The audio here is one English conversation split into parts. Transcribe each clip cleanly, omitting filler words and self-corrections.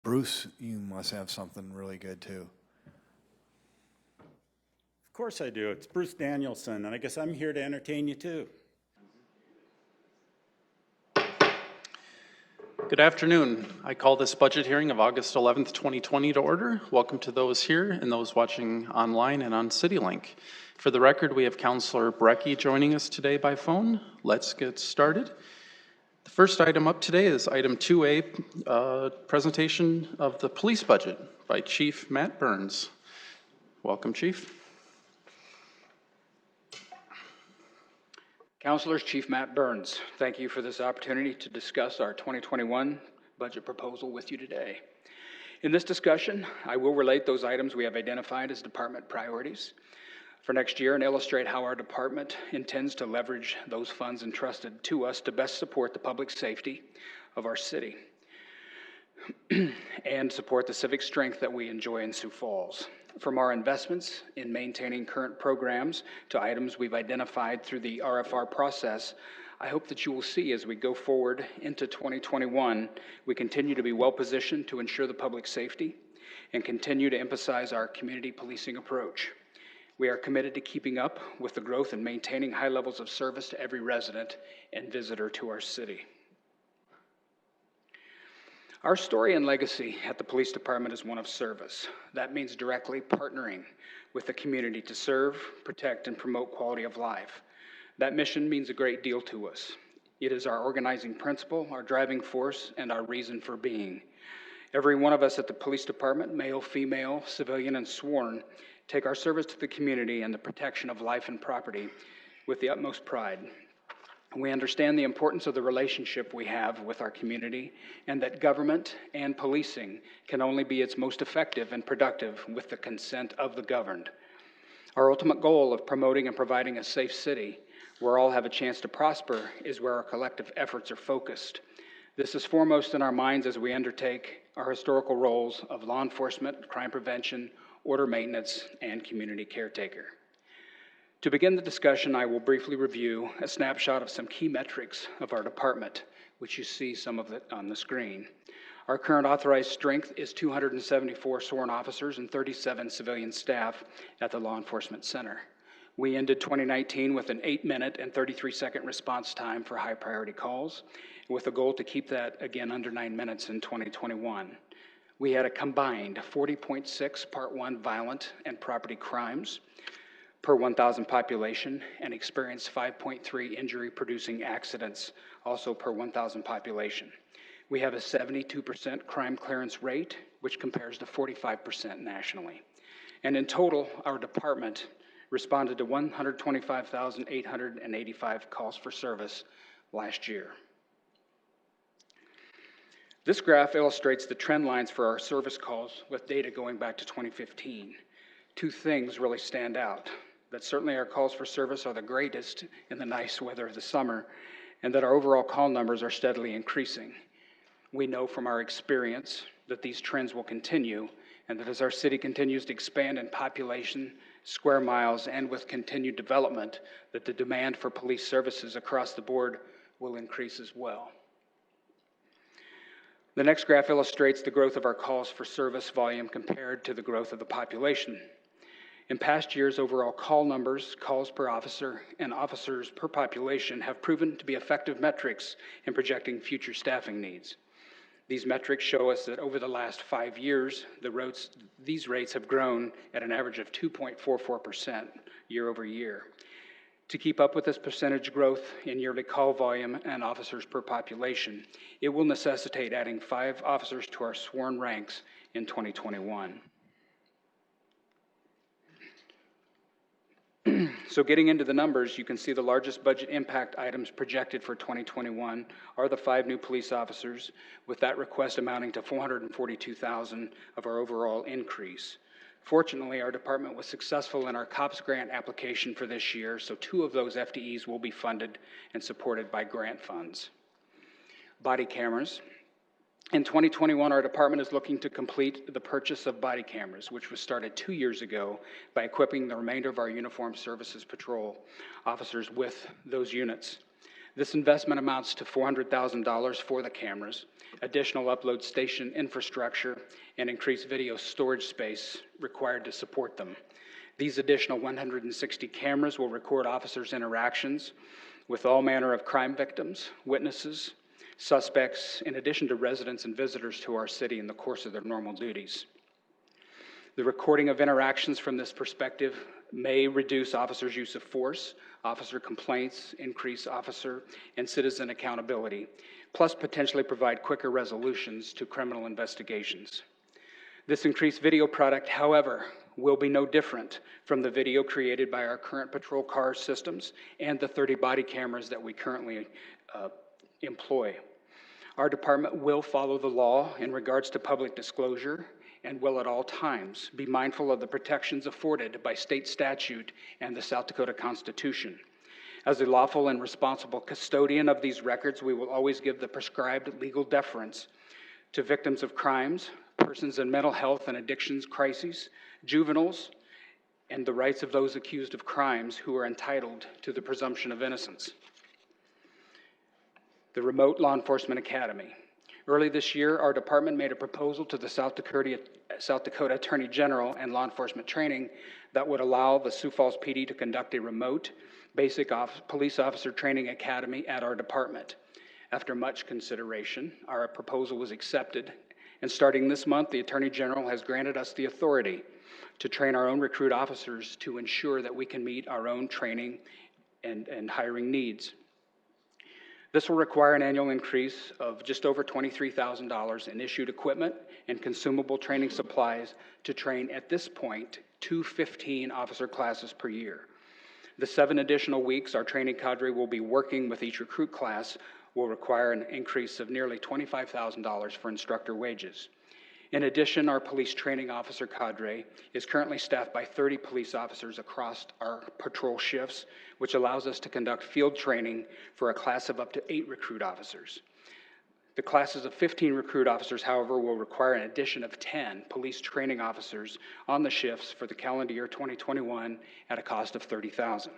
Bruce, you must have something really good too. Of course I do. It's Bruce Danielson, and I guess I'm here to entertain you too. Good afternoon. I call this budget hearing of August 11th, 2020 to order. Welcome to those here and those watching online and on CityLink. For the record, we have Councillor Brecky joining us today by phone. Let's get started. The first item up today is item 2A, presentation of the police budget by Chief Matt Burns. Welcome, Chief. Councilors, Chief Matt Burns, thank you for this opportunity to discuss our 2021 budget proposal with you today. In this discussion, I will relate those items we have identified as department priorities for next year and illustrate how our department intends to leverage those funds entrusted to us to best support the public safety of our city and support the civic strength that we enjoy in Sioux Falls. From our investments in maintaining current programs to items we've identified through the RFR process, I hope that you will see as we go forward into 2021, we continue to be well positioned to ensure the public safety and continue to emphasize our community policing approach. We are committed to keeping up with the growth and maintaining high levels of service to every resident and visitor to our city. Our story and legacy at the police department is one of service. That means directly partnering with the community to serve, protect, and promote quality of life. That mission means a great deal to us. It is our organizing principle, our driving force, and our reason for being. Every one of us at the police department, male, female, civilian, and sworn, take our service to the community and the protection of life and property with the utmost pride. We understand the importance of the relationship we have with our community and that government and policing can only be its most effective and productive with the consent of the governed. Our ultimate goal of promoting and providing a safe city where all have a chance to prosper is where our collective efforts are focused. This is foremost in our minds as we undertake our historical roles of law enforcement, crime prevention, order maintenance, and community caretaker. To begin the discussion, I will briefly review a snapshot of some key metrics of our department, which you see some of it on the screen. Our current authorized strength is 274 sworn officers and 37 civilian staff at the Law Enforcement Center. We ended 2019 with an 8-minute and 33-second response time for high priority calls, with a goal to keep that again under 9 minutes in 2021. We had a combined 40.6 Part 1 violent and property crimes per 1,000 population and experienced 5.3 injury-producing accidents, also per 1,000 population. We have a 72% crime clearance rate, which compares to 45% nationally. And in total, our department responded to 125,885 calls for service last year. This graph illustrates the trend lines for our service calls with data going back to 2015. Two things really stand out. That certainly our calls for service are the greatest in the nice weather of the summer, and that our overall call numbers are steadily increasing. We know from our experience that these trends will continue, and that as our city continues to expand in population, square miles, and with continued development, that the demand for police services across the board will increase as well. The next graph illustrates the growth of our calls for service volume compared to the growth of the population. In past years, overall call numbers, calls per officer, and officers per population have proven to be effective metrics in projecting future staffing needs. These metrics show us that over the last 5 years, these rates have grown at an average of 2.44% year over year. To keep up with this percentage growth in yearly call volume and officers per population, it will necessitate adding 5 officers to our sworn ranks in 2021. So getting into the numbers, you can see the largest budget impact items projected for 2021 are the 5 new police officers, with that request amounting to $442,000 of our overall increase. Fortunately, our department was successful in our COPS grant application for this year, so 2 of those FTEs will be funded and supported by grant funds. Body cameras. In 2021, our department is looking to complete the purchase of body cameras, which was started 2 years ago by equipping the remainder of our uniformed services patrol officers with those units. This investment amounts to $400,000 for the cameras, additional upload station infrastructure, and increased video storage space required to support them. These additional 160 cameras will record officers' interactions with all manner of crime victims, witnesses, suspects, in addition to residents and visitors to our city in the course of their normal duties. The recording of interactions from this perspective may reduce officers' use of force, officer complaints, increase officer and citizen accountability, plus potentially provide quicker resolutions to criminal investigations. This increased video product, however, will be no different from the video created by our current patrol car systems and the 30 body cameras that we currently employ. Our department will follow the law in regards to public disclosure and will at all times be mindful of the protections afforded by state statute and the South Dakota Constitution. As a lawful and responsible custodian of these records, we will always give the prescribed legal deference to victims of crimes, persons in mental health and addictions crises, juveniles, and the rights of those accused of crimes who are entitled to the presumption of innocence. The Remote Law Enforcement Academy. Early this year, our department made a proposal to the South Dakota Attorney General and law enforcement training that would allow the Sioux Falls PD to conduct a remote basic police officer training academy at our department. After much consideration, our proposal was accepted, and starting this month, the Attorney General has granted us the authority to train our own recruit officers to ensure that we can meet our own training and hiring needs. This will require an annual increase of just over $23,000 in issued equipment and consumable training supplies to train, at this point, 215 officer classes per year. The 7 additional weeks our training cadre will be working with each recruit class will require an increase of nearly $25,000 for instructor wages. In addition, our police training officer cadre is currently staffed by 30 police officers across our patrol shifts, which allows us to conduct field training for a class of up to 8 recruit officers. The classes of 15 recruit officers, however, will require an addition of 10 police training officers on the shifts for the calendar year 2021 at a cost of $30,000.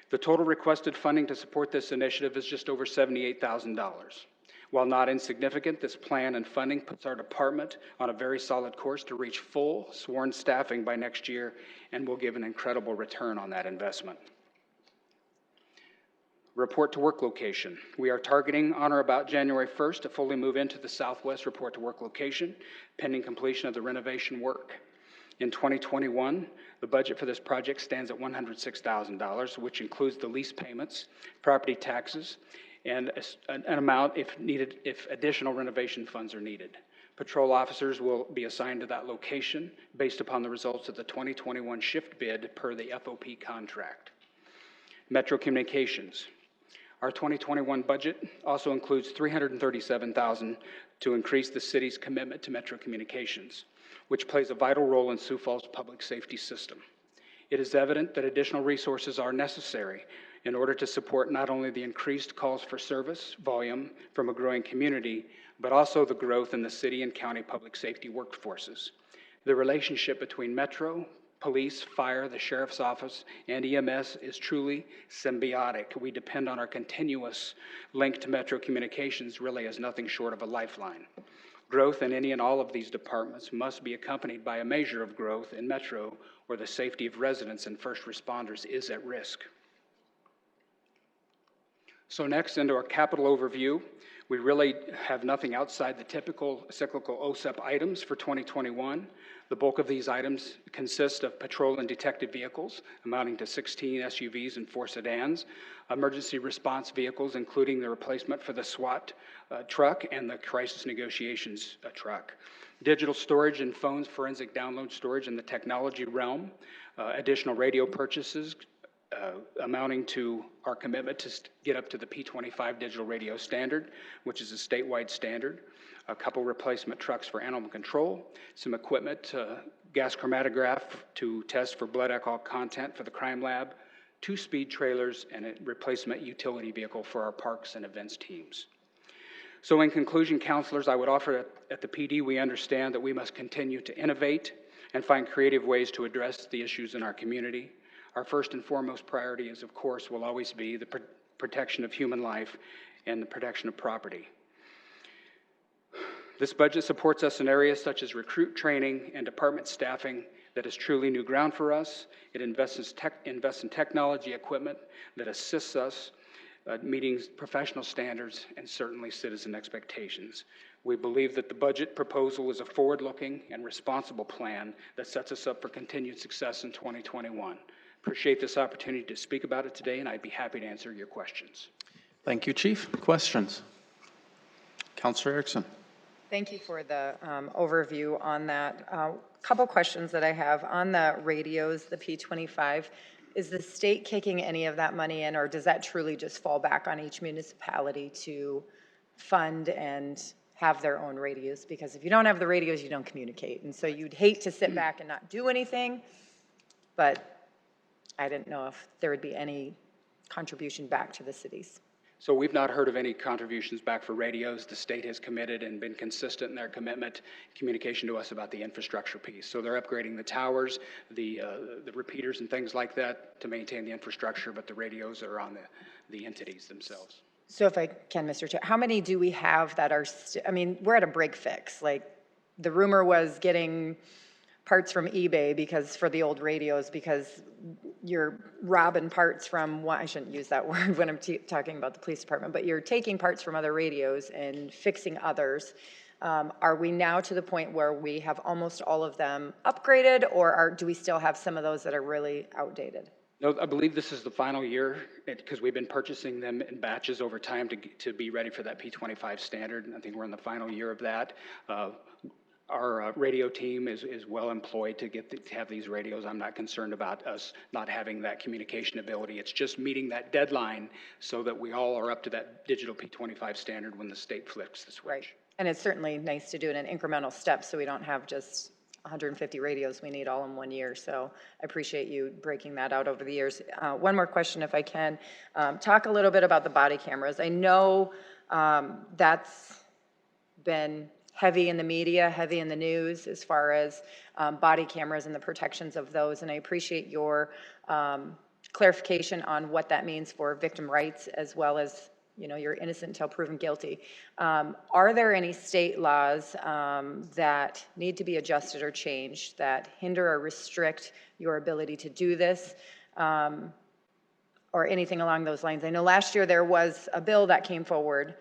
The total requested funding to support this initiative is just over $78,000. While not insignificant, this plan and funding puts our department on a very solid course to reach full sworn staffing by next year and will give an incredible return on that investment. Report to work location. We are targeting on or about January 1st to fully move into the Southwest report to work location, pending completion of the renovation work. In 2021, the budget for this project stands at $106,000, which includes the lease payments, property taxes, and an amount if needed, if additional renovation funds are needed. Patrol officers will be assigned to that location based upon the results of the 2021 shift bid per the FOP contract. Metro Communications. Our 2021 budget also includes $337,000 to increase the city's commitment to Metro Communications, which plays a vital role in Sioux Falls' public safety system. It is evident that additional resources are necessary in order to support not only the increased calls for service volume from a growing community, but also the growth in the city and county public safety workforces. The relationship between Metro, police, fire, the sheriff's office, and EMS is truly symbiotic. We depend on our continuous link to Metro Communications really as nothing short of a lifeline. Growth in any and all of these departments must be accompanied by a measure of growth in Metro where the safety of residents and first responders is at risk. So next, into our capital overview, we really have nothing outside the typical cyclical OSEP items for 2021. The bulk of these items consist of patrol and detective vehicles, amounting to 16 SUVs and 4 sedans, emergency response vehicles, including the replacement for the SWAT truck and the crisis negotiations truck, digital storage and phones, forensic download storage in the technology realm, additional radio purchases, amounting to our commitment to get up to the P25 digital radio standard, which is a statewide standard, a couple replacement trucks for animal control, some equipment, gas chromatograph to test for blood alcohol content for the crime lab, 2 speed trailers, and a replacement utility vehicle for our parks and events teams. So in conclusion, counselors, I would offer at the PD, we understand that we must continue to innovate and find creative ways to address the issues in our community. Our first and foremost priority is, of course, will always be the protection of human life, and the protection of property. This budget supports us in areas such as recruit training and department staffing that is truly new ground for us. It invests in technology equipment that assists us meeting professional standards and certainly citizen expectations. We believe that the budget proposal is a forward-looking and responsible plan that sets us up for continued success in 2021. Appreciate this opportunity to speak about it today, and I'd be happy to answer your questions. Thank you, Chief. Questions? Councilor Erickson. Thank you for the overview on that. Couple questions that I have. On the radios, the P25, is the state kicking any of that money in, or does that truly just fall back on each municipality to fund and have their own radios? Because if you don't have the radios, you don't communicate. And so you'd hate to sit back and not do anything, but I didn't know if there would be any contribution back to the cities. So we've not heard of any contributions back for radios. The state has committed and been consistent in their commitment, communication to us about the infrastructure piece. So they're upgrading the towers, the repeaters and things like that to maintain the infrastructure, but the radios are on the entities themselves. So if I can, Mr. Chair, how many do we have that are, I mean, we're at a break fix. Like, the rumor was getting parts from eBay because for the old radios, because you're robbing parts from, I shouldn't use that word when I'm talking about the police department, but you're taking parts from other radios and fixing others. Are we now to the point where we have almost all of them upgraded, or do we still have some of those that are really outdated? No, I believe this is the final year because we've been purchasing them in batches over time to be ready for that P25 standard. And I think we're in the final year of that. Our radio team is well employed to have these radios. I'm not concerned about us not having that communication ability. It's just meeting that deadline so that we all are up to that digital P25 standard when the state flips the switch. Right. And it's certainly nice to do it in incremental steps so we don't have just 150 radios we need all in 1 year. So I appreciate you breaking that out over the years. One more question, if I can. Talk a little bit about the body cameras. I know that's been heavy in the media, heavy in the news as far as body cameras and the protections of those. And I appreciate your clarification on what that means for victim rights as well as, you know, you're innocent until proven guilty. Are there any state laws that need to be adjusted or changed that hinder or restrict your ability to do this? Or anything along those lines? I know last year there was a bill that came forward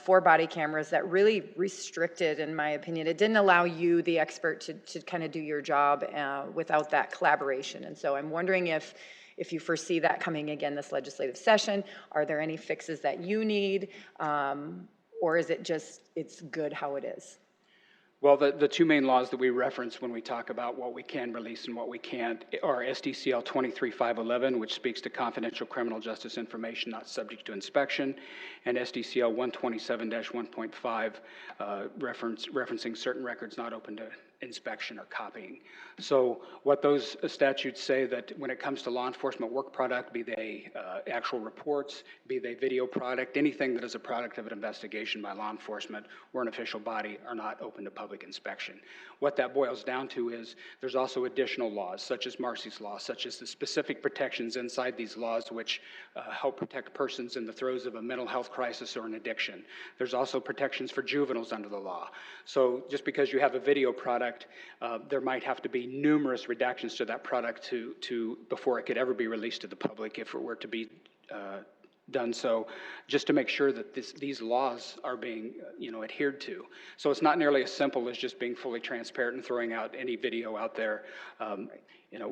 for body cameras that really restricted, in my opinion. It didn't allow you, the expert, to kind of do your job without that collaboration. And so I'm wondering if you foresee that coming again this legislative session. Are there any fixes that you need? Or is it just, it's good how it is? Well, the two main laws that we reference when we talk about what we can release and what we can't are SDCL 23511, which speaks to confidential criminal justice information not subject to inspection, and SDCL 127-1.5, referencing certain records not open to inspection or copying. So what those statutes say that when it comes to law enforcement work product, be they actual reports, be they video product, anything that is a product of an investigation by law enforcement or an official body are not open to public inspection. What that boils down to is there's also additional laws, such as Marcy's Law, such as the specific protections inside these laws which help protect persons in the throes of a mental health crisis or an addiction. There's also protections for juveniles under the law. So just because you have a video product, there might have to be numerous redactions to that product before it could ever be released to the public if it were to be done so, just to make sure that these laws are being adhered to. So it's not nearly as simple as just being fully transparent and throwing out any video out there.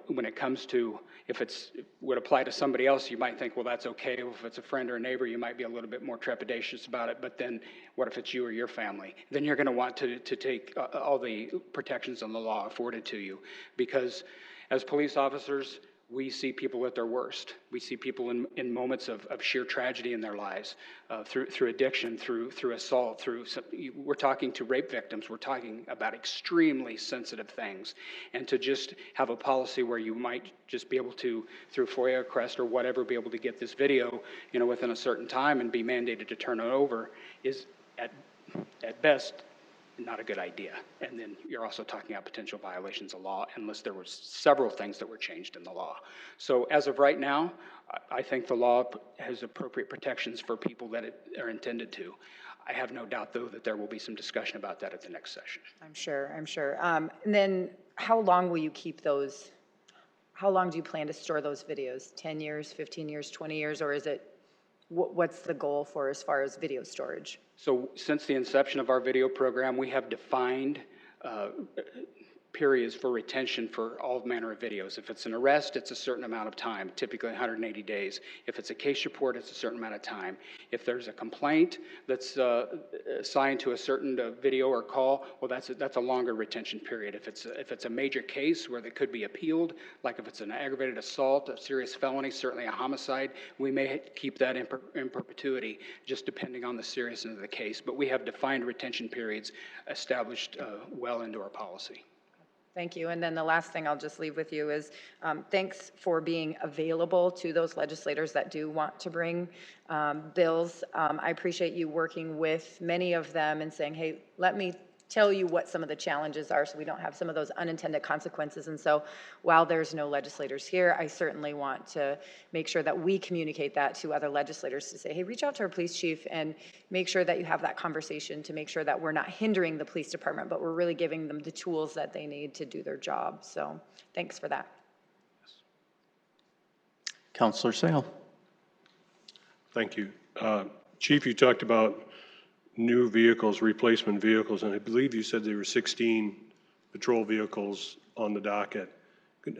When it comes to if it would apply to somebody else, you might think, well, that's okay. If it's a friend or a neighbor, you might be a little bit more trepidatious about it. But then what if it's you or your family? Then you're going to want to take all the protections on the law afforded to you, because as police officers, we see people at their worst. We see people in moments of sheer tragedy in their lives, through addiction, through assault, we're talking to rape victims. We're talking about extremely sensitive things. And to just have a policy where you might just be able to, through FOIA request or whatever, be able to get this video, within a certain time and be mandated to turn it over is at best not a good idea. And then you're also talking about potential violations of law unless there were several things that were changed in the law. So as of right now, I think the law has appropriate protections for people that it are intended to. I have no doubt, though, that there will be some discussion about that at the next session. I'm sure, I'm sure. And then how long will you keep those? How long do you plan to store those videos? 10 years, 15 years, 20 years, or is it, what's the goal for as far as video storage? So since the inception of our video program, we have defined periods for retention for all manner of videos. If it's an arrest, it's a certain amount of time, typically 180 days. If it's a case report, it's a certain amount of time. If there's a complaint that's assigned to a certain video or call, well, that's a longer retention period. If it's a major case where that could be appealed, like if it's an aggravated assault, a serious felony, certainly a homicide, we may keep that in perpetuity, just depending on the seriousness of the case. But we have defined retention periods established well into our policy. Thank you. And then the last thing I'll just leave with you is thanks for being available to those legislators that do want to bring bills. I appreciate you working with many of them and saying, hey, let me tell you what some of the challenges are so we don't have some of those unintended consequences. And so while there's no legislators here, I certainly want to make sure that we communicate that to other legislators to say, hey, reach out to our police chief and make sure that you have that conversation to make sure that we're not hindering the police department, but we're really giving them the tools that they need to do their job. So thanks for that. Councillor Sale. Thank you. Chief, you talked about new vehicles, replacement vehicles, and I believe you said there were 16 patrol vehicles on the docket.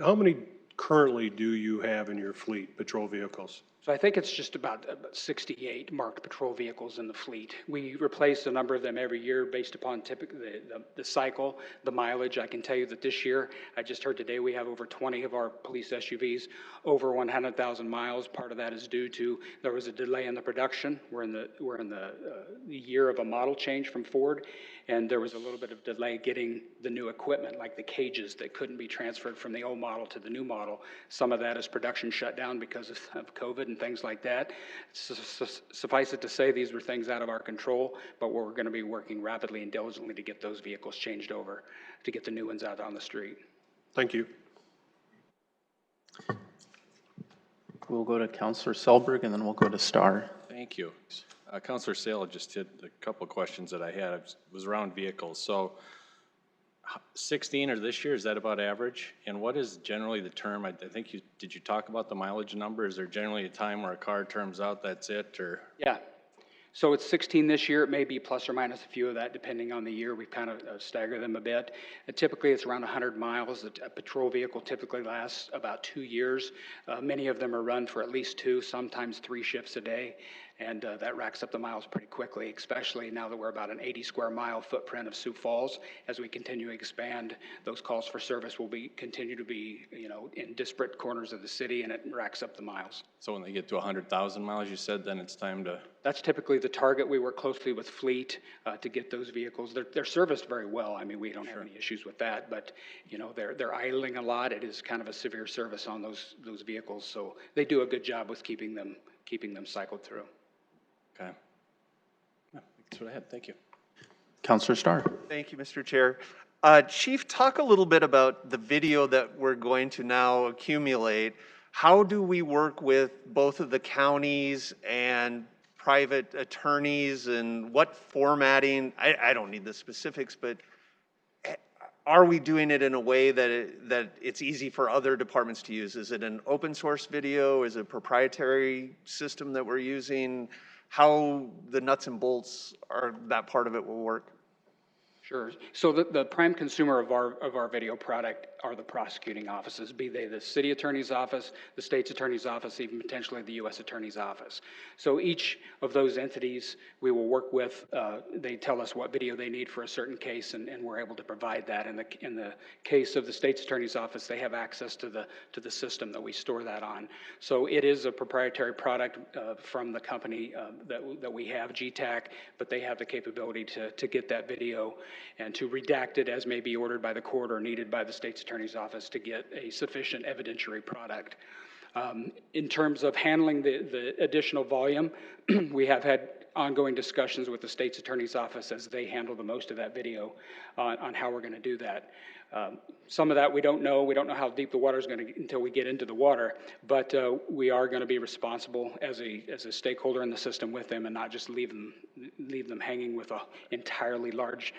How many currently do you have in your fleet, patrol vehicles? So I think it's just about 68 marked patrol vehicles in the fleet. We replace a number of them every year based upon typically the cycle, the mileage. I can tell you that this year, I just heard today, we have over 20 of our police SUVs over 100,000 miles. Part of that is due to there was a delay in the production. We're in the year of a model change from Ford, and there was a little bit of delay getting the new equipment, like the cages that couldn't be transferred from the old model to the new model. Some of that is production shut down because of COVID and things like that. Suffice it to say, these were things out of our control, but we're going to be working rapidly and diligently to get those vehicles changed over, to get the new ones out on the street. Thank you. We'll go to Councillor Selberg and then we'll go to Starr. Thank you. Councillor Sale just hit a couple of questions that I had. It was around vehicles. So 16 or this year, is that about average? And what is generally the term? I think did you talk about the mileage number? Is there generally a time where a car terms out, that's it, or? Yeah. So it's 16 this year. It may be plus or minus a few of that depending on the year. We kind of stagger them a bit. Typically, it's around 100 miles. A patrol vehicle typically lasts about 2 years. Many of them are run for at least 2, sometimes 3 shifts a day. And that racks up the miles pretty quickly, especially now that we're about an 80 square mile footprint of Sioux Falls. As we continue to expand, those calls for service will continue to be, in disparate corners of the city, and it racks up the miles. So when they get to 100,000 miles, you said, then it's time to? That's typically the target. We work closely with Fleet to get those vehicles. They're serviced very well. I mean, we don't have any issues with that, but they're idling a lot. It is kind of a severe service on those vehicles, so they do a good job with keeping them cycled through. Okay. Yeah, that's what I had. Thank you. Councillor Starr. Thank you, Mr. Chair. Chief, talk a little bit about the video that we're going to now accumulate. How do we work with both of the counties and private attorneys, and what formatting? I don't need the specifics, but are we doing it in a way that it's easy for other departments to use? Is it an open source video? Is it a proprietary system that we're using? How the nuts and bolts are that part of it will work? Sure. So the prime consumer of our video product are the prosecuting offices, be they the city attorney's office, the state's attorney's office, even potentially the U.S. attorney's office. So each of those entities we will work with, they tell us what video they need for a certain case, and we're able to provide that. In the case of the state's attorney's office, they have access to the system that we store that on. So it is a proprietary product from the company that we have, GTAC, but they have the capability to get that video and to redact it as may be ordered by the court or needed by the state's attorney's office to get a sufficient evidentiary product. In terms of handling the additional volume, we have had ongoing discussions with the state's attorney's office as they handle the most of that video on how we're going to do that. Some of that we don't know. We don't know how deep the water is going to until we get into the water, but we are going to be responsible as a stakeholder in the system with them and not just leave them hanging with an entirely large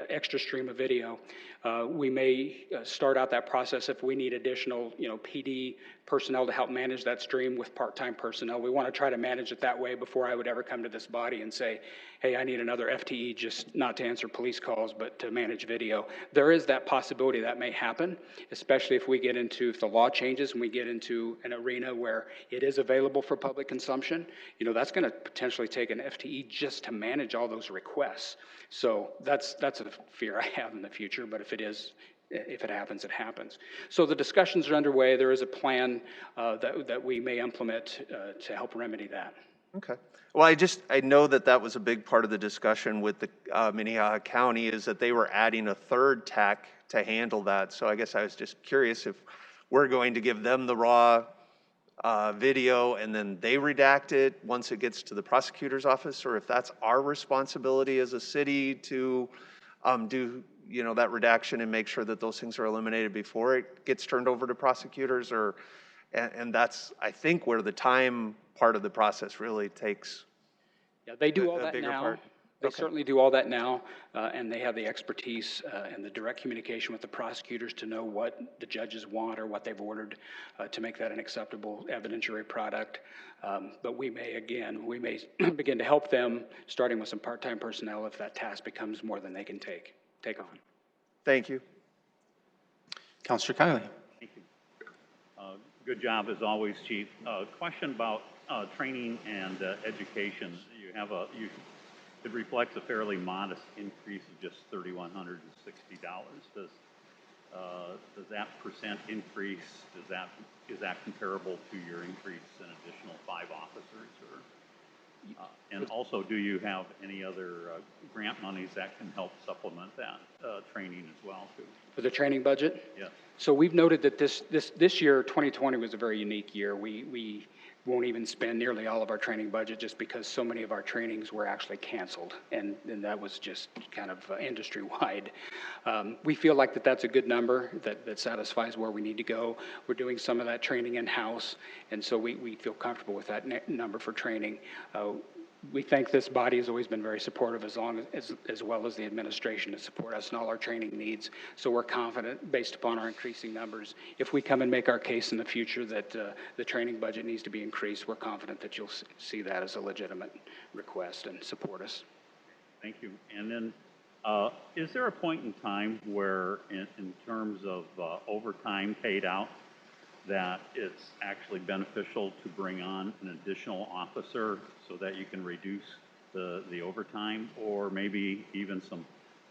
extra stream of video. We may start out that process if we need additional, PD personnel to help manage that stream with part-time personnel. We want to try to manage it that way before I would ever come to this body and say, hey, I need another FTE just not to answer police calls, but to manage video. There is that possibility that may happen, especially if the law changes and we get into an arena where it is available for public consumption. That's going to potentially take an FTE just to manage all those requests. So that's a fear I have in the future, but if it happens, it happens. So the discussions are underway. There is a plan that we may implement to help remedy that. Okay. Well, I know that was a big part of the discussion with the Minnehaha County, is that they were adding a third tech to handle that. So I guess I was just curious if we're going to give them the raw video and then they redact it once it gets to the prosecutor's office, or if that's our responsibility as a city to do that redaction and make sure that those things are eliminated before it gets turned over to prosecutors, and that's, I think, where the time part of the process really takes. Yeah, they do all that bigger now. part. They Okay. certainly do all that now, and they have the expertise and the direct communication with the prosecutors to know what the judges want or what they've ordered to make that an acceptable evidentiary product. But we may begin to help them, starting with some part-time personnel, if that task becomes more than they can take on. Thank you. Counselor Kiley. Thank you. Good job as always, Chief. Question about training and education. It reflects a fairly modest increase of just $3,160. Does that percent increase, is that comparable to your increase in additional 5 officers? And also, do you have any other grant monies that can help supplement that training as well, too? For the training budget? Yes. So we've noted that this year, 2020, was a very unique year. We won't even spend nearly all of our training budget just because so many of our trainings were actually canceled, and that was just kind of industry-wide. We feel like that's a good number that satisfies where we need to go. We're doing some of that training in-house, and so we feel comfortable with that number for training. We think this body has always been very supportive, as well as the administration, to support us in all our training needs. So we're confident, based upon our increasing numbers, if we come and make our case in the future that the training budget needs to be increased, we're confident that you'll see that as a legitimate request and support us. Thank you. And then, is there a point in time where, in terms of overtime paid out, that it's actually beneficial to bring on an additional officer so that you can reduce the overtime, or maybe even some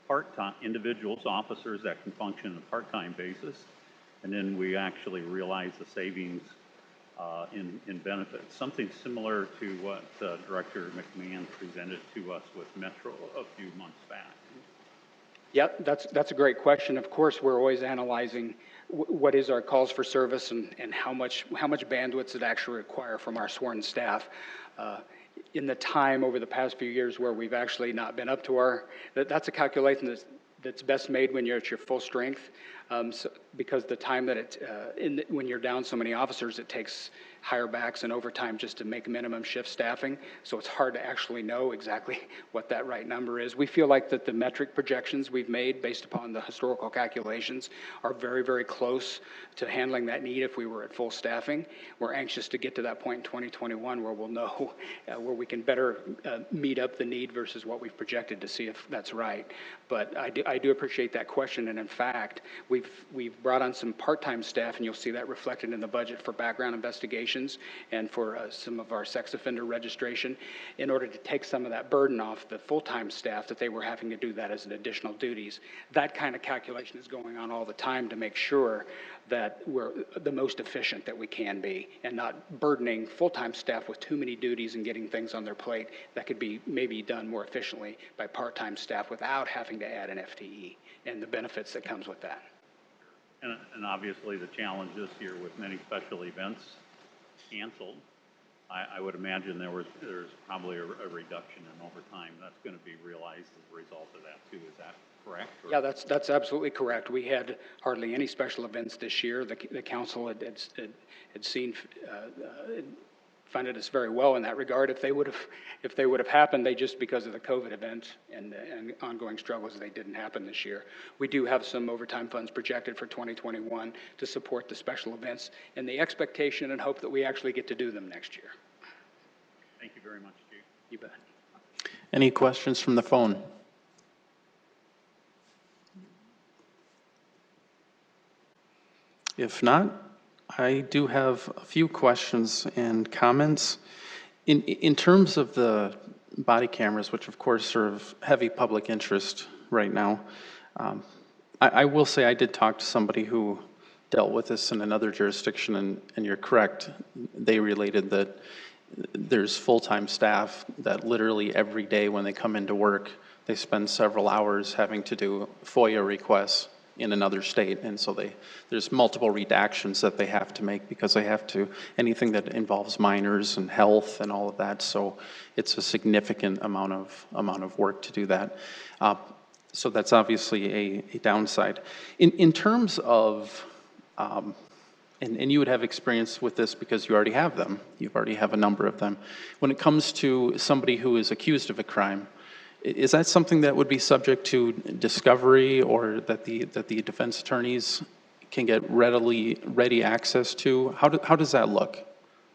part-time individuals, officers that can function on a part-time basis, and then we actually realize the savings in benefits? Something similar to what Director McMahon presented to us with Metro a few months back. Yep, that's a great question. Of course, we're always analyzing what is our calls for service and how much bandwidth does it actually require from our sworn staff. In the time over the past few years where we've actually not been up to that's a calculation that's best made when you're at your full strength, because the time that when you're down so many officers, it takes higher backs and overtime just to make minimum shift staffing. So it's hard to actually know exactly what that right number is. We feel like that the metric projections we've made based upon the historical calculations are very, very close to handling that need if we were at full staffing. We're anxious to get to that point in 2021 where we'll know where we can better meet up the need versus what we've projected to see if that's right. But I do appreciate that question, and in fact, we've brought on some part-time staff, and you'll see that reflected in the budget for background investigations and for some of our sex offender registration, in order to take some of that burden off the full-time staff that they were having to do that as an additional duties. That kind of calculation is going on all the time to make sure that we're the most efficient that we can be and not burdening full-time staff with too many duties and getting things on their plate that could be maybe done more efficiently by part-time staff without having to add an FTE and the benefits that comes with that. And obviously the challenge this year with many special events canceled, I would imagine there's probably a reduction in overtime that's going to be realized as a result of that too. Is that correct? Or- Yeah, that's absolutely correct. We had hardly any special events this year. The council had seen, funded us very well in that regard. If they would have happened, they just because of the COVID event and ongoing struggles, they didn't happen this year. We do have some overtime funds projected for 2021 to support the special events and the expectation and hope that we actually get to do them next year. Thank you very much, Chief. You bet. Any questions from the phone? If not, I do have a few questions and comments. In terms of the body cameras, which of course are of heavy public interest right now, I will say I did talk to somebody who dealt with this in another jurisdiction, and you're correct. They related that there's full-time staff that literally every day when they come into work, they spend several hours having to do FOIA requests in another state, and so there's multiple redactions that they have to make because they have to, anything that involves minors and health and all of that, so it's a significant amount of work to do that. So that's obviously a downside. In terms of, and you would have experience with this because you already have them, you already have a number of them. When it comes to somebody who is accused of a crime, is that something that would be subject to discovery, or that the defense attorneys can get ready access to? How does that look?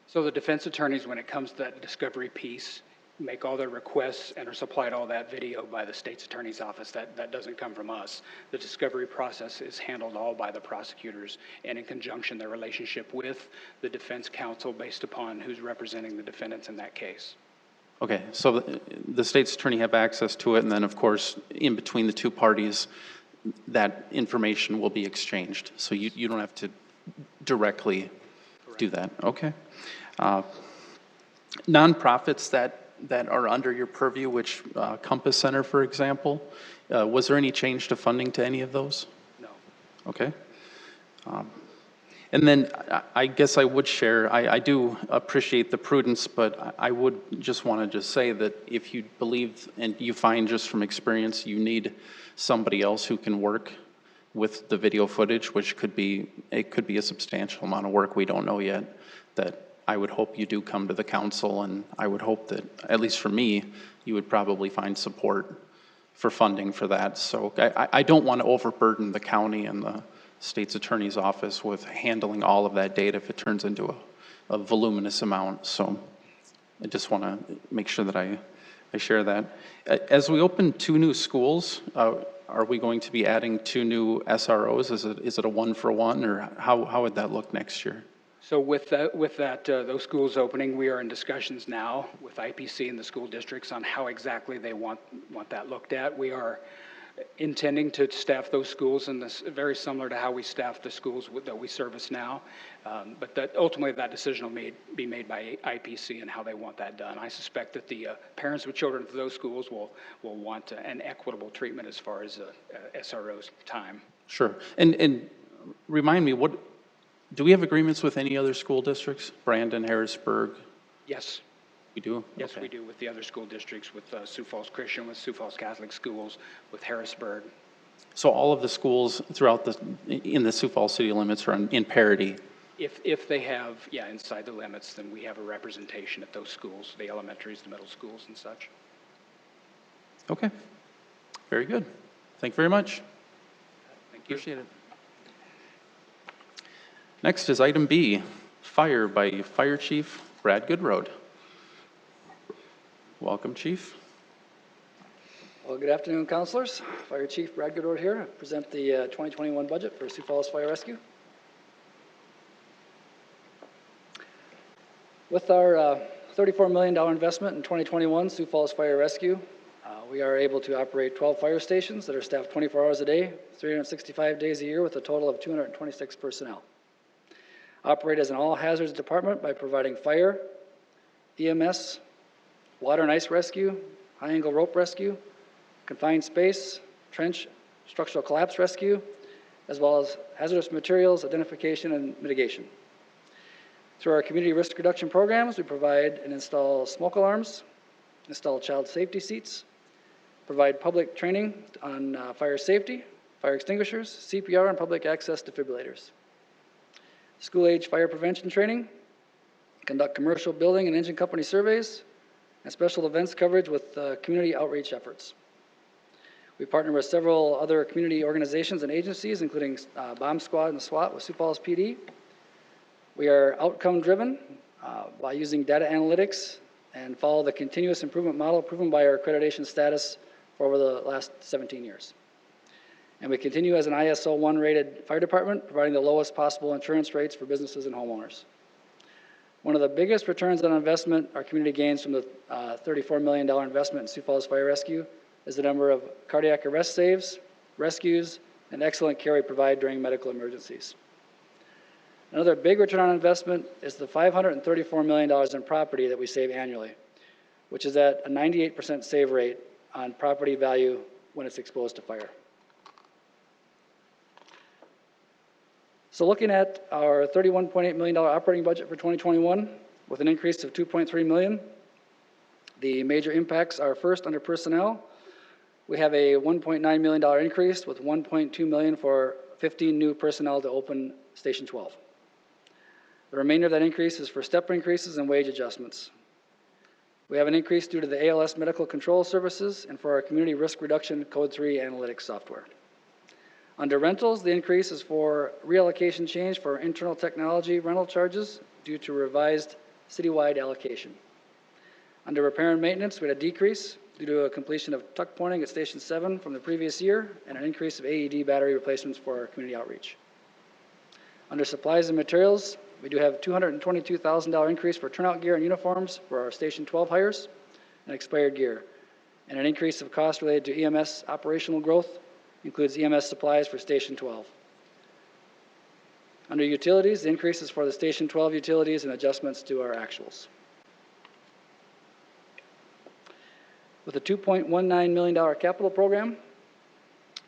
So the defense attorneys, when it comes to that discovery piece, make all their requests and are supplied all that video by the state's attorney's office. That doesn't come from us. The discovery process is handled all by the prosecutors, and in conjunction, their relationship with the defense counsel based upon who's representing the defendants in that case. Okay, so the state's attorney have access to it, and then of course, in between the two parties, that information will be exchanged. So you don't have to directly do that, okay? Nonprofits that are under your purview, which Compass Center, for example, was there any change to funding to any of those? No. Okay. And then I guess I would share, I do appreciate the prudence, but I would just want to say that if you believe and you find just from experience you need somebody else who can work with the video footage, which could be a substantial amount of work, we don't know yet, that I would hope you do come to the council, and I would hope that, at least for me, you would probably find support for funding for that. So I don't want to overburden the county and the state's attorney's office with handling all of that data if it turns into a voluminous amount. So I just want to make sure that I share that. As we open 2 new schools, are we going to be adding 2 new SROs? Is it a 1-for-1, or how would that look next year? So with those schools opening, we are in discussions now with IPC and the school districts on how exactly they want that looked at. We are intending to staff those schools in this very similar to how we staff the schools that we service now. But that ultimately that decision will be made by IPC and how they want that done. I suspect that the parents with children at those schools will want an equitable treatment as far as SRO's time. Sure. And remind me, do we have agreements with any other school districts? Brandon, Harrisburg? Yes. We do? Yes, Okay. we do with the other school districts, with Sioux Falls Christian, with Sioux Falls Catholic Schools, with Harrisburg. So all of the schools in the Sioux Falls city limits are in parity? If they have, inside the limits, then we have a representation at those schools, the elementaries, the middle schools and such. Okay. Very good. Thank you very much. Thank you. Appreciate it. Next is item B, Fire by Fire Chief Brad Goodroad. Welcome, Chief. Well, good afternoon, councilors. Fire Chief Brad Goodroad here. I present the 2021 budget for Sioux Falls Fire Rescue. With our $34 million investment in 2021 Sioux Falls Fire Rescue, we are able to operate 12 fire stations that are staffed 24 hours a day, 365 days a year, with a total of 226 personnel. Operate as an all-hazards department by providing fire, EMS, water and ice rescue, high-angle rope rescue, confined space, trench, structural collapse rescue, as well as hazardous materials identification and mitigation. Through our community risk reduction programs, we provide and install smoke alarms, install child safety seats, provide public training on fire safety, fire extinguishers, CPR, and public access defibrillators. School-age fire prevention training, conduct commercial building and engine company surveys, and special events coverage with community outreach efforts. We partner with several other community organizations and agencies, including Bomb Squad and SWAT with Sioux Falls PD. We are outcome-driven by using data analytics and follow the continuous improvement model proven by our accreditation status for over the last 17 years. And we continue as an ISO 1 rated fire department, providing the lowest possible insurance rates for businesses and homeowners. One of the biggest returns on investment our community gains from the $34 million investment in Sioux Falls Fire Rescue is the number of cardiac arrest saves, rescues, and excellent care we provide during medical emergencies. Another big return on investment is the $534 million in property that we save annually, which is at a 98% save rate on property value when it's exposed to fire. So looking at our $31.8 million operating budget for 2021, with an increase of $2.3 million, the major impacts are first under personnel. We have a $1.9 million increase with $1.2 million for 15 new personnel to open Station 12. The remainder of that increase is for step increases and wage adjustments. We have an increase due to the ALS medical control services and for our community risk reduction Code 3 analytics software. Under rentals, the increase is for reallocation change for internal technology rental charges due to revised citywide allocation. Under repair and maintenance, we had a decrease due to a completion of tuck pointing at Station 7 from the previous year and an increase of AED battery replacements for our community outreach. Under supplies and materials, we do have a $222,000 increase for turnout gear and uniforms for our Station 12 hires and expired gear, and an increase of cost related to EMS operational growth includes EMS supplies for Station 12. Under utilities, the increase is for the Station 12 utilities and adjustments to our actuals. With a $2.19 million capital program,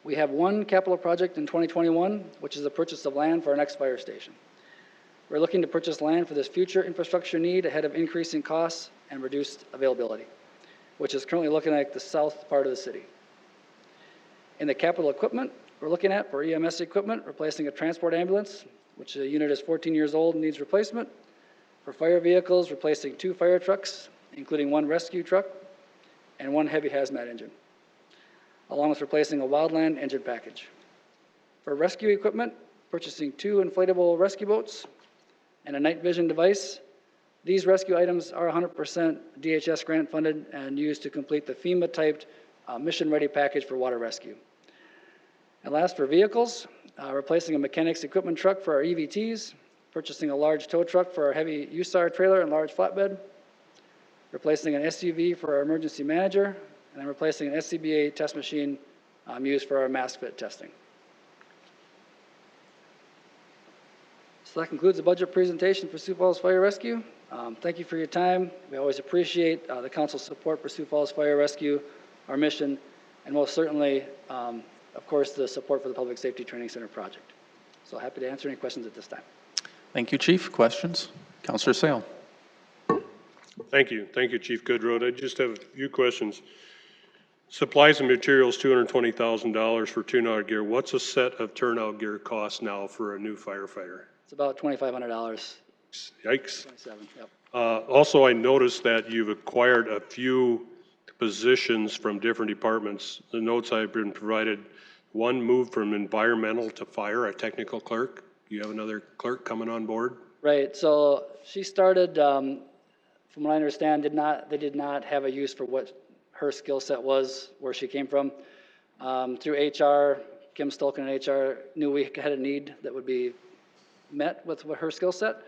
we have one capital project in 2021, which is the purchase of land for our next fire station. We're looking to purchase land for this future infrastructure need ahead of increasing costs and reduced availability, which is currently looking like the south part of the city. In the capital equipment, we're looking at for EMS equipment, replacing a transport ambulance, which the unit is 14 years old and needs replacement. For fire vehicles, replacing 2 fire trucks, including 1 rescue truck and 1 heavy hazmat engine, along with replacing a wildland engine package. For rescue equipment, purchasing 2 inflatable rescue boats and a night vision device. These rescue items are 100% DHS grant funded and used to complete the FEMA-typed mission-ready package for water rescue. And last, for vehicles, replacing a mechanics equipment truck for our EVTs, purchasing a large tow truck for our heavy USAR trailer and large flatbed, replacing an SUV for our emergency manager, and then replacing an SCBA test machine used for our mask fit testing. So that concludes the budget presentation for Sioux Falls Fire Rescue. Thank you for your time. We always appreciate the council's support for Sioux Falls Fire Rescue, our mission, and most certainly, of course, the support for the Public Safety Training Center project. So happy to answer any questions at this time. Thank you, Chief. Questions? Councilor Sale. Thank you, Chief Goodroad. I just have a few questions. Supplies and materials, $220,000 for turnout gear. What's a set of turnout gear cost now for a new firefighter? It's about $2,500. Yikes. 27, yep. Also, I noticed that you've acquired a few positions from different departments. The notes I've been provided, one moved from environmental to fire, a technical clerk. You have another clerk coming on board? Right, So she started, from what I understand, they did not have a use for what her skill set was, where she came from. Through HR, Kim Stolken in HR knew we had a need that would be met with her skill set.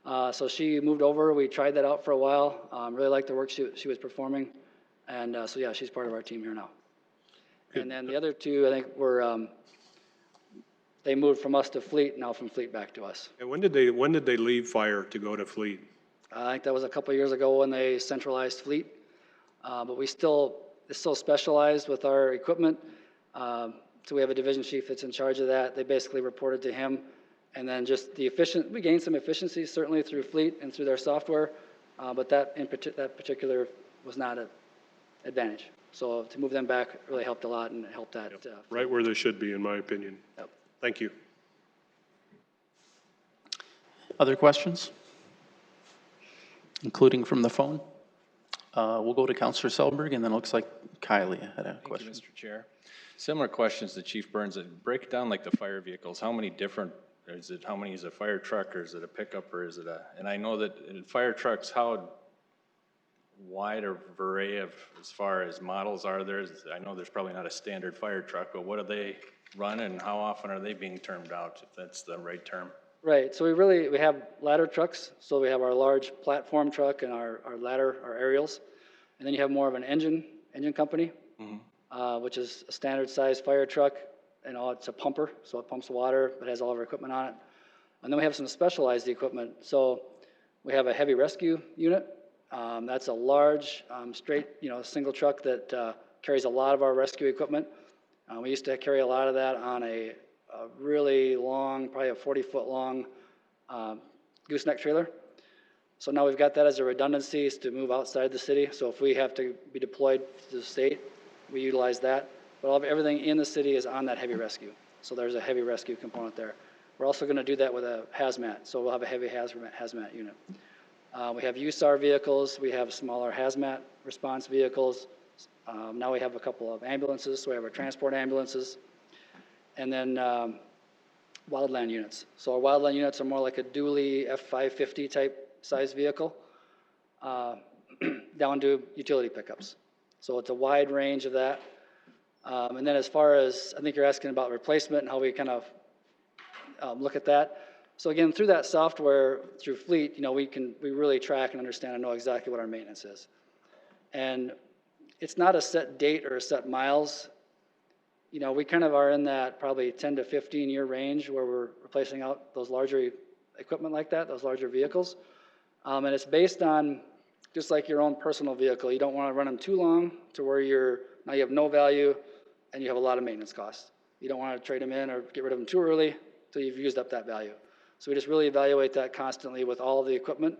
So she moved over. We tried that out for a while. Really liked the work she was performing. And so yeah, she's part of our team here now. Good. And then the other two, I think, were, they moved from us to Fleet, now from Fleet back to us. And when did they leave fire to go to Fleet? I think that was a couple of years ago when they centralized Fleet. But it's still specialized with our equipment. So we have a division chief that's in charge of that. They basically reported to him, And then just we gained some efficiencies certainly through Fleet and through their software, but that that particular was not an advantage. So to move them back really helped a lot and helped that. Right where they should be, in my opinion. Yep. Thank you. Other questions? Including from the phone? We'll go to Councilor Selberg, and then it looks like Kylie had a question. Thank you, Mr. Chair. Similar questions to Chief Burns. Break it down like the fire vehicles. How many different, how many is a fire truck, or is it a pickup, or is it and I know that in fire trucks, how wide a array of, as far as models are there? I know there's probably not a standard fire truck, but what do they run and how often are they being termed out, if that's the right term? Right, so we have ladder trucks, so we have our large platform truck and our ladder, our aerials. And then you have more of an engine company, which is a standard size fire truck. It's a pumper, so it pumps water, but has all of our equipment on it. And then we have some specialized equipment. So we have a heavy rescue unit. That's a large, straight, single truck that carries a lot of our rescue equipment. We used to carry a lot of that on a really long, probably a 40-foot long gooseneck trailer. So now we've got that as a redundancy to move outside the city. So if we have to be deployed to the state, we utilize that. But everything in the city is on that heavy rescue. So there's a heavy rescue component there. We're also going to do that with a hazmat. So we'll have a heavy hazmat unit. We have USAR vehicles. We have smaller hazmat response vehicles. Now we have a couple of ambulances. So we have our transport ambulances. And then wildland units. So our wildland units are more like a dually F-550 type size vehicle down to utility pickups. So it's a wide range of that. And then as far as, I think you're asking about replacement and how we kind of look at that. So again, through that software, through Fleet, we really track and understand and know exactly what our maintenance is. And it's not a set date or a set miles. We kind of are in that probably 10 to 15 year range where we're replacing out those larger equipment like that, those larger vehicles. And it's based on just like your own personal vehicle. You don't want to run them too long to where now you have no value and you have a lot of maintenance costs. You don't want to trade them in or get rid of them too early until you've used up that value. So we just really evaluate that constantly with all of the equipment.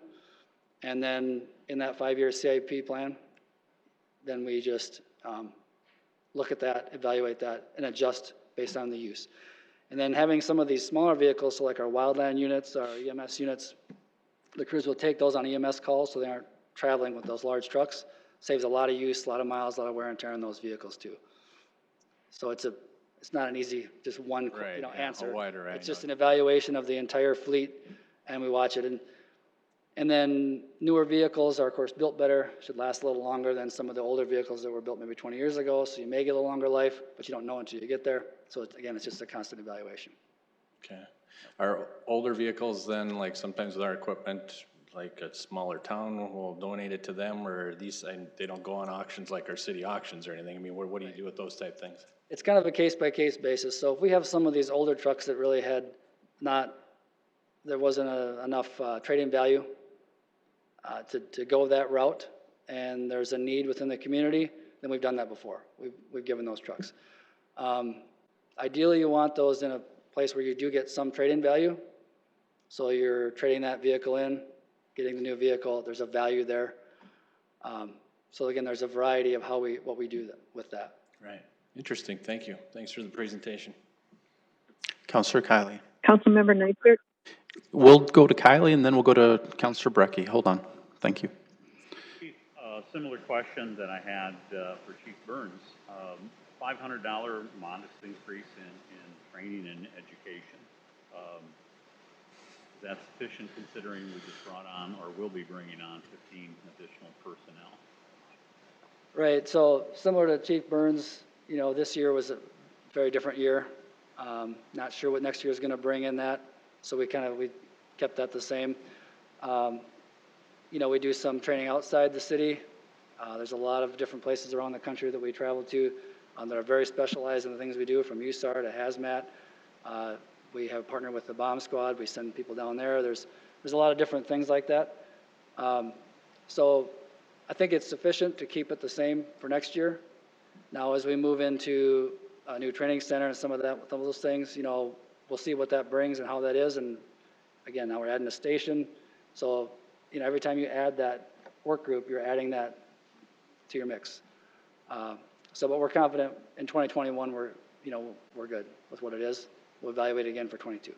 And then in that 5-year CIP plan, then we just look at that, evaluate that, and adjust based on the use. And then having some of these smaller vehicles, so like our wildland units, our EMS units, the crews will take those on EMS calls so they aren't traveling with those large trucks. Saves a lot of use, a lot of miles, a lot of wear and tear on those vehicles too. So it's not an easy, just one answer. It's just an evaluation of the entire fleet, and we watch it. And then newer vehicles are, of course, built better, should last a little longer than some of the older vehicles that were built maybe 20 years ago, so you may get a longer life, but you don't know until you get there. So again, it's just a constant evaluation. Okay. Are older vehicles then, like sometimes with our equipment, like a smaller town will donate it to them, or they don't go on auctions like our city auctions or anything? I mean, what do you do with those type things? It's kind of a case-by-case basis. So if we have some of these older trucks that really there wasn't enough trade-in value to go that route, and there's a need within the community, then we've done that before. We've given those trucks. Ideally, you want those in a place where you do get some trade-in value. So you're trading that vehicle in, getting the new vehicle, there's a value there. So again, there's a variety of what we do with that. Right. Interesting. Thank you. Thanks for the presentation. Councilor Kylie. Councilmember Neisert. We'll go to Kylie and then we'll go to Councilor Brecky. Hold on. Thank you. Chief, similar question that I had for Chief Burns. $500 modest increase in training and education. Is that sufficient considering we just brought on or will be bringing on 15 additional personnel? Right. So similar to Chief Burns, this year was a very different year. Not sure what next year is going to bring in that. So we kept that the same. We do some training outside the city. There's a lot of different places around the country that we travel to that are very specialized in the things we do, from USAR to hazmat. We have partnered with the bomb squad. We send people down there. There's a lot of different things like that. So I think it's sufficient to keep it the same for next year. Now, as we move into a new training center and some of those things, we'll see what that brings and how that is. And again, now we're adding a station. So, you know, every time you add that work group, you're adding that to your mix. But we're confident in 2021, we're good with what it is. We'll evaluate it again for 22.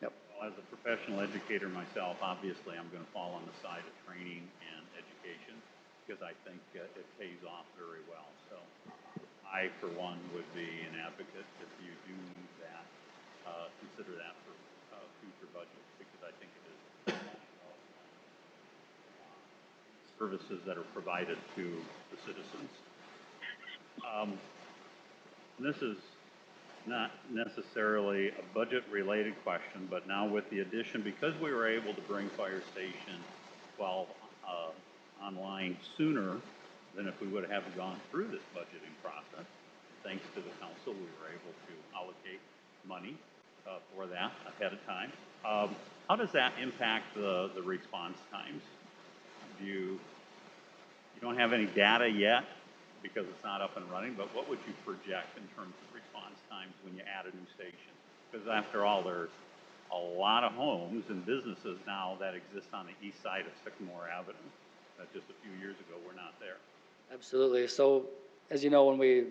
Yep. Well, as a professional educator myself, obviously I'm going to fall on the side of training and education because I think it pays off very well. So I, for one, would be an advocate if you do need that, consider that for future budgets because I think it is services that are provided to the citizens. This is not necessarily a budget-related question, but now with the addition, because we were able to bring Fire Station 12 online sooner than if we would have gone through this budgeting process, thanks to the council, we were able to allocate money for that ahead of time. How does that impact the response times? You don't have any data yet because it's not up and running, but what would you project in terms of response times when you add a new station? Because after all, there's a lot of homes and businesses now that exist on the east side of Sycamore Avenue that just a few years ago were not there. Absolutely. So as you know, when we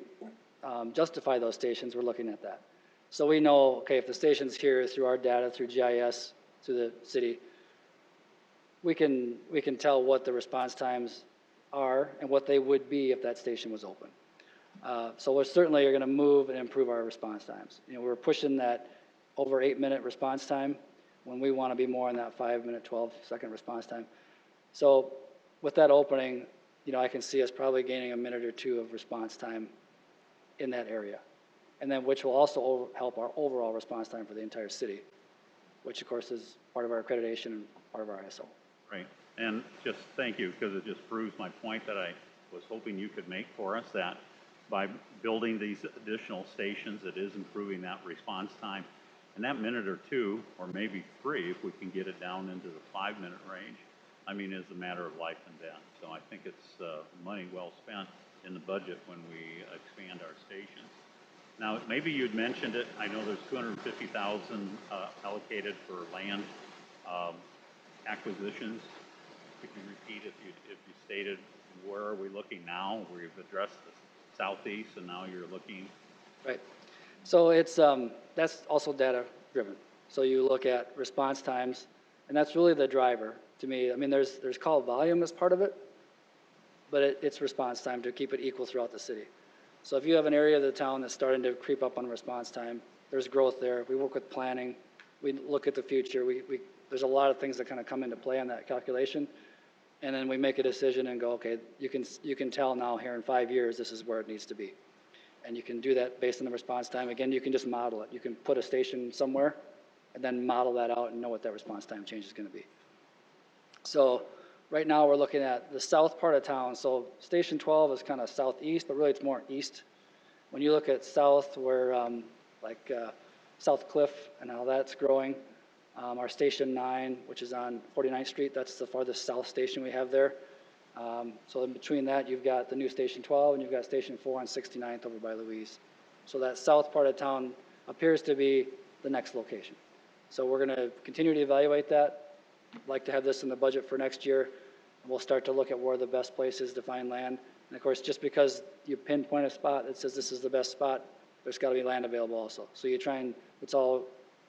justify those stations, we're looking at that. So we know, okay, if the station's here through our data, through GIS, through the city, we can tell what the response times are and what they would be if that station was open. So we're certainly going to move and improve our response times. You know, we're pushing that over 8-minute response time when we want to be more in that 5-minute, 12-second response time. So with that opening, you know, I can see us probably gaining a minute or two of response time in that area. And then which will also help our overall response time for the entire city, which of course is part of our accreditation and part of our ISO. Right. And just thank you, because it just proves my point that I was hoping you could make for us, that by building these additional stations, it is improving that response time. And that minute or two, or maybe 3, if we can get it down into the 5-minute range, I mean, is a matter of life and death. So I think it's money well spent in the budget when we expand our stations. Now, maybe you'd mentioned it. I know there's $250,000 allocated for land acquisitions. Could you repeat if you stated where are we looking now? We've addressed the southeast, and now you're looking. Right. So it's that's also data driven. So you look at response times, and that's really the driver to me. I mean, there's call volume as part of it, but it's response time to keep it equal throughout the city. So if you have an area of the town that's starting to creep up on response time, there's growth there. We work with planning. We look at the future. There's a lot of things that kind of come into play on that calculation. And then we make a decision and go, okay, you can tell now here in 5 years, this is where it needs to be. And you can do that based on the response time. Again, you can just model it. You can put a station somewhere and then model that out and know what that response time change is going to be. So right now we're looking at the south part of town. So Station 12 is kind of southeast, but really it's more east. When you look at south where South Cliff and how that's growing, our Station 9, which is on 49th Street, that's the farthest south station we have there. So in between that, you've got the new Station 12, and you've got Station 4 on 69th over by Louise. So that south part of town appears to be the next location. So we're going to continue to evaluate that. I'd like to have this in the budget for next year. We'll start to look at where the best place is to find land. And of course, just because you pinpoint a spot that says this is the best spot, there's got to be land available also. So you try and, it's all,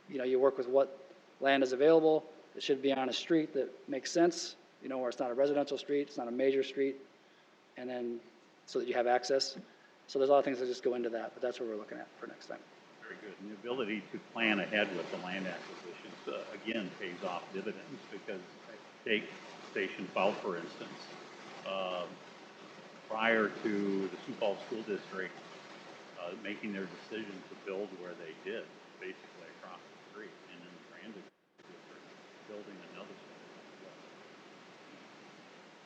you work with what land is available. It should be on a street that makes sense, where it's not a residential street, it's not a major street, and then so that you have access. So there's a lot of things that just go into that, but that's what we're looking at for next time. Very good. And the ability to plan ahead with the land acquisitions, again, pays off dividends, because take Station 12, for instance. Prior to the Sioux Falls School District making their decision to build where they did, basically across the street, and then the transit district building another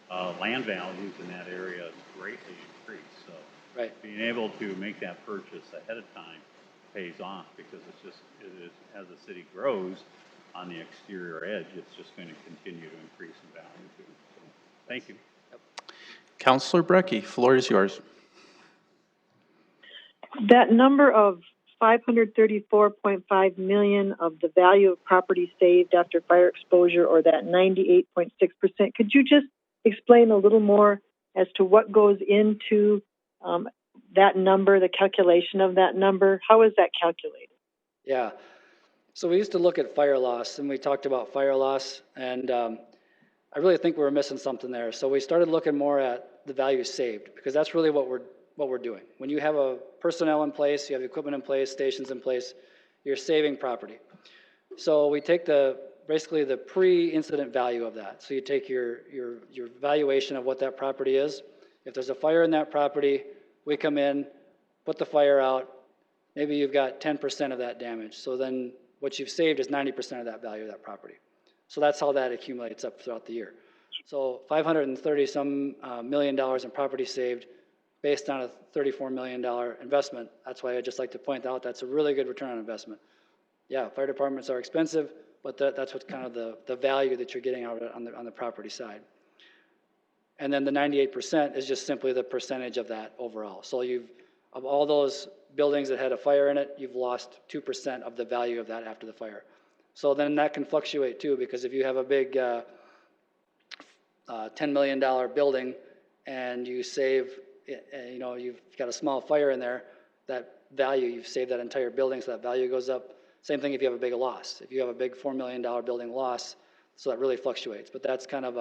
school. Land values in that area greatly increased. So right. Being able to make that purchase ahead of time pays off, because it is, as the city grows on the exterior edge, it's just going to continue to increase in value too. So, thank you. Councilor Brecky, floor is yours. That number of 534.5 million of the value of property saved after fire exposure, or that 98.6%. Could you just explain a little more as to what goes into that number, the calculation of that number? How is that calculated? Yeah. So we used to look at fire loss, and we talked about fire loss, and I really think we were missing something there. So we started looking more at the value saved, because that's really what we're doing. When you have a personnel in place, you have equipment in place, stations in place, you're saving property. So we take basically the pre-incident value of that. So you take your valuation of what that property is. If there's a fire in that property, we come in, put the fire out, maybe you've got 10% of that damage. So then what you've saved is 90% of that value of that property. So that's how that accumulates up throughout the year. So $530 million in property saved based on a $34 million investment. That's why I'd just like to point out that's a really good return on investment. Yeah, fire departments are expensive, but that's what's kind of the value that you're getting out of it on the property side. And then the 98% is just simply the percentage of that overall. So of all those buildings that had a fire in it, you've lost 2% of the value of that after the fire. So then that can fluctuate too, because if you have a big $10 million building and you save, you've got a small fire in there, that value, you've saved that entire building, so that value goes up. Same thing if you have a big loss. If you have a big $4 million building loss, so that really fluctuates. But that's kind of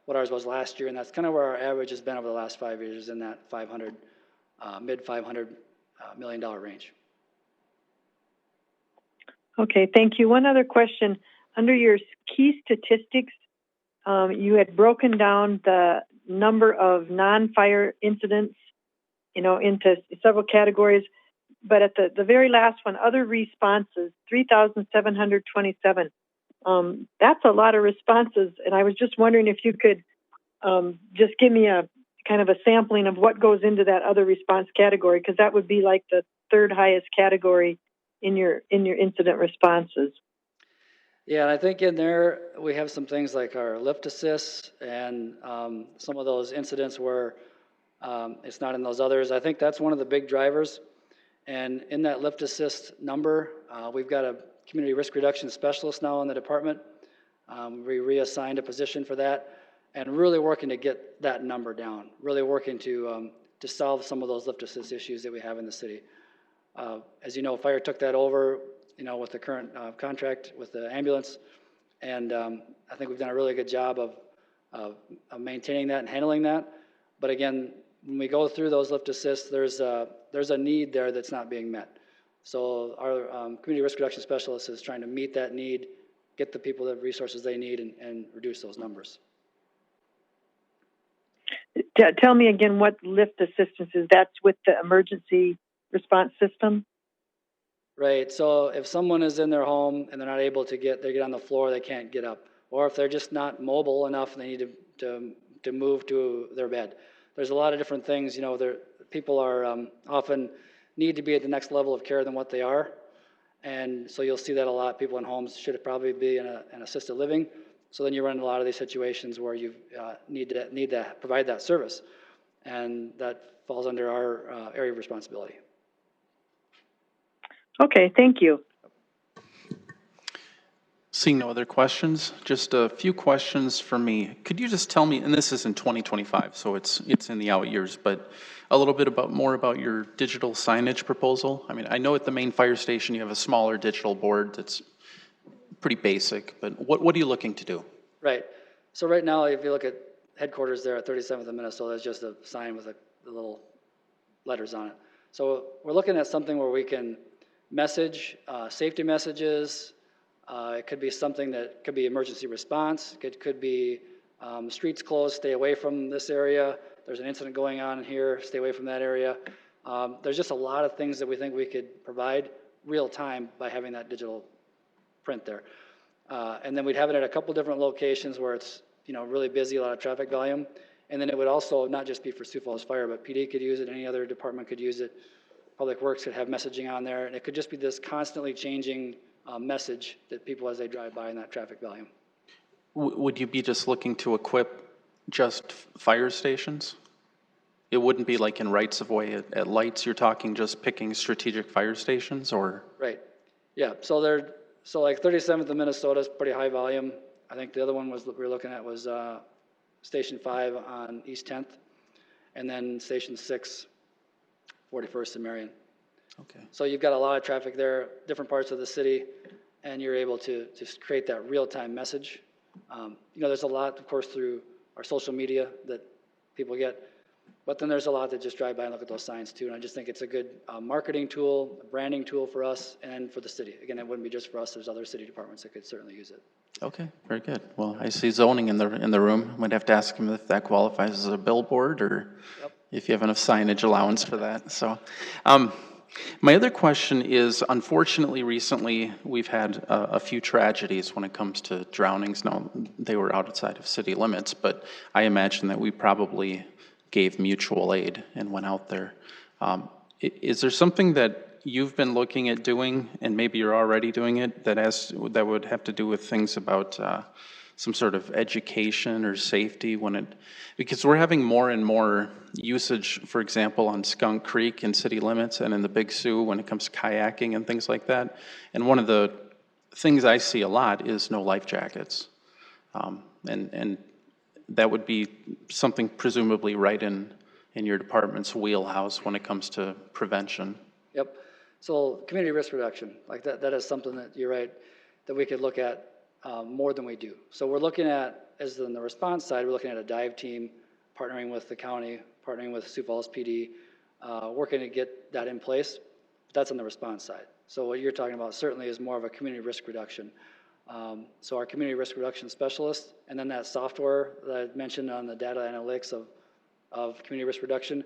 what ours was last year, and that's kind of where our average has been over the last 5 years, is in that mid $500 million range. Okay, thank you. One other question. Under your key statistics, you had broken down the number of non-fire incidents, into several categories. But at the very last one, other responses, 3,727. That's a lot of responses. And I was just wondering if you could just give me a kind of a sampling of what goes into that other response category, because that would be like the third highest category in your incident responses. Yeah, and I think in there we have some things like our lift assists and some of those incidents where it's not in those others. I think that's one of the big drivers. And in that lift assist number, we've got a community risk reduction specialist now in the department. We reassigned a position for that, and really working to get that number down, really working to solve some of those lift assist issues that we have in the city. As you know, fire took that over, with the current contract with the ambulance, and I think we've done a really good job of maintaining that and handling that. But again, when we go through those lift assists, there's a need there that's not being met. So our community risk reduction specialist is trying to meet that need, get the people the resources they need, and reduce those numbers. Tell me again what lift assistance is. That's with the emergency response system? Right, so if someone is in their home and they're not able to they get on the floor, they can't get up. Or if they're just not mobile enough and they need to move to their bed. There's a lot of different things, people are often need to be at the next level of care than what they are. And so you'll see that a lot. People in homes should probably be in an assisted living. So then you run into a lot of these situations where you need to provide that service. And that falls under our area of responsibility. Okay, thank you. Seeing no other questions, just a few questions for me. Could you just tell me, and this is in 2025, so it's in the out years, but a little bit more about your digital signage proposal? I mean, I know at the main fire station you have a smaller digital board that's pretty basic, but what are you looking to do? Right. So right now, if you look at headquarters there at 37th and Minnesota, it's just a sign with the little letters on it. So we're looking at something where we can message, safety messages. It could be something that could be emergency response. It could be streets closed, stay away from this area. There's an incident going on here, stay away from that area. There's just a lot of things that we think we could provide real time by having that digital print there. And then we'd have it at a couple different locations where it's really busy, a lot of traffic volume. And then it would also not just be for Sioux Falls Fire, but PD could use it, any other department could use it. Public Works could have messaging on there, and it could just be this constantly changing message that people as they drive by in that traffic volume. Would you be just looking to equip just fire stations? it wouldn't be like in rights of way at lights, you're talking just picking strategic fire stations, or? Right, yeah, so like 37th in Minnesota is pretty high volume. I think the other one we were looking at was Station 5 on East 10th, and then Station 6, 41st and Marion. Okay. So you've got a lot of traffic there, different parts of the city, and you're able to just create that real-time message. There's a lot, of course, through our social media that people get, but then there's a lot that just drive by and look at those signs too. And I just think it's a good marketing tool, a branding tool for us and for the city. Again, it wouldn't be just for us. There's other city departments that could certainly use it. Okay, very good. Well, I see zoning in the room. Might have to ask him if that qualifies as a billboard, or if you have enough signage allowance for that. So, my other question is, unfortunately, recently we've had a few tragedies when it comes to drownings. Now, they were outside of city limits, but I imagine that we probably gave mutual aid and went out there. Is there something that you've been looking at doing, and maybe you're already doing it, that would have to do with things about some sort of education or safety because we're having more and more usage, for example, on Skunk Creek in city limits and in the Big Sioux when it comes to kayaking and things like that. And one of the things I see a lot is no life jackets. And that would be something presumably right in your department's wheelhouse when it comes to prevention. Yep. So community risk reduction, like that is something that you're right, that we could look at more than we do. So we're looking at, as in the response side, we're looking at a dive team, partnering with the county, partnering with Sioux Falls PD, working to get that in place. That's on the response side. So what you're talking about certainly is more of a community risk reduction. So our community risk reduction specialist, and then that software that I mentioned on the data analytics of community risk reduction,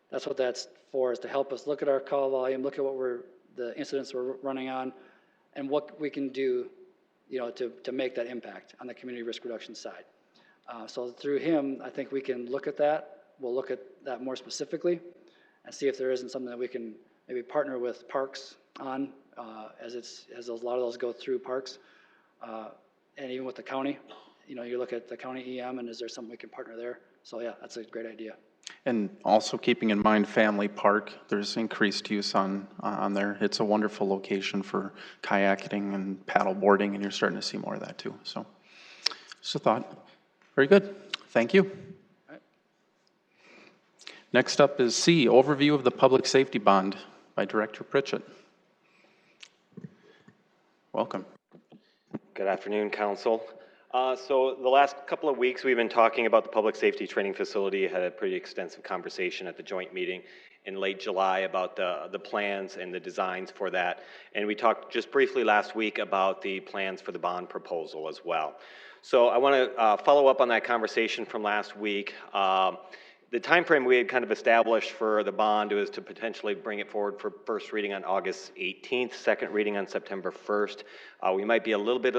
that's what that's for, is to help us look at our call volume, look at the incidents we're running on, and what we can do, to make that impact on the community risk reduction side. So through him, I think we can look at that. We'll look at that more specifically and see if there isn't something that we can maybe partner with parks on, as a lot of those go through parks, and even with the county. You look at the county EM, and is there something we can partner there? So yeah, that's a great idea. And also keeping in mind Family Park, there's increased use on there. It's a wonderful location for kayaking and paddle boarding, and you're starting to see more of that too. So just a thought. Very good. Thank you. All right. Next up is C, overview of the public safety bond by Director Pritchett. Welcome. Good afternoon, Council. So the last couple of weeks, we've been talking about the public safety training facility. Had a pretty extensive conversation at the joint meeting in late July about the plans and the designs for that. And we talked just briefly last week about the plans for the bond proposal as well. So I want to follow up on that conversation from last week. The time frame we had kind of established for the bond was to potentially bring it forward for first reading on August 18th, second reading on September 1st. We might be a little bit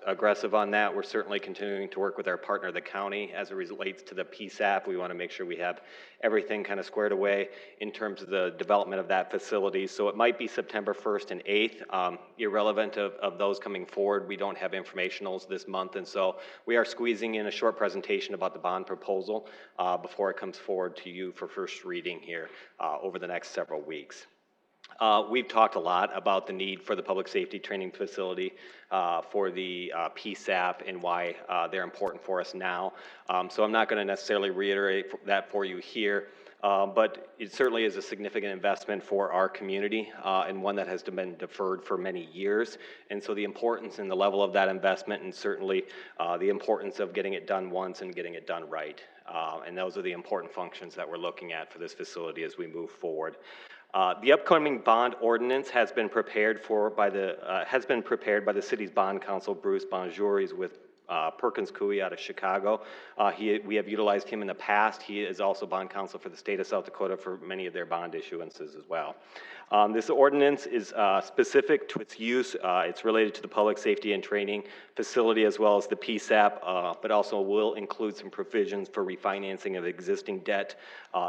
aggressive on that. We're certainly continuing to work with our partner, the county, as it relates to the PSAP. We want to make sure we have everything kind of squared away in terms of the development of that facility. So it might be September 1st and 8th. Irrelevant of those coming forward, we don't have informationals this month, and so we are squeezing in a short presentation about the bond proposal before it comes forward to you for first reading here over the next several weeks. We've talked a lot about the need for the public safety training facility for the PSAP and why they're important for us now. So I'm not going to necessarily reiterate that for you here, but it certainly is a significant investment for our community and one that has been deferred for many years. And so the importance and the level of that investment, and certainly the importance of getting it done once and getting it done right. And those are the important functions that we're looking at for this facility as we move forward. The upcoming bond ordinance has been prepared by the city's bond counsel, Bruce Bonjour. He's with Perkins Coie out of Chicago. We have utilized him in the past. He is also bond counsel for the state of South Dakota for many of their bond issuances as well. This ordinance is specific to its use. It's related to the public safety and training facility as well as the PSAP, but also will include some provisions for refinancing of existing debt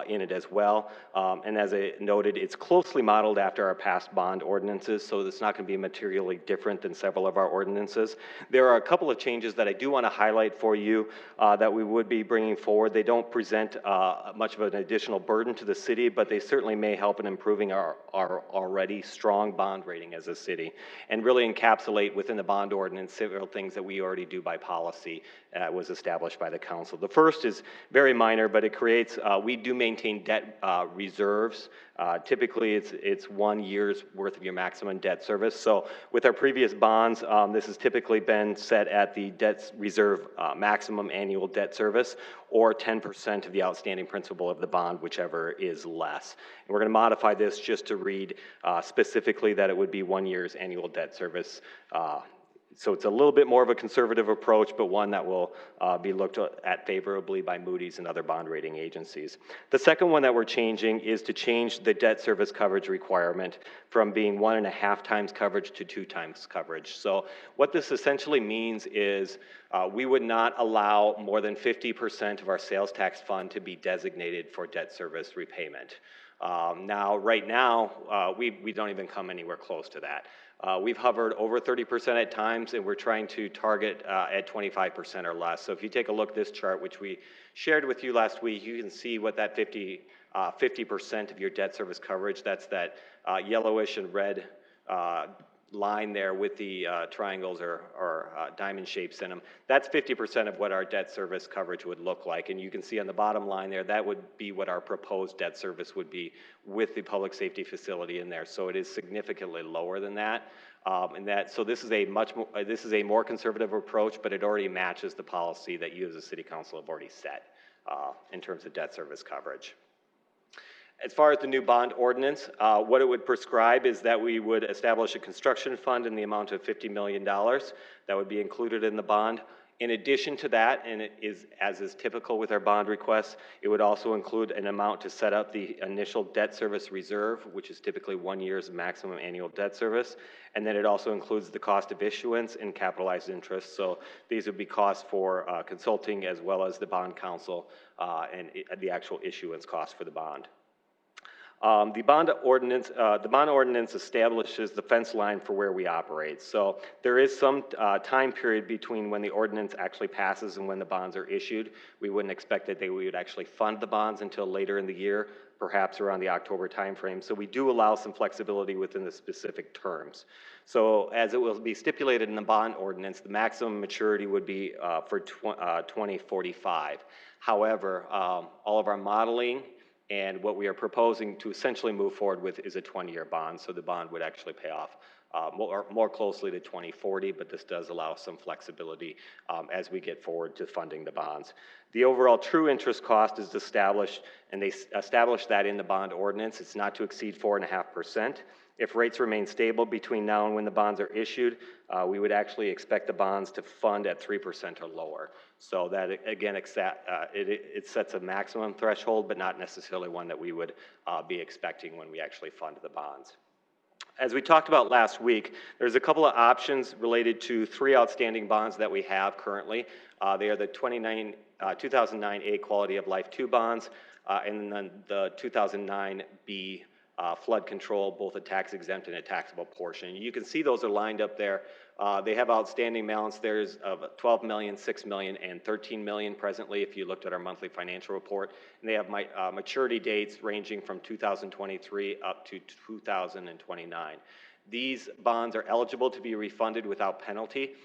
in it as well. And as I noted, it's closely modeled after our past bond ordinances, so it's not going to be materially different than several of our ordinances. There are a couple of changes that I do want to highlight for you that we would be bringing forward. They don't present much of an additional burden to the city, but they certainly may help in improving our already strong bond rating as a city, and really encapsulate within the bond ordinance several things that we already do by policy was established by the council. The first is very minor, but it creates, we do maintain debt reserves. Typically, it's 1 year's worth of your maximum debt service. So with our previous bonds, this has typically been set at the debt reserve maximum annual debt service, or 10% of the outstanding principal of the bond, whichever is less. And we're going to modify this just to read specifically that it would be 1 year's annual debt service. So it's a little bit more of a conservative approach, but one that will be looked at favorably by Moody's and other bond rating agencies. The second one that we're changing is to change the debt service coverage requirement from being 1.5 times coverage to 2 times coverage. So what this essentially means is we would not allow more than 50% of our sales tax fund to be designated for debt service repayment. Right now, we don't even come anywhere close to that. We've hovered over 30% at times, and we're trying to target at 25% or less. So if you take a look at this chart, which we shared with you last week, you can see what that 50% of your debt service coverage, that's that yellowish and red line there with the triangles or diamond shapes in them. That's 50% of what our debt service coverage would look like. And you can see on the bottom line there, that would be what our proposed debt service would be with the public safety facility in there. So it is significantly lower than that. So this is a more conservative approach, but it already matches the policy that you as a city council have already set in terms of debt service coverage. As far as the new bond ordinance, what it would prescribe is that we would establish a construction fund in the amount of $50 million that would be included in the bond. In addition to that, and it is, as is typical with our bond requests, it would also include an amount to set up the initial debt service reserve, which is typically 1 year's maximum annual debt service. And then it also includes the cost of issuance and capitalized interest. So these would be costs for consulting as well as the bond counsel and the actual issuance cost for the bond. The bond ordinance establishes the fence line for where we operate. So there is some time period between when the ordinance actually passes and when the bonds are issued. We wouldn't expect that we would actually fund the bonds until later in the year, perhaps around the October timeframe. So we do allow some flexibility within the specific terms. So as it will be stipulated in the bond ordinance, the maximum maturity would be for 2045. However, all of our modeling and what we are proposing to essentially move forward with is a 20-year bond, so the bond would actually pay off more closely to 2040, but this does allow some flexibility as we get forward to funding the bonds. The overall true interest cost is established, and they establish that in the bond ordinance. It's not to exceed 4.5%. If rates remain stable between now and when the bonds are issued, we would actually expect the bonds to fund at 3% or lower. So that, again, it sets a maximum threshold, but not necessarily one that we would be expecting when we actually fund the bonds. As we talked about last week, there's a couple of options related to 3 outstanding bonds that we have currently. They are the 2009 A Quality of Life 2 bonds, and then the 2009 B flood control, both a tax exempt and a taxable portion. You can see those are lined up there. They have outstanding balance there of 12 million, 6 million, and 13 million presently if you looked at our monthly financial report. And they have maturity dates ranging from 2023 up to 2029. These bonds are eligible to be refunded without penalty.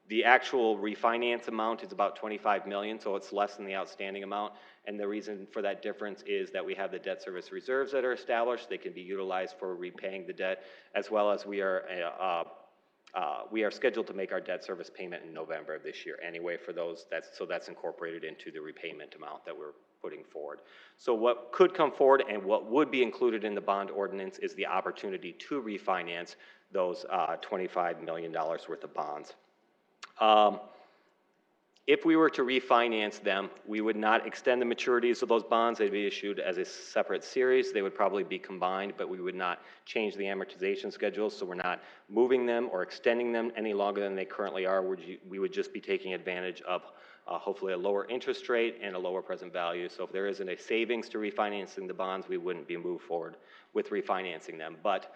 The actual refinance amount is about 25 million, so it's less than the outstanding amount. And the reason for that difference is that we have the debt service reserves that are established. They can be utilized for repaying the debt, as well as we are scheduled to make our debt service payment in November of this year anyway for those. That's incorporated into the repayment amount that we're putting forward. So what could come forward and what would be included in the bond ordinance is the opportunity to refinance those $25 million worth of bonds. If we were to refinance them, we would not extend the maturities of those bonds. They'd be issued as a separate series. They would probably be combined, but we would not change the amortization schedules, so we're not moving them or extending them any longer than they currently are. We would just be taking advantage of hopefully a lower interest rate and a lower present value. So if there isn't a savings to refinancing the bonds, we wouldn't be moved forward with refinancing them. But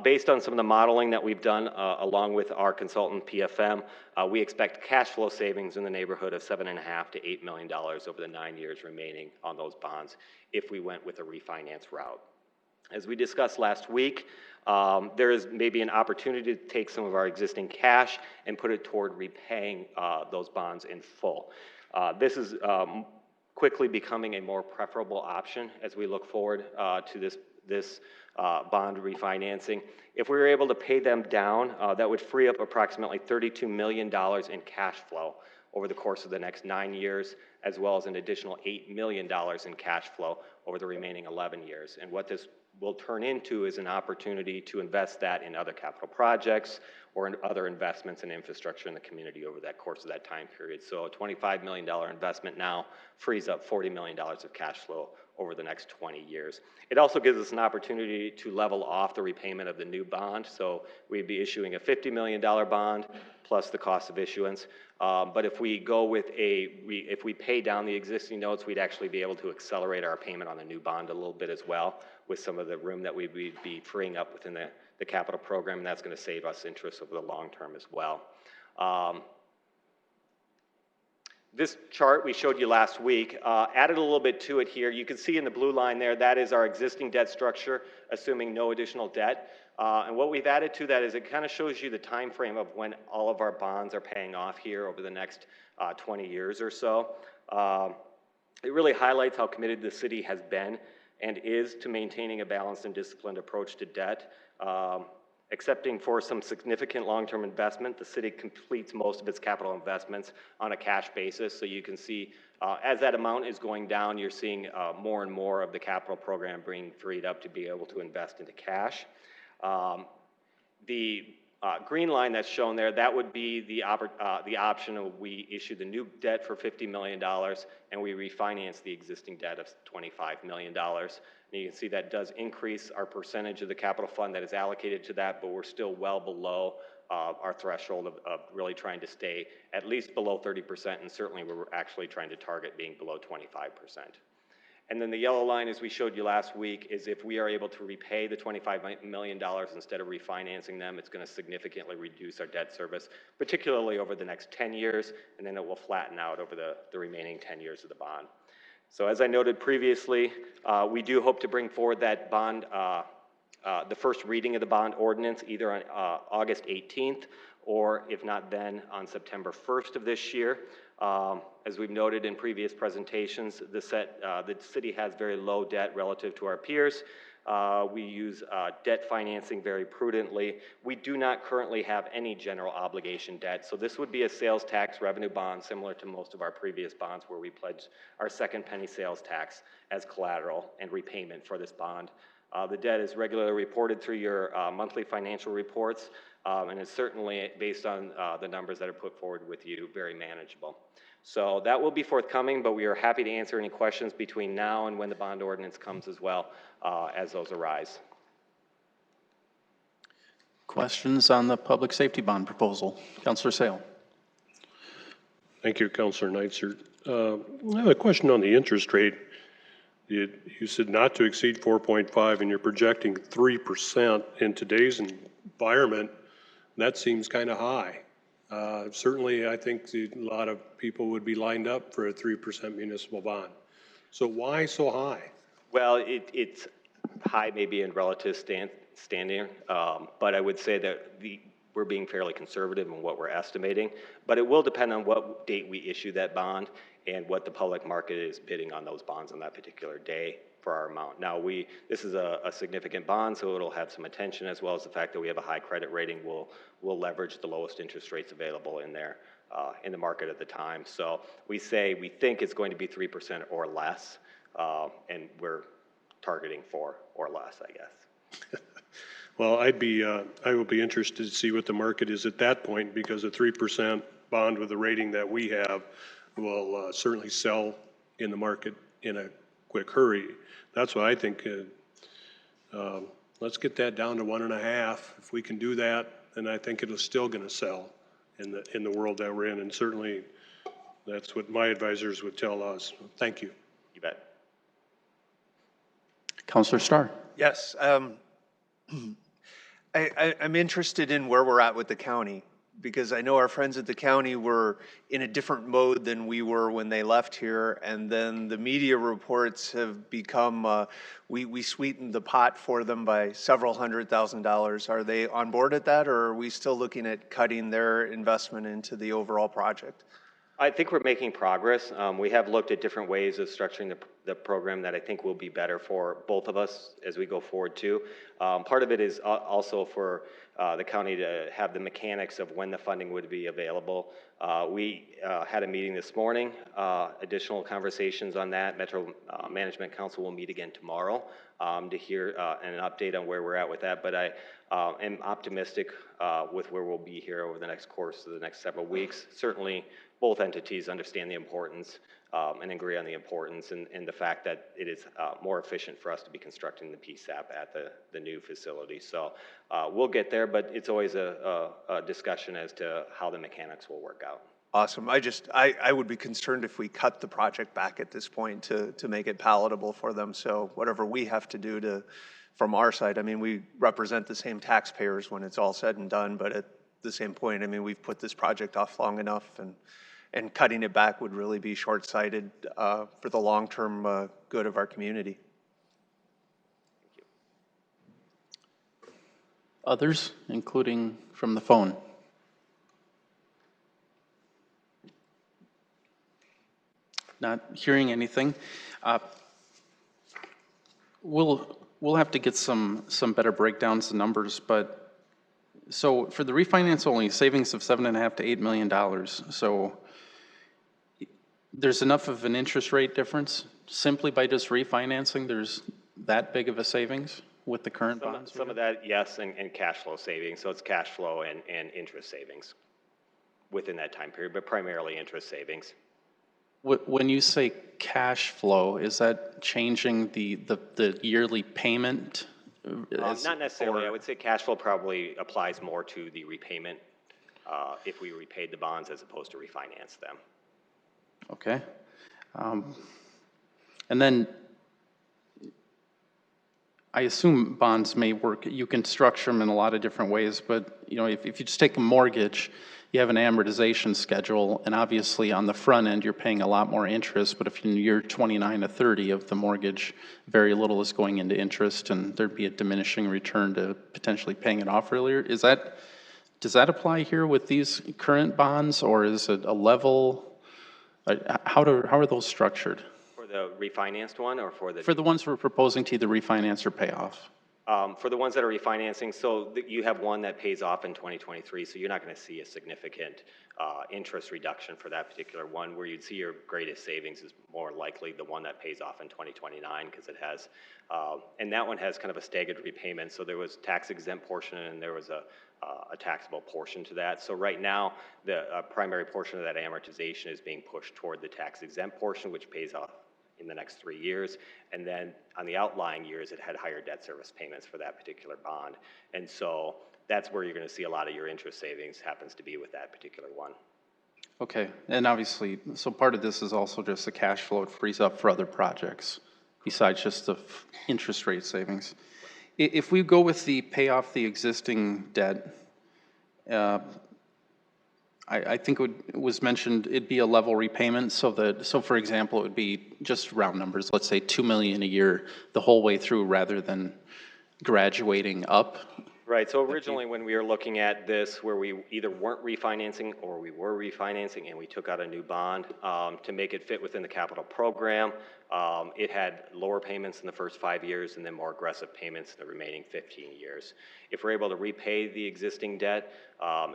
based on some of the modeling that we've done along with our consultant PFM, we expect cash flow savings in the neighborhood of $7.5 to $8 million over the 9 years remaining on those bonds if we went with a refinance route. As we discussed last week, there is maybe an opportunity to take some of our existing cash and put it toward repaying those bonds in full. This is quickly becoming a more preferable option as we look forward to this bond refinancing. If we were able to pay them down, that would free up approximately $32 million in cash flow over the course of the next 9 years, as well as an additional $8 million in cash flow over the remaining 11 years. And what this will turn into is an opportunity to invest that in other capital projects or in other investments in infrastructure in the community over that course of that time period. So a $25 million investment now frees up $40 million of cash flow over the next 20 years. It also gives us an opportunity to level off the repayment of the new bond. So we'd be issuing a $50 million bond plus the cost of issuance. But if we go with if we pay down the existing notes, we'd actually be able to accelerate our payment on the new bond a little bit as well with some of the room that we'd be freeing up within the capital program, and that's going to save us interest over the long term as well. This chart we showed you last week, added a little bit to it here. You can see in the blue line there, that is our existing debt structure, assuming no additional debt. And what we've added to that is it kind of shows you the time frame of when all of our bonds are paying off here over the next 20 years or so. It really highlights how committed the city has been and is to maintaining a balanced and disciplined approach to debt. Excepting for some significant long-term investment, the city completes most of its capital investments on a cash basis. So you can see as that amount is going down, you're seeing more and more of the capital program being freed up to be able to invest into cash. The green line that's shown there, that would be the option of we issue the new debt for $50 million and we refinance the existing debt of $25 million. And you can see that does increase our percentage of the capital fund that is allocated to that, but we're still well below our threshold of really trying to stay at least below 30%, and certainly we're actually trying to target being below 25%. And then the yellow line, as we showed you last week, is if we are able to repay the $25 million instead of refinancing them, it's going to significantly reduce our debt service, particularly over the next 10 years, and then it will flatten out over the remaining 10 years of the bond. So as I noted previously, we do hope to bring forward that bond, the first reading of the bond ordinance, either on August 18th, or if not then, on September 1st of this year. As we've noted in previous presentations, the city has very low debt relative to our peers. We use debt financing very prudently. We do not currently have any general obligation debt, so this would be a sales tax revenue bond similar to most of our previous bonds where we pledge our second penny sales tax as collateral and repayment for this bond. The debt is regularly reported through your monthly financial reports, and it's certainly, based on the numbers that are put forward with you, very manageable. So that will be forthcoming, but we are happy to answer any questions between now and when the bond ordinance comes as well, as those arise. Questions on the public safety bond proposal? Councilor Sale. Thank you, Councilor Neitzer. I have a question on the interest rate. You said not to exceed 4.5, and you're projecting 3% in today's environment. That seems kind of high. Certainly, I think a lot of people would be lined up for a 3% municipal bond. So why so high? Well, it's high maybe in relative standing, but I would say that we're being fairly conservative in what we're estimating, but it will depend on what date we issue that bond and what the public market is bidding on those bonds on that particular day for our amount. Now, this is a significant bond, so it'll have some attention, as well as the fact that we have a high credit rating. We'll leverage the lowest interest rates available in there in the market at the time. So we think it's going to be 3% or less, and we're targeting 4 or less, I guess. Well, I will be interested to see what the market is at that point, because a 3% bond with the rating that we have will certainly sell in the market in a quick hurry. That's why I think, let's get that down to 1.5. If we can do that, then I think it is still gonna sell in the world that we're in, and certainly that's what my advisors would tell us. Thank you. You bet. Counselor Starr. Yes, I'm interested in where we're at with the county, because I know our friends at the county were in a different mode than we were when they left here, and then the media reports have become, we sweetened the pot for them by several $100,000. Are they on board at that, or are we still looking at cutting their investment into the overall project? I think we're making progress. We have looked at different ways of structuring the program that I think will be better for both of us as we go forward too. Part of it is also for the county to have the mechanics of when the funding would be available. We had a meeting this morning, additional conversations on that. Metro Management Council will meet again tomorrow to hear an update on where we're at with that. But I am optimistic with where we'll be here over the next course of the next several weeks. Certainly, both entities understand the importance and agree on the importance and the fact that it is more efficient for us to be constructing the PSAP at the new facility. So we'll get there, but it's always a discussion as to how the mechanics will work out. Awesome. I would be concerned if we cut the project back at this point to make it palatable for them. So whatever we have to do from our side, I mean, we represent the same taxpayers when it's all said and done, but at the same point, I mean, we've put this project off long enough, and cutting it back would really be short-sighted for the long-term good of our community. Others, including from the phone? Not hearing anything. We'll have to get some better breakdowns of numbers, but so for the refinance only, savings of $7.5 to $8 million. So there's enough of an interest rate difference simply by just refinancing. There's that big of a savings with the current bonds? Some of that, yes, and cash flow savings. So it's cash flow and interest savings within that time period, but primarily interest savings. When you say cash flow, is that changing the yearly payment? Not necessarily. I would say cash flow probably applies more to the repayment if we repaid the bonds as opposed to refinance them. Okay. And then I assume bonds may work. You can structure them in a lot of different ways, but you know, if you just take a mortgage, you have an amortization schedule, and obviously on the front end, you're paying a lot more interest, but if in year 29 to 30 of the mortgage, very little is going into interest, and there'd be a diminishing return to potentially paying it off earlier. Does that apply here with these current bonds, or is it a level? How are those structured? For the refinanced one, or for the? For the ones we're proposing to either refinance or pay off. For the ones that are refinancing, so you have one that pays off in 2023, so you're not going to see a significant interest reduction for that particular one. Where you'd see your greatest savings is more likely the one that pays off in 2029, because it has, and that one has kind of a staggered repayment. So there was tax exempt portion and there was a taxable portion to that. So right now, the primary portion of that amortization is being pushed toward the tax exempt portion, which pays off in the next 3 years. And then on the outlying years, it had higher debt service payments for that particular bond. And so that's where you're going to see a lot of your interest savings happens to be with that particular one. Okay, and obviously, so part of this is also just the cash flow it frees up for other projects besides just the interest rate savings. If we go with the pay off the existing debt, I think it was mentioned it'd be a level repayment, so for example, it would be just round numbers, let's say $2 million a year the whole way through rather than graduating up. Right, so originally when we were looking at this, where we either weren't refinancing or we were refinancing and we took out a new bond to make it fit within the capital program, it had lower payments in the first 5 years and then more aggressive payments in the remaining 15 years. If we're able to repay the existing debt,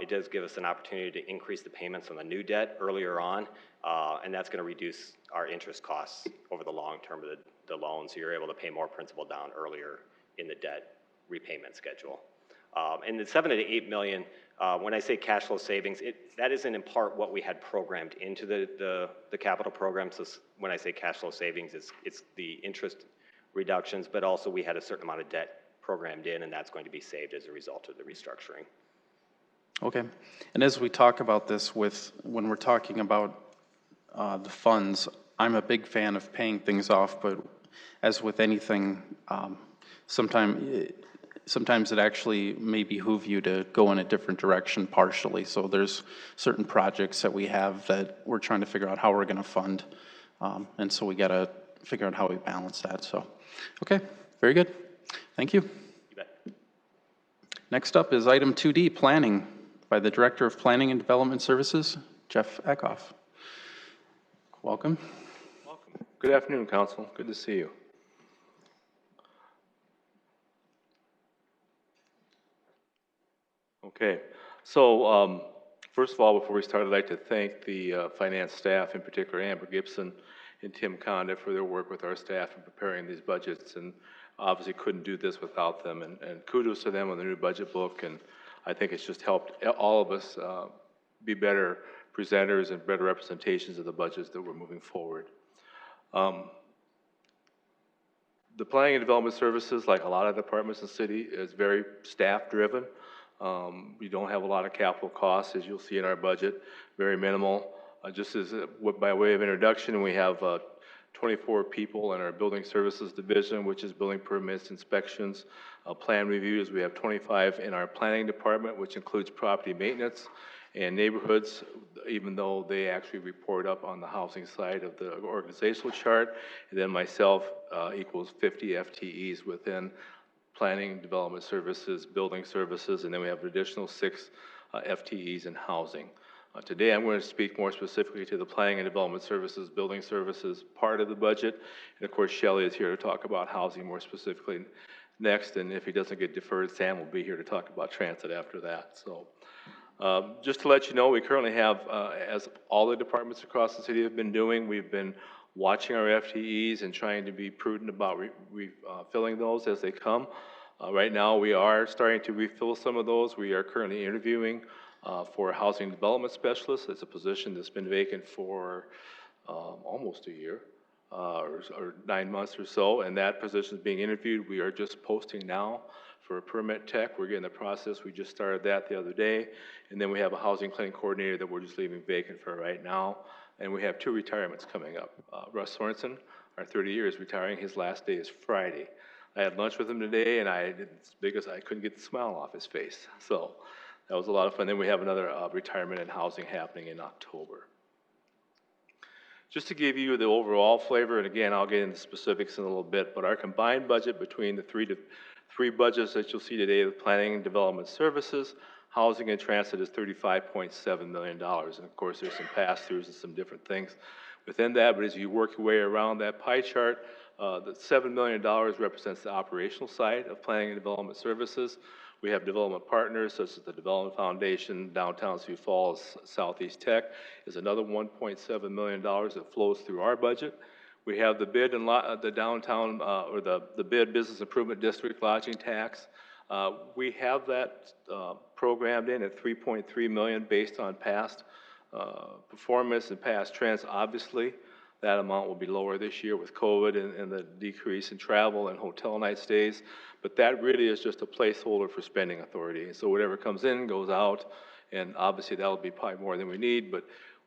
it does give us an opportunity to increase the payments on the new debt earlier on, and that's going to reduce our interest costs over the long term of the loan, so you're able to pay more principal down earlier in the debt repayment schedule. And the 7 to 8 million, when I say cash flow savings, that isn't in part what we had programmed into the capital program. So when I say cash flow savings, it's the interest reductions, but also we had a certain amount of debt programmed in, and that's going to be saved as a result of the restructuring. Okay. And as we talk about this when we're talking about the funds, I'm a big fan of paying things off, but as with anything, sometimes it actually may behoove you to go in a different direction partially. So there's certain projects that we have that we're trying to figure out how we're going to fund. And so we got to figure out how we balance that. So, okay, very good. Thank you. You bet. Next up is item 2D, planning, by the Director of Planning and Development Services, Jeff Eckhoff. Welcome. Welcome. Good afternoon, Council. Good to see you. Okay, so first of all, before we start, I'd like to thank the finance staff, in particular Amber Gibson and Tim Conda, for their work with our staff in preparing these budgets, and obviously couldn't do this without them, and kudos to them on the new budget book, and I think it's just helped all of us be better presenters and better representations of the budgets that we're moving forward. The Planning and Development Services, like a lot of departments in the city, is very staff-driven. We don't have a lot of capital costs, as you'll see in our budget, very minimal. Just as by way of introduction, we have 24 people in our Building Services Division, which is building permits, inspections, plan reviews. We have 25 in our Planning Department, which includes property maintenance and neighborhoods, even though they actually report up on the housing side of the organizational chart. And then myself equals 50 FTEs within Planning, Development Services, Building Services, and then we have an additional 6 FTEs in housing. Today I'm going to speak more specifically to the Planning and Development Services, Building Services part of the budget. And of course, Shelley is here to talk about housing more specifically next. And if he doesn't get deferred, Sam will be here to talk about transit after that. So just to let you know, we currently have, as all the departments across the city have been doing, we've been watching our FTEs and trying to be prudent about refilling those as they come. Right now, we are starting to refill some of those. We are currently interviewing for a housing development specialist. It's a position that's been vacant for almost a year or 9 months or so, and that position is being interviewed. We are just posting now for a permit tech. We're getting the process. We just started that the other day. And then we have a housing planning coordinator that we're just leaving vacant for right now. And we have 2 retirements coming up. Russ Sorensen, our 30 years retiring. His last day is Friday. I had lunch with him today, and it's because I couldn't get the smile off his face. So that was a lot of fun. Then we have another retirement in housing happening in October. Just to give you the overall flavor, and again, I'll get into specifics in a little bit, but our combined budget between the three budgets that you'll see today, the Planning and Development Services, Housing and Transit, is $35.7 million. And of course, there's some pass-throughs and some different things within that, but as you work your way around that pie chart, the $7 million represents the operational side of Planning and Development Services. We have development partners such as the Development Foundation, Downtown Sioux Falls, Southeast Tech is another $1.7 million that flows through our budget. We have the bid and the downtown or the bid business improvement district lodging tax. We have that programmed in at $3.3 million based on past performance and past trends. Obviously, that amount will be lower this year with COVID and the decrease in travel and hotel night stays. But that really is just a placeholder for spending authority. So whatever comes in goes out, and obviously that'll be probably more than we need. But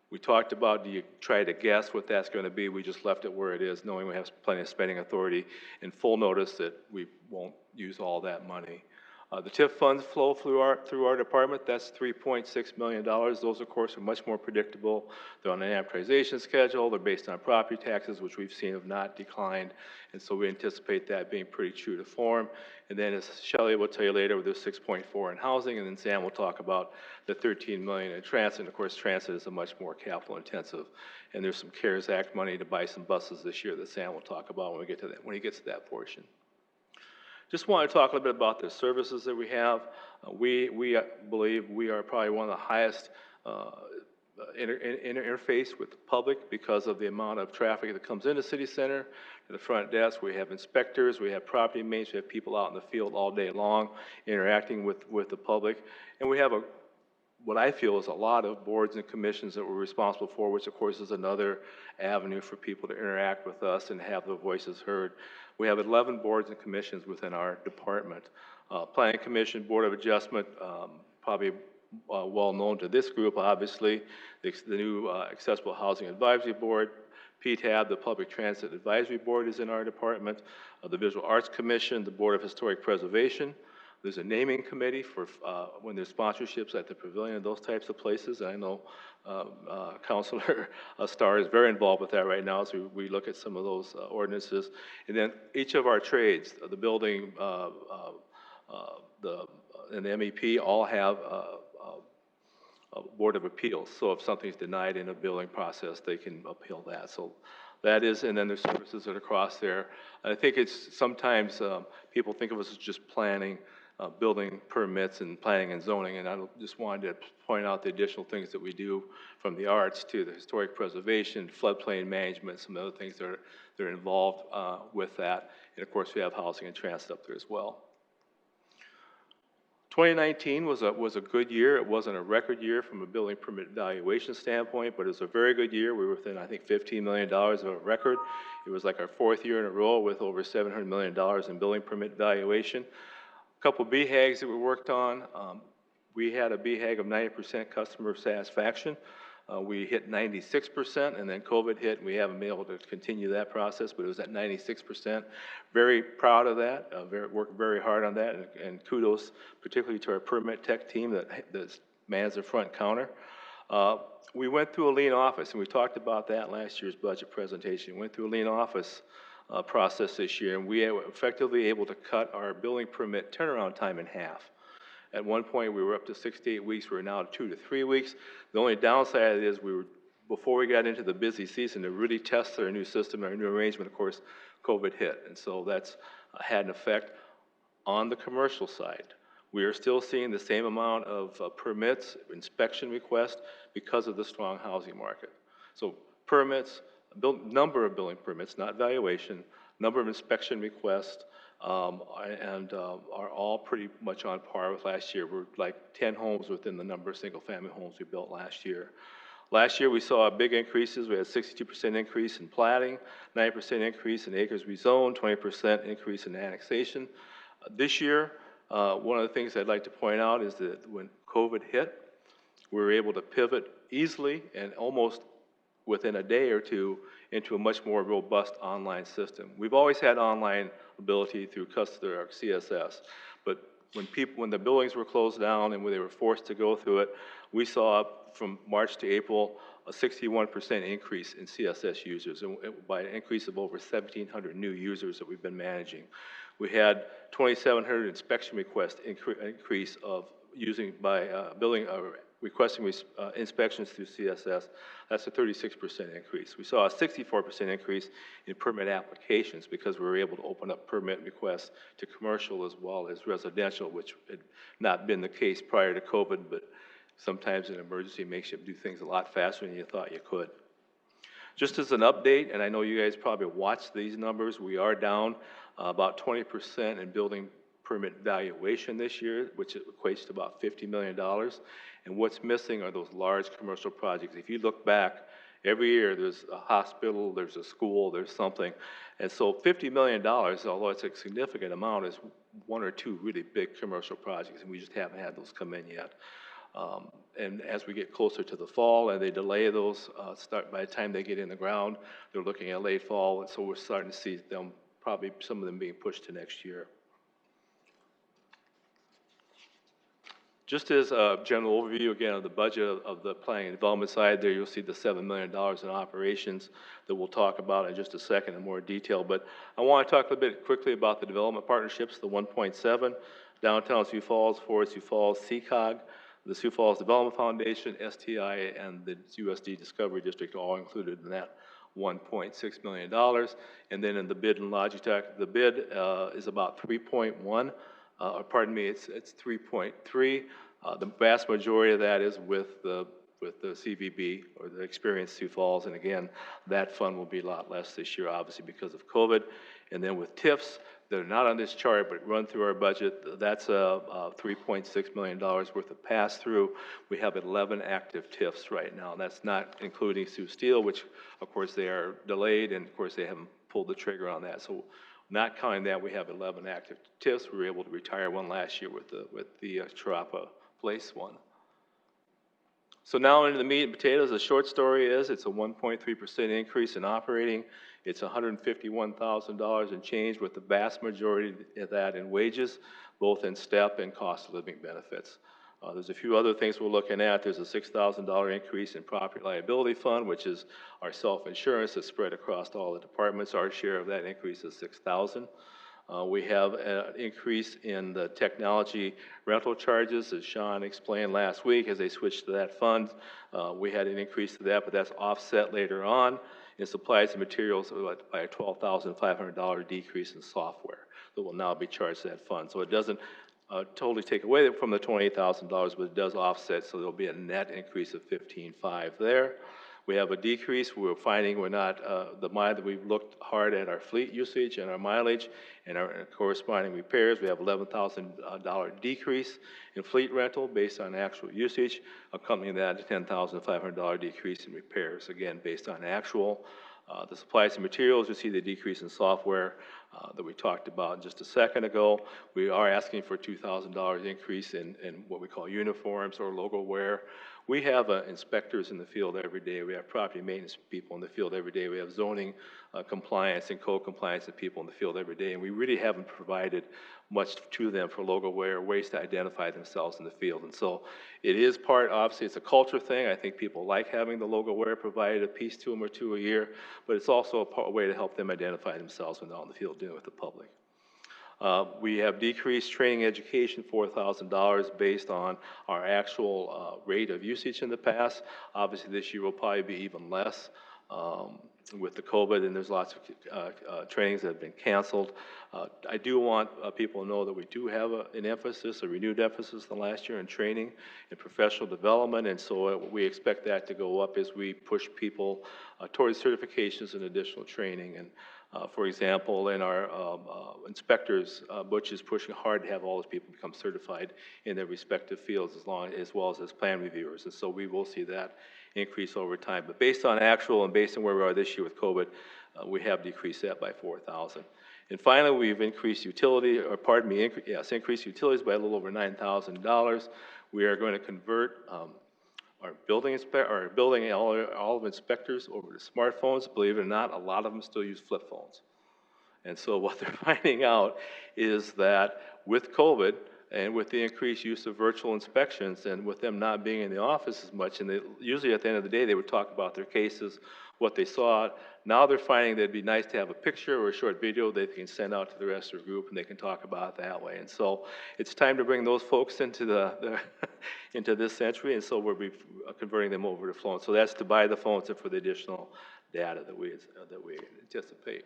we talked about, do you try to guess what that's going to be? We just left it where it is, knowing we have plenty of spending authority and full notice that we won't use all that money. The TIF funds flow through our department. That's $3.6 million. Those, of course, are much more predictable. They're on an amortization schedule. They're based on property taxes, which we've seen have not declined. And so we anticipate that being pretty true to form. And then, as Shelley will tell you later, there's 6.4 in housing, and then Sam will talk about the $13 million in transit. And of course, transit is a much more capital intensive. And there's some CARES Act money to buy some buses this year that Sam will talk about when we get to that, when he gets to that portion. Just want to talk a little bit about the services that we have. We believe we are probably one of the highest interface with the public because of the amount of traffic that comes into City Center, to the front desk. We have inspectors, we have property maintenance, we have people out in the field all day long interacting with the public. And we have what I feel is a lot of boards and commissions that we're responsible for, which of course is another avenue for people to interact with us and have their voices heard. We have 11 boards and commissions within our department. Planning Commission, Board of Adjustment, probably well known to this group, obviously. The new Accessible Housing Advisory Board, PTAB, the Public Transit Advisory Board is in our department. The Visual Arts Commission, the Board of Historic Preservation. There's a naming committee for when there's sponsorships at the pavilion, those types of places. And I know Councilor Starr is very involved with that right now, so we look at some of those ordinances. And then each of our trades, the building, and the MEP all have a Board of Appeals. So if something's denied in a building process, they can appeal that. So that is, and then there's services that are across there. I think it's sometimes people think of us as just planning, building permits and planning and zoning, and I just wanted to point out the additional things that we do, from the arts to the historic preservation, floodplain management, some other things that are involved with that. And of course, we have housing and transit up there as well. 2019 was a good year. It wasn't a record year from a building permit valuation standpoint, but it was a very good year. We were within, I think, $15 million of a record. It was like our 4th year in a row with over $700 million in building permit valuation. A couple BHAGs that we worked on. We had a BHAG of 90% customer satisfaction. We hit 96%, and then COVID hit, and we haven't been able to continue that process, but it was at 96%. Very proud of that, worked very hard on that, and kudos particularly to our permit tech team that mans the front counter. We went through a lean office, and we talked about that last year's budget presentation. We went through a lean office process this year, and we were effectively able to cut our building permit turnaround time in half. At one point, we were up to 6 to 8 weeks. We're now 2 to 3 weeks. The only downside of it is before we got into the busy season to really test our new system, our new arrangement, of course, COVID hit. And so that's had an effect on the commercial side. We are still seeing the same amount of permits, inspection requests, because of the strong housing market. So permits, number of building permits, not valuation, number of inspection requests, and are all pretty much on par with last year. We're like 10 homes within the number of single-family homes we built last year. Last year, we saw big increases. We had a 62% increase in platting, 9% increase in acres rezoned, 20% increase in annexation. This year, one of the things I'd like to point out is that when COVID hit, we were able to pivot easily and almost within a day or two into a much more robust online system. We've always had online ability through customer or CSS, but when the buildings were closed down and when they were forced to go through it, we saw from March to April a 61% increase in CSS users, and by an increase of over 1,700 new users that we've been managing. We had 2,700 inspection requests increase of using by requesting inspections through CSS. That's a 36% increase. We saw a 64% increase in permit applications because we were able to open up permit requests to commercial as well as residential, which had not been the case prior to COVID, but sometimes an emergency makes you do things a lot faster than you thought you could. Just as an update, and I know you guys probably watched these numbers, we are down about 20% in building permit valuation this year, which equates to about $50 million. And what's missing are those large commercial projects. If you look back, every year there's a hospital, there's a school, there's something. And so $50 million, although it's a significant amount, is 1 or 2 really big commercial projects, and we just haven't had those come in yet. And as we get closer to the fall and they delay those, by the time they get in the ground, they're looking at late fall, and so we're starting to see them, probably some of them being pushed to next year. Just as a general overview, again, of the budget of the planning and development side, there you'll see the $7 million in operations that we'll talk about in just a second in more detail. But I want to talk a bit quickly about the development partnerships, the 1.7, Downtown Sioux Falls, Forward Sioux Falls, CCOG, the Sioux Falls Development Foundation, STI, and the USD Discovery District, all included in that $1.6 million. And then in the bid in Logitech, the bid is about 3.1. Pardon me, it's 3.3. The vast majority of that is with the with the CVB or the Experience Sioux Falls. And again, that fund will be a lot less this year, obviously because of COVID. And then with TIFs, that are not on this chart but run through our budget, that's $3.6 million worth of pass-through. We have 11 active TIFs right now. That's not including Sioux Steel, which of course they are delayed, and of course they haven't pulled the trigger on that. So not counting that, we have 11 active TIFs. We were able to retire one last year with the Charapa Place one. So now into the meat and potatoes. The short story is it's a 1.3% increase in operating. It's $151,000 in change, with the vast majority of that in wages, both in step and cost of living benefits. There's a few other things we're looking at. There's a $6,000 increase in property liability fund, which is our self-insurance that's spread across all the departments. Our share of that increase is $6,000. We have an increase in the technology rental charges, as Sean explained last week, as they switched to that fund. We had an increase to that, but that's offset later on in supplies and materials by a $12,500 decrease in software that will now be charged to that fund. So it doesn't totally take away from the $28,000, but it does offset, so there'll be a net increase of $15,500 there. We have a decrease. We're finding we're not, we've looked hard at our fleet usage and our mileage and our corresponding repairs. We have $11,000 decrease in fleet rental based on actual usage, accompanying that a $10,500 decrease in repairs, again, based on actual. The supplies and materials, you see the decrease in software that we talked about just a second ago. We are asking for a $2,000 increase in what we call uniforms or logo wear. We have inspectors in the field every day. We have property maintenance people in the field every day. We have zoning compliance and code compliance people in the field every day. And we really haven't provided much to them for logo wear, ways to identify themselves in the field. And so it is part, obviously, it's a culture thing. I think people like having the logo wear provided a piece to them or two a year, but it's also a way to help them identify themselves when they're out in the field dealing with the public. We have decreased training education, $4,000 based on our actual rate of usage in the past. Obviously, this year will probably be even less with the COVID, and there's lots of trainings that have been canceled. I do want people to know that we do have an emphasis, a renewed emphasis than last year in training and professional development, and so we expect that to go up as we push people towards certifications and additional training. And for example, in our inspectors, Butch is pushing hard to have all those people become certified in their respective fields, as well as plan reviewers. And so we will see that increase over time. But based on actual and based on where we are this year with COVID, we have decreased that by $4,000. And finally, we've increased increased utilities by a little over $9,000. We are going to convert our building all of inspectors over to smartphones. Believe it or not, a lot of them still use flip phones. And so what they're finding out is that with COVID and with the increased use of virtual inspections and with them not being in the office as much, and usually at the end of the day they would talk about their cases, what they saw. Now they're finding that it'd be nice to have a picture or a short video they can send out to the rest of their group, and they can talk about it that way. And so it's time to bring those folks into into this century, and so we'll be converting them over to phones. So that's to buy the phones and for the additional data that we anticipate.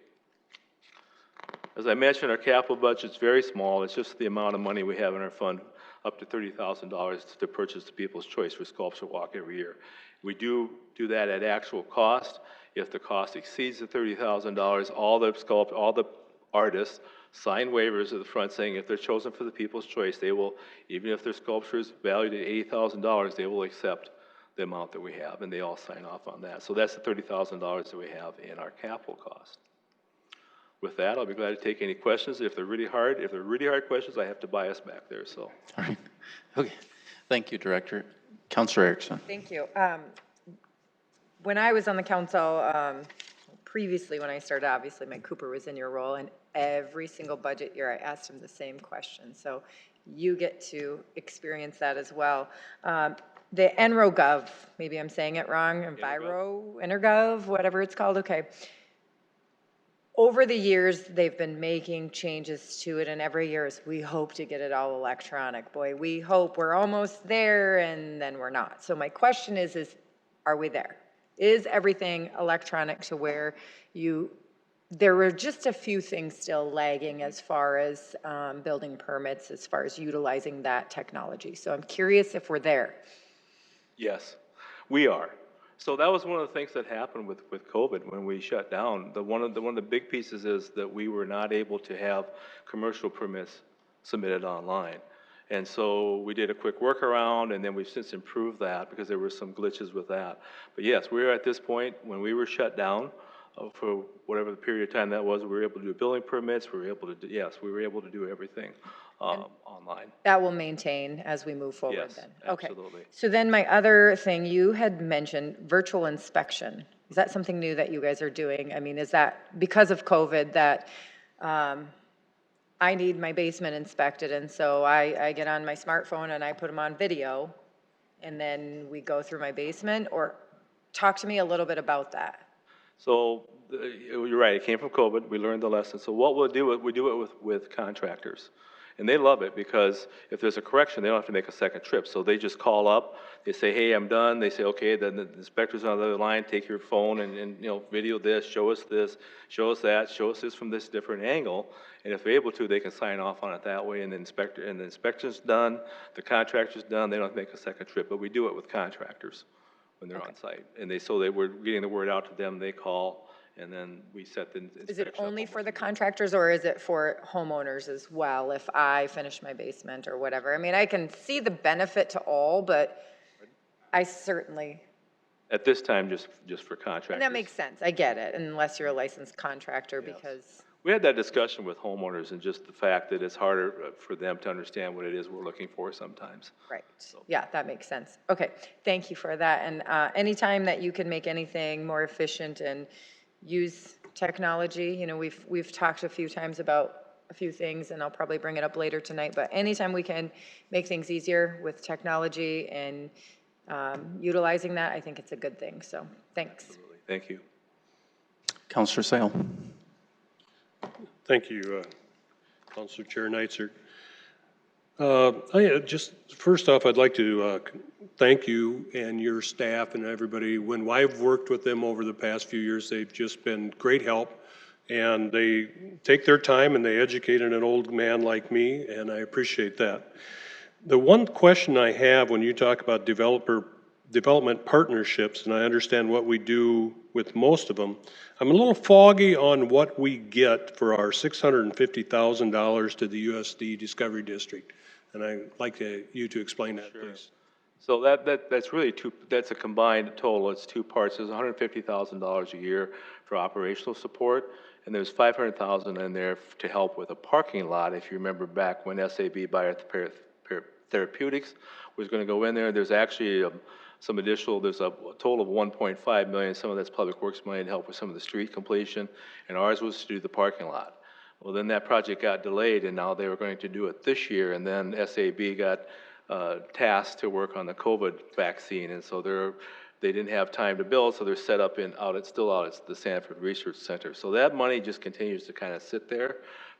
As I mentioned, our capital budget's very small. It's just the amount of money we have in our fund, up to $30,000 to purchase the People's Choice for Sculpture Walk every year. We do that at actual cost. If the cost exceeds the $30,000, all the artists sign waivers at the front saying if they're chosen for the People's Choice, they will, even if their sculpture is valued at $80,000, they will accept the amount that we have, and they all sign off on that. So that's the $30,000 that we have in our capital cost. With that, I'll be glad to take any questions. If they're really hard questions, I have to bias back there, so. All right. Okay. Thank you, Director. Councilor Erickson. Thank you. When I was on the council, previously when I started, obviously Mike Cooper was in your role, and every single budget year I asked him the same question. So you get to experience that as well. The EnroGov, maybe I'm saying it wrong, EnerGov, whatever it's called, okay. Over the years, they've been making changes to it, and every year we hope to get it all electronic. Boy, we hope we're almost there, and then we're not. So my question is are we there? Is everything electronic to where there were just a few things still lagging as far as building permits, as far as utilizing that technology. So I'm curious if we're there. Yes. We are. So that was one of the things that happened with COVID when we shut down. One of the big pieces is that we were not able to have commercial permits submitted online. And so we did a quick workaround, and then we've since improved that because there were some glitches with that. But yes, we're at this point, when we were shut down for whatever the period of time that was, we were able to do building permits, we were able to do, yes, we were able to do everything online. That will maintain as we move forward Yes, then? Okay. absolutely. So then my other thing, you had mentioned virtual inspection. Is that something new that you guys are doing? I mean, is that because of COVID that I need my basement inspected, and so I get on my smartphone and I put them on video, and then we go through my basement? Or talk to me a little bit about that. So you're right, it came from COVID, we learned the lesson. So what we'll do, we do it with contractors. And they love it because if there's a correction, they don't have to make a second trip. So they just call up, they say, hey, I'm done. They say, okay, then the inspector's on the other line, take your phone and video this, show us that, show us this from this different angle. And if they're able to, they can sign off on it that way, and the inspection's done, the contractor's done, they don't have to make a second trip. But we do it with contractors when they're on site. And we're getting the word out to them, they call, and then we set the inspection. Is it only for the contractors, or is it for homeowners as well if I finish my basement or whatever? I mean, I can see the benefit to all, but I certainly... At this time, just for contractors. And that makes sense. I get it, unless you're a licensed contractor, Yes. because... We had that discussion with homeowners and just the fact that it's harder for them to understand what it is we're looking for sometimes. Right. Yeah, that makes sense. Okay, thank you for that. And anytime that you can make anything more efficient and use technology, we've talked a few times about a few things, and I'll probably bring it up later tonight, but anytime we can make things easier with technology and utilizing that, I think it's a good thing. So thanks. Absolutely. Thank you. Councillor Sale. Thank you, Councilor Chair Neitzer. Just first off, I'd like to thank you and your staff and everybody. When I've worked with them over the past few years, they've just been great help, and they take their time and they educate an old man like me, and I appreciate that. The one question I have when you talk about development partnerships, and I understand what we do with most of them, I'm a little foggy on what we get for our $650,000 to the USD Discovery District. And I'd like you to explain that, please. So that's really that's a combined total. It's two parts. There's $150,000 a year for operational support, and there's $500,000 in there to help with a parking lot. If you remember back when SAB Biotherapeutics was going to go in there, there's actually some additional, there's a total of $1.5 million. Some of that's public works money to help with some of the street completion, and ours was to do the parking lot. Well, then that project got delayed, and now they were going to do it this year, and then SAB got tasked to work on the COVID vaccine, and so they didn't have time to build, so they're set up still out at the Sanford Research Center. So that money just continues to kind of sit there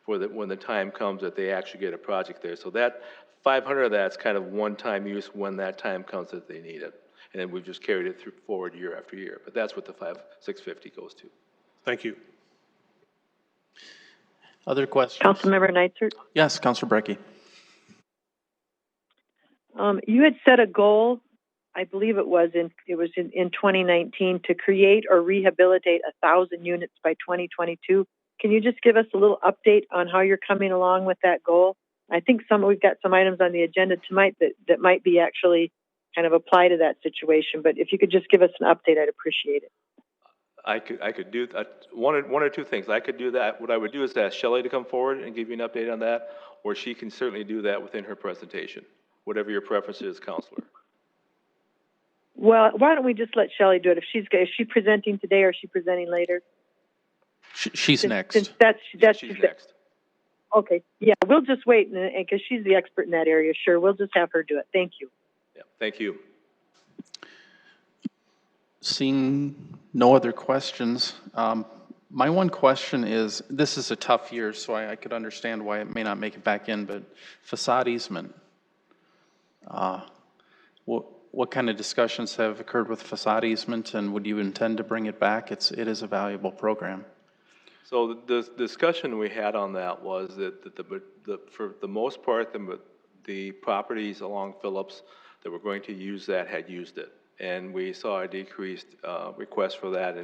for when the time comes that they actually get a project there. So that 500 of that's kind of one-time use when that time comes that they need it. And then we've just carried it forward year after year. But that's what the 650 goes to. Thank you. Other questions? Councilmember Neitzer? Yes, Councillor Brecky. You had set a goal, I believe it was in 2019, to create or rehabilitate 1,000 units by 2022. Can you just give us a little update on how you're coming along with that goal? I think we've got some items on the agenda tonight that might be actually kind of apply to that situation, but if you could just give us an update, I'd appreciate it. I could do that. One or two things. I could do that. What I would do is ask Shelley to come forward and give you an update on that, or she can certainly do that within her presentation, whatever your preference is, Counselor. Well, why don't we just let Shelley do it? Is she presenting today or is she presenting later? She's next. Since she's next. Okay, yeah, we'll just wait, because she's the expert in that area. Sure, we'll just have her do it. Thank you. Yeah, thank you. Seeing no other questions, my one question is, this is a tough year, so I could understand why it may not make it back in, but facade easement. What kind of discussions have occurred with facade easement, and would you intend to bring it back? It is a valuable program. So the discussion we had on that was that for the most part, the properties along Phillips that were going to use that had used it. and we saw a decreased request for that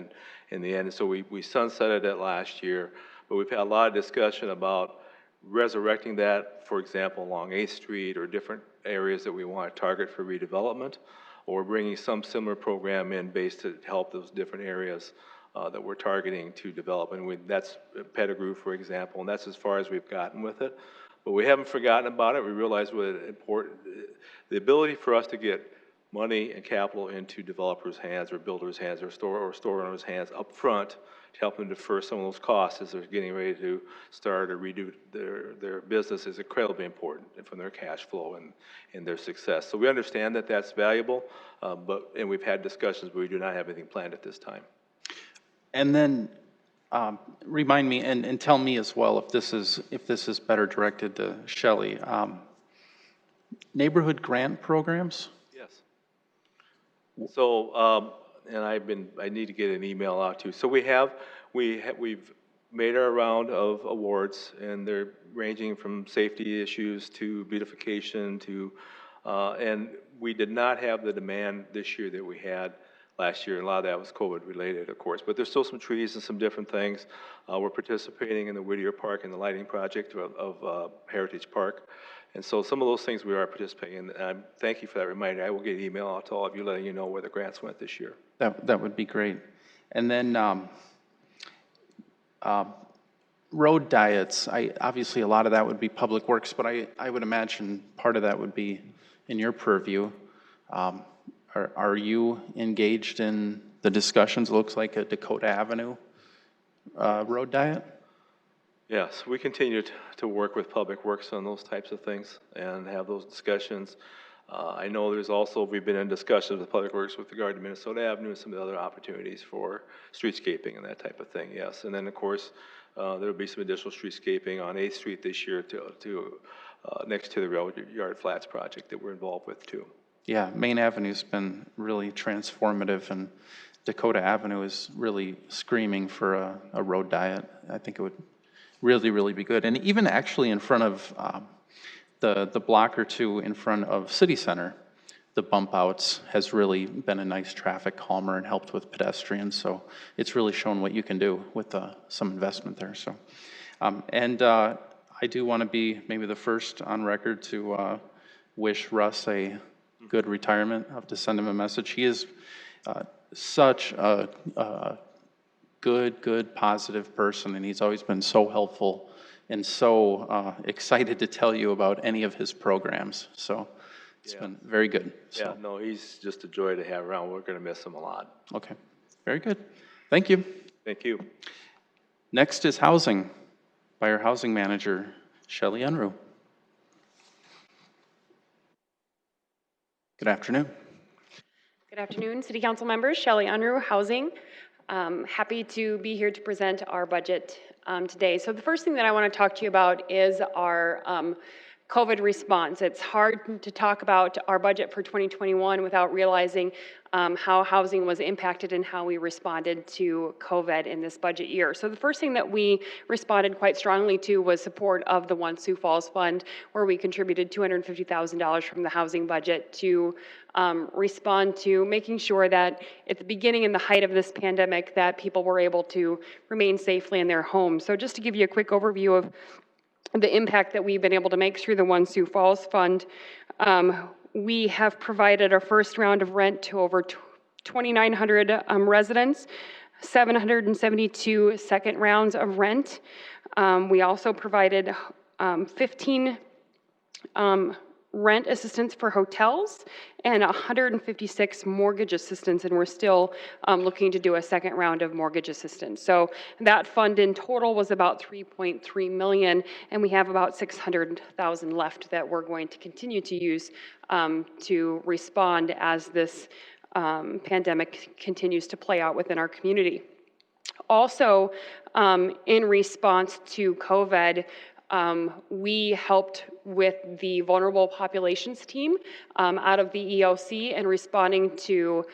in the end. So we sunsetted it last year, but we've had a lot of discussion about resurrecting that, for example, along 8th Street or different areas that we want to target for redevelopment, or bringing some similar program in based to help those different areas that we're targeting to develop. And that's Pettigrew, for example, and that's as far as we've gotten with it. But we haven't forgotten about it. We realize what important, the ability for us to get money and capital into developers' hands or builders' hands or store owners' hands up front to help them defer some of those costs as they're getting ready to start or redo their business is incredibly important from their cash flow and their success. So we understand that that's valuable, and we've had discussions, but we do not have anything planned at this time. And then remind me and tell me as well if this is better directed to Shelley. Neighborhood grant programs? Yes. So, and I need to get an email out to you. So we've made our round of awards, and they're ranging from safety issues to beautification to, and we did not have the demand this year that we had last year. A lot of that was COVID related, of course, but there's still some trees and some different things. We're participating in the Whittier Park and the lighting project of Heritage Park. And so some of those things we are participating in. And thank you for that reminder. I will get an email out to all of you letting you know where the grants went this year. That would be great. And then road diets, obviously a lot of that would be public works, but I would imagine part of that would be in your purview. Are you engaged in the discussions? It looks like a Dakota Avenue road diet? Yes, we continue to work with Public Works on those types of things and have those discussions. I know we've been in discussions with Public Works with regard to Minnesota Avenue and some of the other opportunities for streetscaping and that type of thing, yes. And then, of course, there will be some additional streetscaping on 8th Street this year next to the Rail Yard Flats project that we're involved with, too. Yeah, Main Avenue's been really transformative, and Dakota Avenue is really screaming for a road diet. I think it would really, really be good. And even actually in front of the block or two in front of City Center, the bump outs has really been a nice traffic calmer and helped with pedestrians. So it's really shown what you can do with some investment there. So, I do want to be maybe the first on record to wish Russ a good retirement. I have to send him a message. He is such a good, positive person, and he's always been so helpful and so excited to tell you about any of his programs. So it's been very good. So. Yeah, no, he's just a joy to have around. We're going to miss him a lot. Okay, very good. Thank you. Thank you. Next is housing by our housing manager, Shelley Unruh. Good afternoon. Good afternoon, City Council members. Shelley Unruh, Housing. Happy to be here to present our budget today. So the first thing that I want to talk to you about is our COVID response. It's hard to talk about our budget for 2021 without realizing how housing was impacted and how we responded to COVID in this budget year. So the first thing that we responded quite strongly to was support of the One Sioux Falls Fund, where we contributed $250,000 from the housing budget to respond to making sure that at the beginning and the height of this pandemic that people were able to remain safely in their homes. So just to give you a quick overview of the impact that we've been able to make through the One Sioux Falls Fund, we have provided our first round of rent to over 2,900 residents, 772 second rounds of rent. We also provided 15 rent assistance for hotels and 156 mortgage assistance, and we're still looking to do a second round of mortgage assistance. So that fund in total was about $3.3 million, and we have about $600,000 left that we're going to continue to use to respond as this pandemic continues to play out within our community. Also, in response to COVID, we helped with the vulnerable populations team out of the EOC and responding to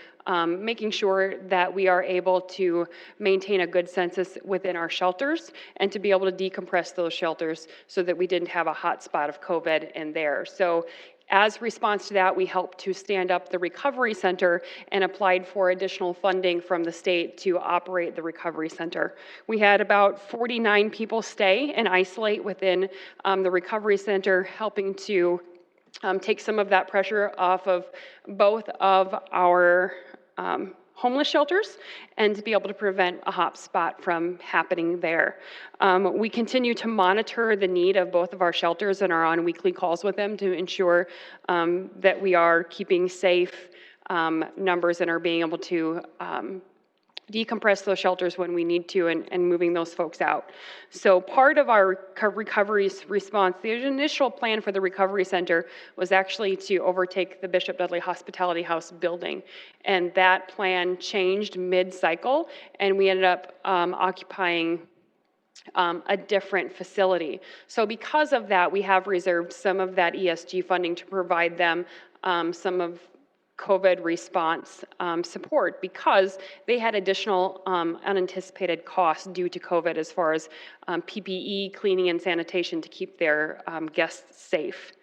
making sure that we are able to maintain a good census within our shelters and to be able to decompress those shelters so that we didn't have a hot spot of COVID in there. So As response to that, we helped to stand up the Recovery Center and applied for additional funding from the state to operate the Recovery Center. We had about 49 people stay and isolate within the Recovery Center, helping to take some of that pressure off of both of our homeless shelters and to be able to prevent a hot spot from happening there. We continue to monitor the need of both of our shelters and are on weekly calls with them to ensure that we are keeping safe numbers and are being able to decompress those shelters when we need to and moving those folks out. So part of our recovery response, the initial plan for the Recovery Center was actually to overtake the Bishop Dudley Hospitality House building. And that plan changed mid-cycle and we ended up occupying a different facility. So because of that, we have reserved some of that ESG funding to provide them some of COVID response support because they had additional unanticipated costs due to COVID as far as PPE, cleaning and sanitation to keep their guests safe.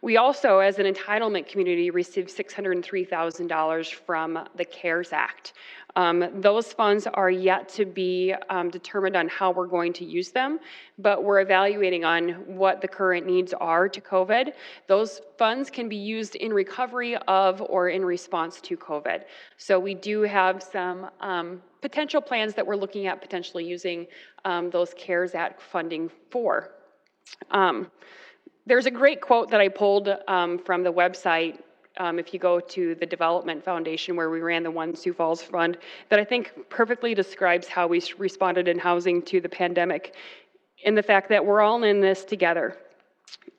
We also, as an entitlement community, received $603,000 from the CARES Act. Those funds are yet to be determined on how we're going to use them, but we're evaluating on what the current needs are to COVID. Those funds can be used in recovery of or in response to COVID. So we do have some potential plans that we're looking at potentially using those CARES Act funding for. There's a great quote that I pulled from the website if you go to the Development Foundation where we ran the One Sioux Falls Fund that I think perfectly describes how we responded in housing to the pandemic in the fact that we're all in this together.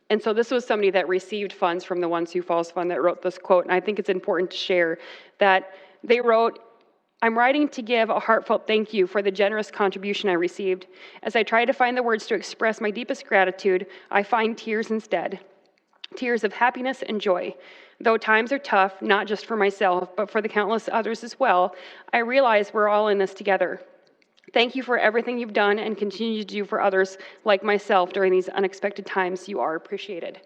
And so this was somebody that received funds from the One Sioux Falls Fund that wrote this quote, and I think it's important to share that they wrote, "I'm writing to give a heartfelt thank you for the generous contribution I received. As I try to find the words to express my deepest gratitude, I find tears instead. Tears of happiness and joy. Though times are tough, not just for myself, but for the countless others as well, I realize we're all in this together. Thank you for everything you've done and continue to do for others like myself during these unexpected times. You are appreciated."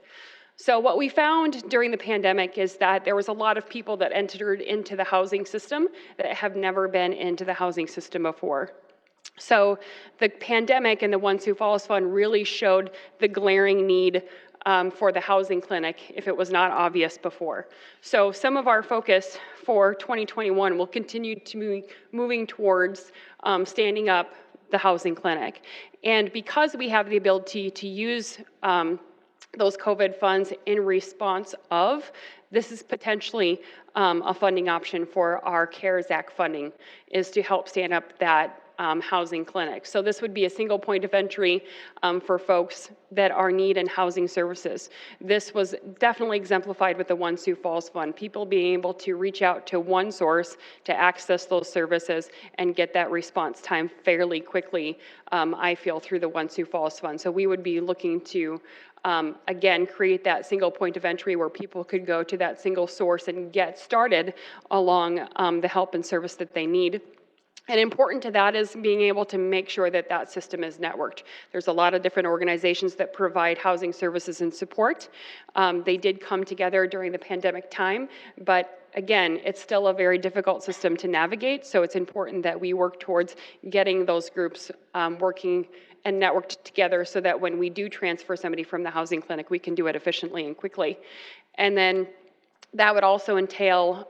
So what we found during the pandemic is that there was a lot of people that entered into the housing system that have never been into the housing system before. So the pandemic and the One Sioux Falls Fund really showed the glaring need for the housing clinic if it was not obvious before. So some of our focus for 2021 will continue to be moving towards standing up the housing clinic. And because we have the ability to use those COVID funds in response of, this is potentially a funding option for our CARES Act funding, is to help stand up that housing clinic. So this would be a single point of entry for folks that are need in housing services. This was definitely exemplified with the One Sioux Falls Fund, people being able to reach out to one source to access those services and get that response time fairly quickly, I feel, through the One Sioux Falls Fund. So we would be looking to again, create that single point of entry where people could go to that single source and get started along the help and service that they need. And important to that is being able to make sure that that system is networked. There's a lot of different organizations that provide housing services and support. They did come together during the pandemic time, but again, it's still a very difficult system to navigate, so it's important that we work towards getting those groups working and networked together so that when we do transfer somebody from the housing clinic, we can do it efficiently and quickly. And then that would also entail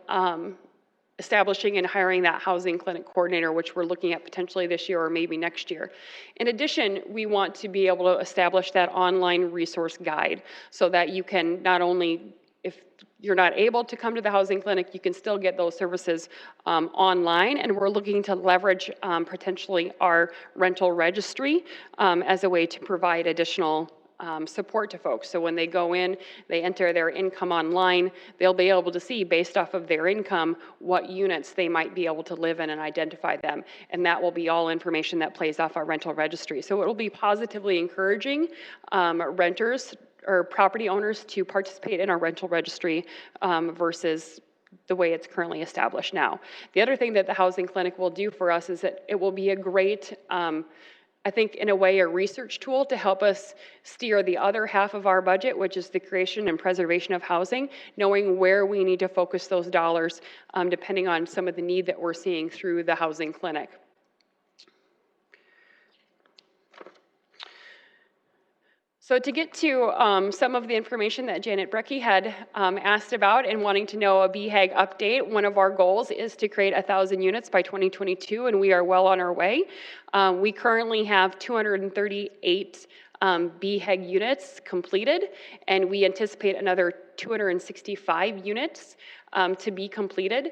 establishing and hiring that housing clinic coordinator, which we're looking at potentially this year or maybe next year. In addition, we want to be able to establish that online resource guide so that you can not only, if you're not able to come to the housing clinic, you can still get those services online. And we're looking to leverage potentially our rental registry as a way to provide additional support to folks. So when they go in, they enter their income online, they'll be able to see based off of their income what units they might be able to live in and identify them. And that will be all information that plays off our rental registry. So it will be positively encouraging renters or property owners to participate in our rental registry versus the way it's currently established now. The other thing that the housing clinic will do for us is that it will be a great I think, in a way, a research tool to help us steer the other half of our budget, which is the creation and preservation of housing, knowing where we need to focus those dollars depending on some of the need that we're seeing through the housing clinic. So to get to some of the information that Janet Brecky had asked about and wanting to know a BHAG update, one of our goals is to create 1,000 units by 2022, and we are well on our way. We currently have 238 BHAG units completed, and we anticipate another 265 units to be completed.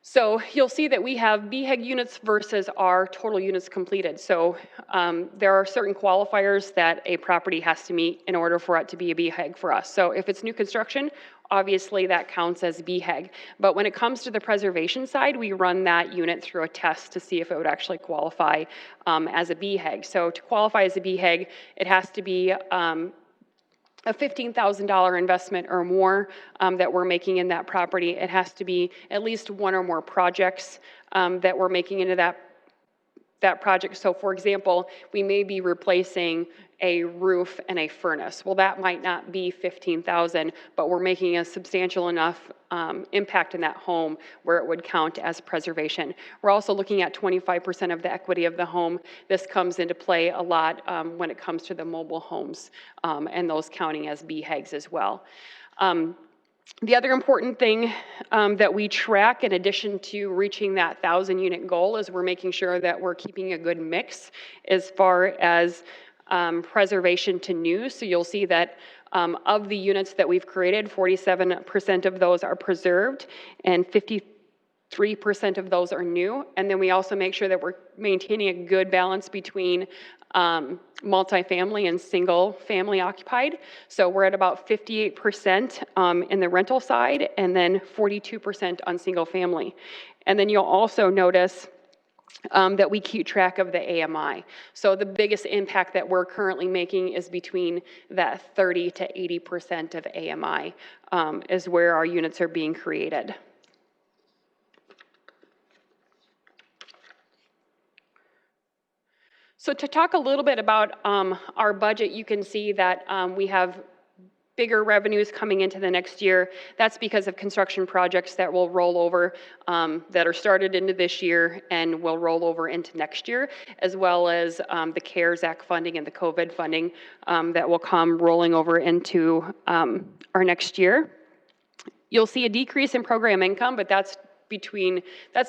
So you'll see that we have BHAG units versus our total units completed. So there are certain qualifiers that a property has to meet in order for it to be a BHAG for us. So if it's new construction, obviously that counts as BHAG. But when it comes to the preservation side, we run that unit through a test to see if it would actually qualify as a BHAG. So to qualify as a BHAG, it has to be a $15,000 investment or more that we're making in that property. It has to be at least one or more projects that we're making into that project. So for example, we may be replacing a roof and a furnace. Well, that might not be $15,000, but we're making a substantial enough impact in that home where it would count as preservation. We're also looking at 25% of the equity of the home. This comes into play a lot when it comes to the mobile homes and those counting as BHAGs as well. The other important thing that we track in addition to reaching that 1,000 unit goal is we're making sure that we're keeping a good mix as far as preservation to new. So you'll see that of the units that we've created, 47% of those are preserved and 53% of those are new. And then we also make sure that we're maintaining a good balance between multifamily and single family occupied. So we're at about 58% in the rental side and then 42% on single family. And then you'll also notice that we keep track of the AMI. So the biggest impact that we're currently making is between that 30 to 80% of AMI is where our units are being created. So to talk a little bit about our budget, you can see that we have bigger revenues coming into the next year. That's because of construction projects that will roll over, that are started into this year and will roll over into next year, as well as the CARES Act funding and the COVID funding that will come rolling over into our next year. You'll see a decrease in program income, but that's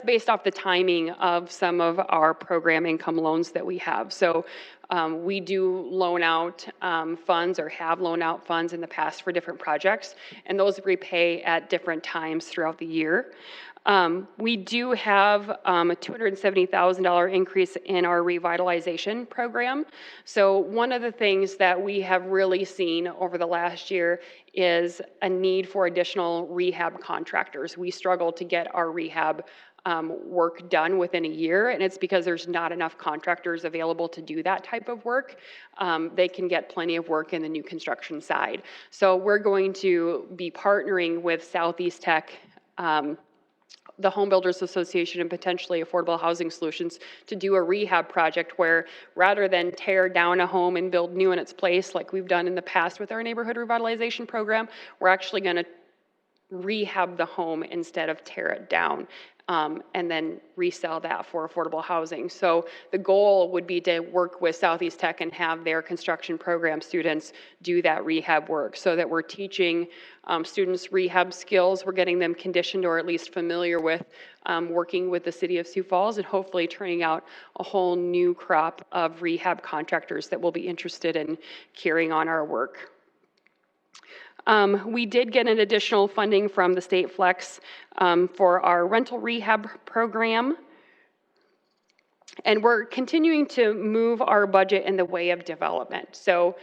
based off the timing of some of our program income loans that we have. So we do loan out funds or have loaned out funds in the past for different projects, and those repay at different times throughout the year. We do have a $270,000 increase in our revitalization program. So one of the things that we have really seen over the last year is a need for additional rehab contractors. We struggle to get our rehab work done within a year, and it's because there's not enough contractors available to do that type of work. They can get plenty of work in the new construction side. So we're going to be partnering with Southeast Tech, the Home Builders Association, and potentially Affordable Housing Solutions to do a rehab project where rather than tear down a home and build new in its place like we've done in the past with our neighborhood revitalization program, we're actually going to rehab the home instead of tear it down. And then resell that for affordable housing. So the goal would be to work with Southeast Tech and have their construction program students do that rehab work so that we're teaching students rehab skills, we're getting them conditioned or at least familiar with working with the city of Sioux Falls and hopefully turning out a whole new crop of rehab contractors that will be interested in carrying on our work. We did get an additional funding from the state flex for our rental rehab program. And we're continuing to move our budget in the way of development. So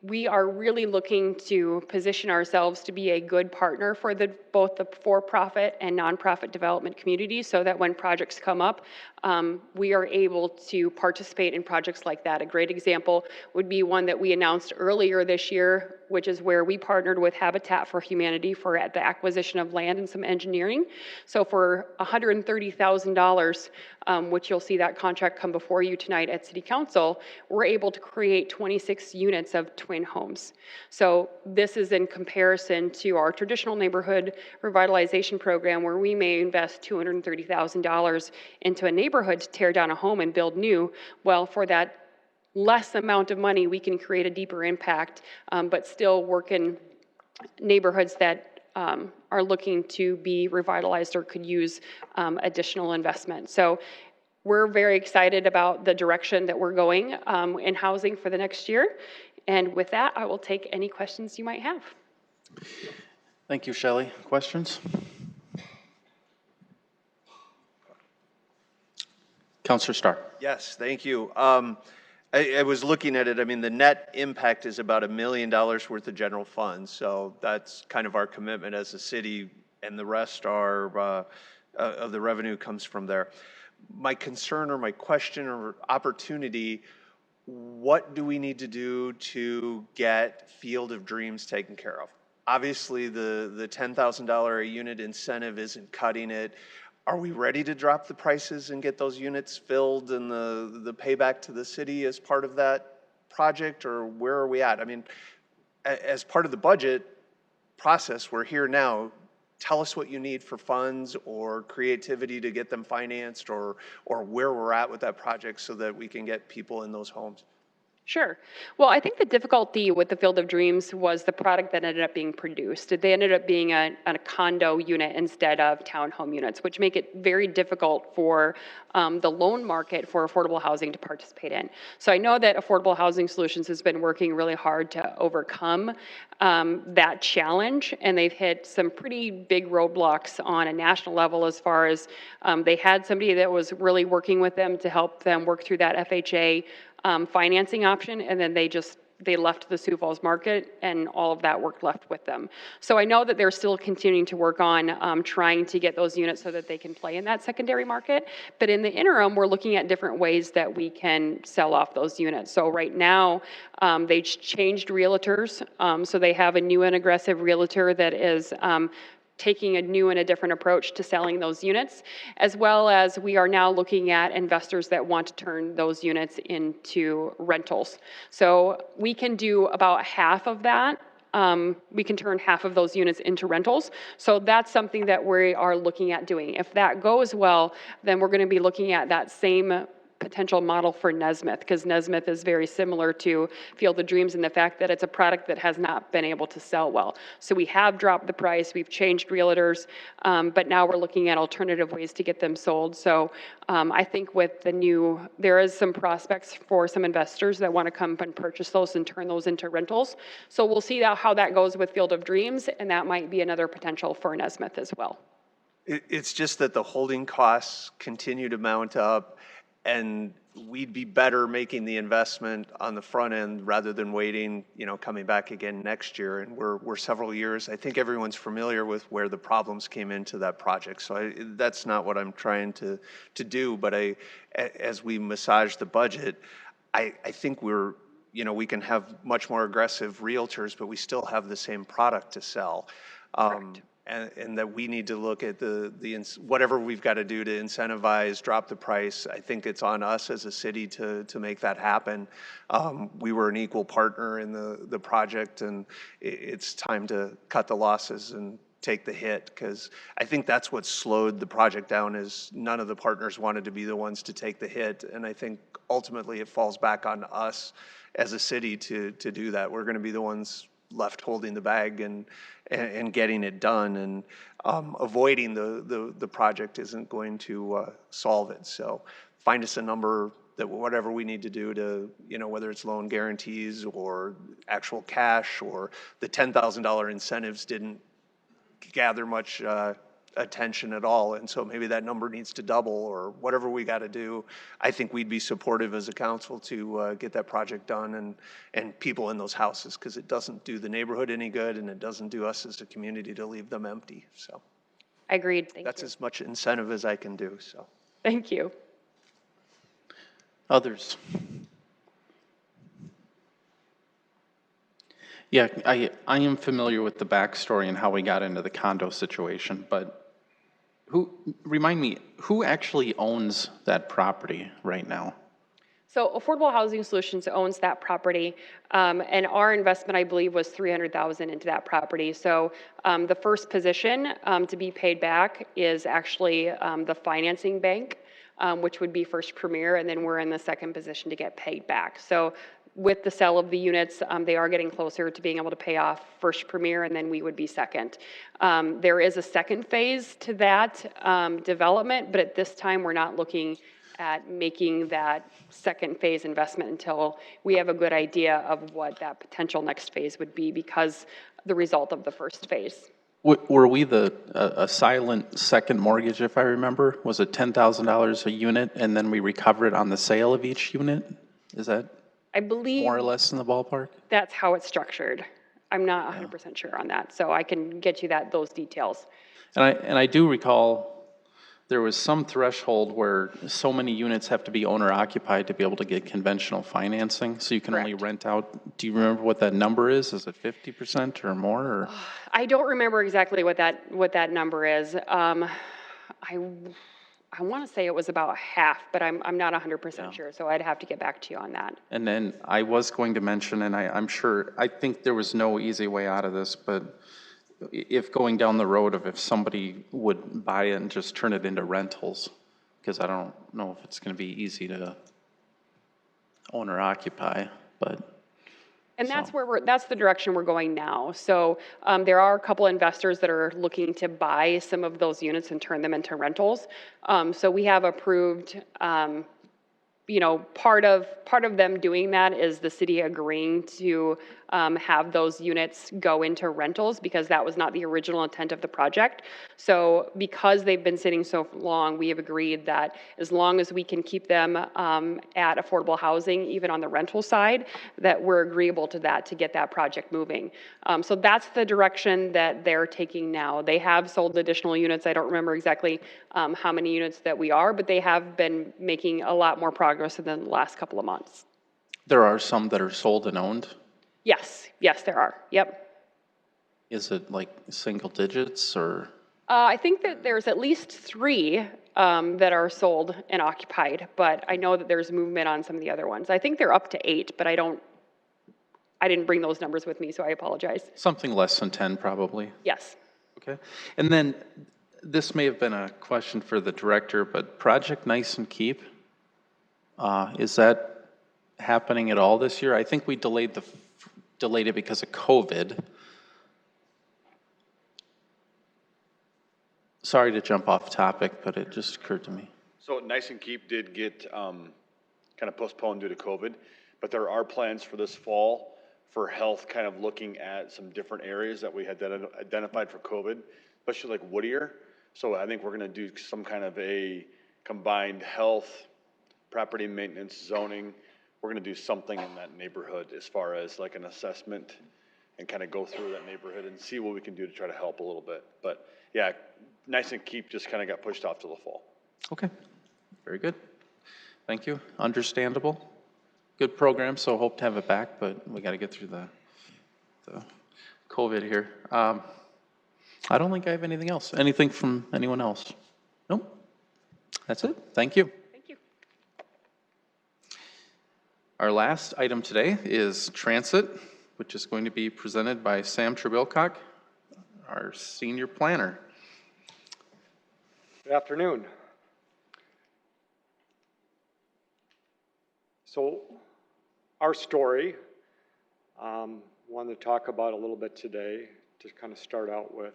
we are really looking to position ourselves to be a good partner for both the for-profit and nonprofit development community, so that when projects come up, we are able to participate in projects like that. A great example would be one that we announced earlier this year, which is where we partnered with Habitat for Humanity for the acquisition of land and some engineering. So for $130,000, which you'll see that contract come before you tonight at City Council, we're able to create 26 units of twin homes. So this is in comparison to our traditional neighborhood revitalization program, where we may invest $230,000 into a neighborhood to tear down a home and build new. Well, for that less amount of money, we can create a deeper impact, but still work in neighborhoods that are looking to be revitalized or could use additional investment. So we're very excited about the direction that we're going in housing for the next year. And with that, I will take any questions you might have. Thank you, Shelley. Questions? Councilor Starr. Yes, thank you. I was looking at it. I mean, the net impact is about $1 million worth of general funds. So that's kind of our commitment as a city, and the rest are of the revenue comes from there. My concern or my question or opportunity, what do we need to do to get Field of Dreams taken care of? Obviously, the $10,000 a unit incentive isn't cutting it. Are we ready to drop the prices and get those units filled and the payback to the city as part of that project, or where are we at? I mean, as part of the budget process, we're here now. Tell us what you need for funds or creativity to get them financed, or where we're at with that project so that we can get people in those homes. Sure. Well, I think the difficulty with the Field of Dreams was the product that ended up being produced. They ended up being a condo unit instead of townhome units, which make it very difficult for the loan market for affordable housing to participate in. So I know that Affordable Housing Solutions has been working really hard to overcome that challenge, and they've hit some pretty big roadblocks on a national level as far as they had somebody that was really working with them to help them work through that FHA financing option, and then they left the Sioux Falls market, and all of that work left with them. So I know that they're still continuing to work on trying to get those units so that they can play in that secondary market. But in the interim, we're looking at different ways that we can sell off those units. So right now, they changed realtors. So they have a new and aggressive realtor that is taking a new and a different approach to selling those units, as well as we are now looking at investors that want to turn those units into rentals. So we can do about half of that. We can turn half of those units into rentals. So that's something that we are looking at doing. If that goes well, then we're going to be looking at that same potential model for Nesmith, because Nesmith is very similar to Field of Dreams in the fact that it's a product that has not been able to sell well. So we have dropped the price, we've changed realtors, but now we're looking at alternative ways to get them sold. So I think with the new, there is some prospects for some investors that want to come and purchase those and turn those into rentals. So we'll see how that goes with Field of Dreams, and that might be another potential for Nesmith as well. It's just that the holding costs continue to mount up, and we'd be better making the investment on the front end rather than waiting, coming back again next year. And we're several years. I think everyone's familiar with where the problems came into that project. So that's not what I'm trying to do. But as we massage the budget, I think we can have much more aggressive realtors, but we still have the same product to sell. And that we need to look at whatever we've got to do to incentivize, drop the price. I think it's on us as a city to make that happen. We were an equal partner in the project, and it's time to cut the losses and take the hit, because I think that's what slowed the project down, is none of the partners wanted to be the ones to take the hit. And I think ultimately it falls back on us as a city to do that. We're going to be the ones left holding the bag and getting it done, and avoiding the project isn't going to solve it. So find us a number that whatever we need to do to, whether it's loan guarantees or actual cash, or the $10,000 incentives didn't gather much attention at all. And so maybe that number needs to double or whatever we got to do. I think we'd be supportive as a council to get that project done and people in those houses, because it doesn't do the neighborhood any good and it doesn't do us as a community to leave them empty. So Agreed. Thank that's you. as much incentive as I can do. So Thank you. Others? Yeah, I am familiar with the backstory and how we got into the condo situation, but remind me, who actually owns that property right now? So Affordable Housing Solutions owns that property, and our investment, I believe, was $300,000 into that property. So the first position to be paid back is actually the financing bank, which would be First Premier, and then we're in the second position to get paid back. So with the sale of the units, they are getting closer to being able to pay off First Premier, and then we would be second. There is a second phase to that development, but at this time, we're not looking at making that second phase investment until we have a good idea of what that potential next phase would be, because the result of the first phase. Were we a silent second mortgage, if I remember? Was it $10,000 a unit, and then we recover it on the sale of each unit? Is that I believe more or less in the ballpark? that's how it's structured. I'm not 100% sure on that, so I can get you those details. And I do recall there was some threshold where so many units have to be owner occupied to be able to get conventional financing, so you can only rent out. Do you remember what that number is? Is it 50% or more? Or? I don't remember exactly what that number is. I want to say it was about half, but I'm not 100% sure, so I'd have to get back to you on that. And then I was going to mention, and I'm sure, I think there was no easy way out of this, but if going down the road of if somebody would buy it and just turn it into rentals, because I don't know if it's going to be easy to owner occupy, but. And that's that's the direction we're going now. So there are a couple investors that are looking to buy some of those units and turn them into rentals. So we have approved, part of them doing that is the city agreeing to have those units go into rentals, because that was not the original intent of the project. So because they've been sitting so long, we have agreed that as long as we can keep them at affordable housing, even on the rental side, that we're agreeable to that to get that project moving. So that's the direction that they're taking now. They have sold additional units. I don't remember exactly how many units that we are, but they have been making a lot more progress in the last couple of months. There are some that are sold and owned? Yes, there are. Yep. Is it like single digits or? I think that there's at least 3 that are sold and occupied, but I know that there's movement on some of the other ones. I think they're up to 8, but I didn't bring those numbers with me, so I apologize. Something less than 10 probably? Yes. Okay. And then this may have been a question for the director, but Project Nice and Keep, is that happening at all this year? I think we delayed it because of COVID. Sorry to jump off topic, but it just occurred to me. So Nice and Keep did get kind of postponed due to COVID, but there are plans for this fall for health, kind of looking at some different areas that we had identified for COVID, especially like Whittier. So I think we're going to do some kind of a combined health, property maintenance, zoning. We're going to do something in that neighborhood as far as like an assessment and kind of go through that neighborhood and see what we can do to try to help a little bit. But yeah, Nice and Keep just kind of got pushed off to the fall. Okay, very good. Thank you. Understandable. Good program, so hope to have it back, but we got to get through the COVID here. I don't think I have anything else. Anything from anyone else? Nope. That's it. Thank you. Thank you. Our last item today is Transit, which is going to be presented by Sam Trebilcock, our senior planner. Good afternoon. So our story, wanted to talk about a little bit today to kind of start out with.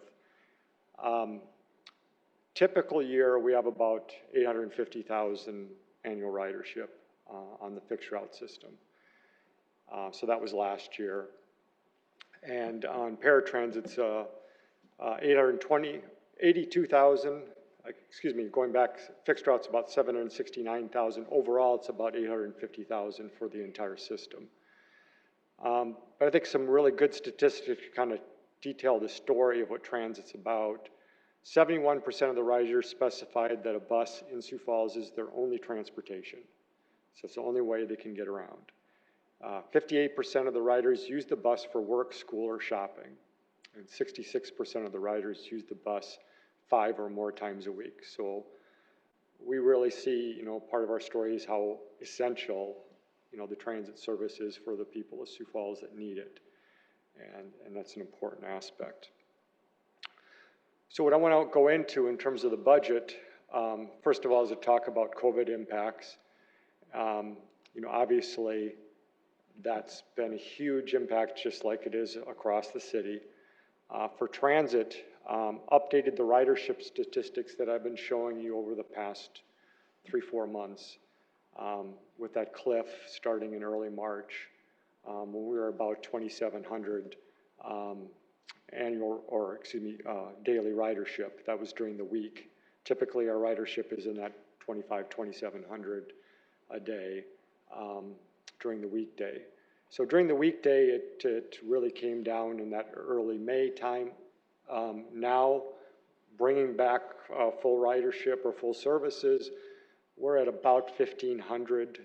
Typical year, we have about 850,000 annual ridership on the fixed route system. So that was last year. And on paratransit, it's 82,000, going back, fixed route's about 769,000. Overall, it's about 850,000 for the entire system. But I think some really good statistics kind of detail the story of what transit's about. 71% of the riders specified that a bus in Sioux Falls is their only transportation. So it's the only way they can get around. 58% of the riders use the bus for work, school, or shopping. And 66% of the riders use the bus 5 or more times a week. So we really see, part of our story is how essential, the transit service is for the people of Sioux Falls that need it. And that's an important aspect. So what I want to go into in terms of the budget, first of all, is to talk about COVID impacts. Obviously, that's been a huge impact, just like it is across the city. For transit, updated the ridership statistics that I've been showing you over the past 3-4 months, with that cliff starting in early March, when we were about 2,700 daily ridership. That was during the week. Typically, our ridership is in that 2,700 a day during the weekday. So during the weekday, it really came down in that early May time. Now, bringing back full ridership or full services, we're at about 1,500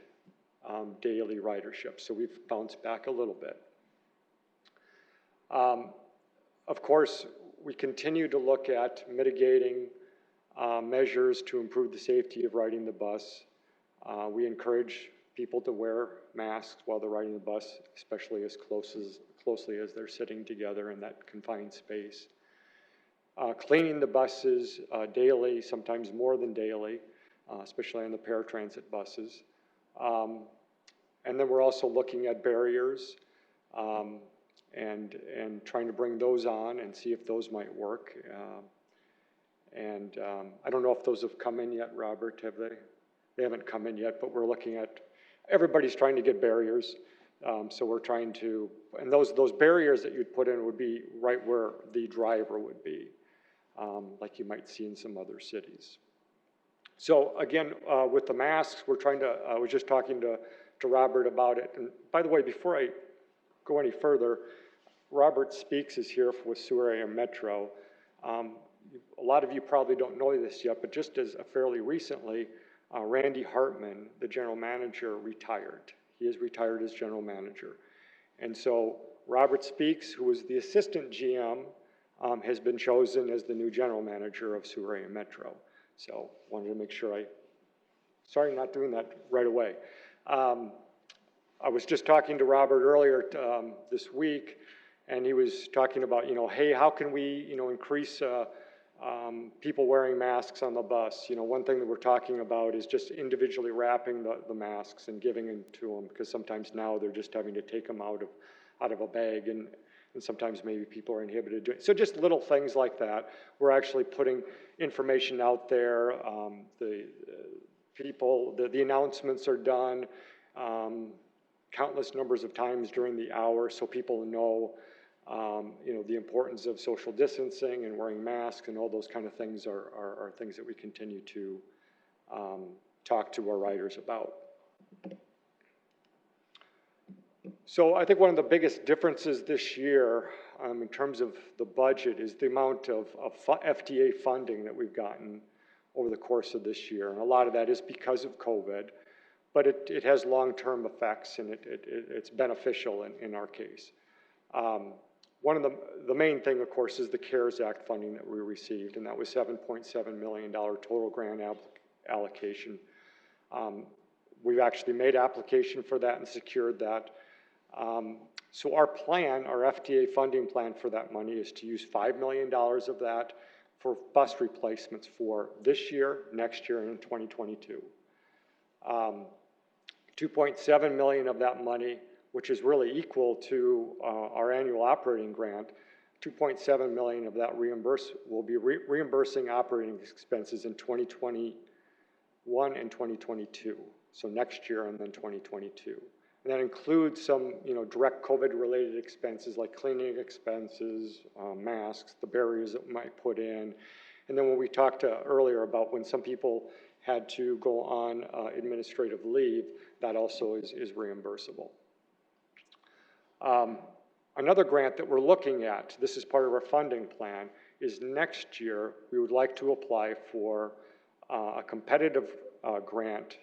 daily ridership. So we've bounced back a little bit. Of course, we continue to look at mitigating measures to improve the safety of riding the bus. We encourage people to wear masks while they're riding the bus, especially as closely as they're sitting together in that confined space. Cleaning the buses daily, sometimes more than daily, especially on the paratransit buses. And then we're also looking at barriers and trying to bring those on and see if those might work. I don't know if those have come in yet, Robert, have they? They haven't come in yet, but we're looking at, everybody's trying to get barriers. So we're trying to, and those barriers that you'd put in would be right where the driver would be, like you might see in some other cities. So again, with the masks, we're trying to, I was just talking to Robert about it. And by the way, before I go any further, Robert Speaks is here with Sioux Area Metro. A lot of you probably don't know this yet, but just as fairly recently, Randy Hartman, the general manager, retired. He is retired as general manager. And so Robert Speaks, who was the assistant GM, has been chosen as the new general manager of Sioux Area Metro. So wanted to make sure sorry not doing that right away. I was just talking to Robert earlier this week, and he was talking about, hey, how can we, increase people wearing masks on the bus? One thing that we're talking about is just individually wrapping the masks and giving them to them, because sometimes now they're just having to take them out of a bag, and sometimes maybe people are inhibited doing it. So just little things like that. We're actually putting information out there. The announcements are done countless numbers of times during the hour, so people know, the importance of social distancing and wearing masks, and all those kind of things are things that we continue to talk to our riders about. So I think one of the biggest differences this year in terms of the budget is the amount of FTA funding that we've gotten over the course of this year. And a lot of that is because of COVID, but it has long-term effects, and it's beneficial in our case. One of the main thing, of course, is the CARES Act funding that we received, and that was $7.7 million total grant allocation. We've actually made application for that and secured that. So our plan, our FTA funding plan for that money, is to use $5 million of that for bus replacements for this year, next year, and in 2022. 2.7 million of that money, which is really equal to our annual operating grant, 2.7 million of that will be reimbursing operating expenses in 2021 and 2022. So next year and then 2022. And that includes some, direct COVID-related expenses like cleaning expenses, masks, the barriers that we might put in, And then when we talked earlier about when some people had to go on administrative leave, that also is reimbursable. Another grant that we're looking at, this is part of our funding plan, is next year we would like to apply for a competitive grant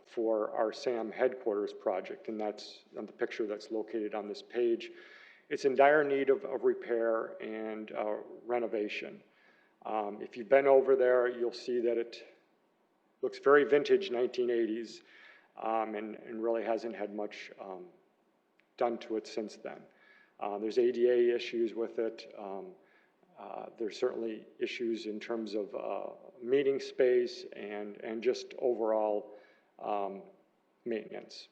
for our SAM headquarters project, and that's on the picture that's located on this page. It's in dire need of repair and renovation. If you've been over there, you'll see that it looks very vintage 1980s and really hasn't had much done to it since then. There's ADA issues with it. There's certainly issues in terms of meeting space and just overall maintenance.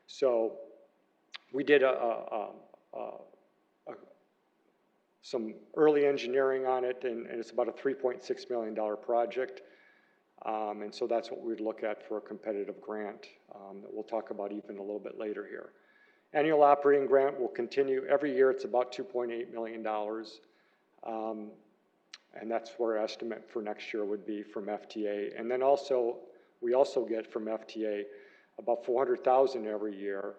So we did some early engineering on it, and it's about a $3.6 million project. And so that's what we'd look at for a competitive grant that we'll talk about even a little bit later here. Annual operating grant will continue. Every year it's about $2.8 million. And that's where our estimate for next year would be from FTA. And then also, we also get from FTA about $400,000 every year,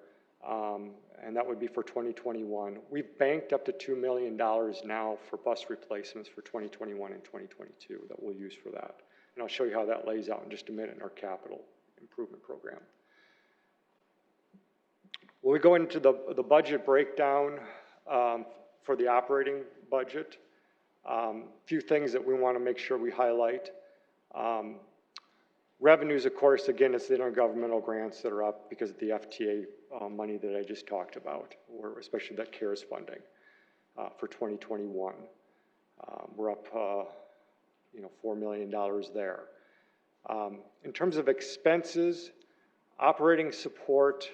and that would be for 2021. We've banked up to $2 million now for bus replacements for 2021 and 2022 that we'll use for that. And I'll show you how that lays out in just a minute in our capital improvement program. When we go into the budget breakdown for the operating budget, few things that we want to make sure we highlight. Revenues, of course, again, it's the intergovernmental grants that are up because of the FTA money that I just talked about, or especially that CARES funding for 2021. We're up, $4 million there. In terms of expenses, operating support,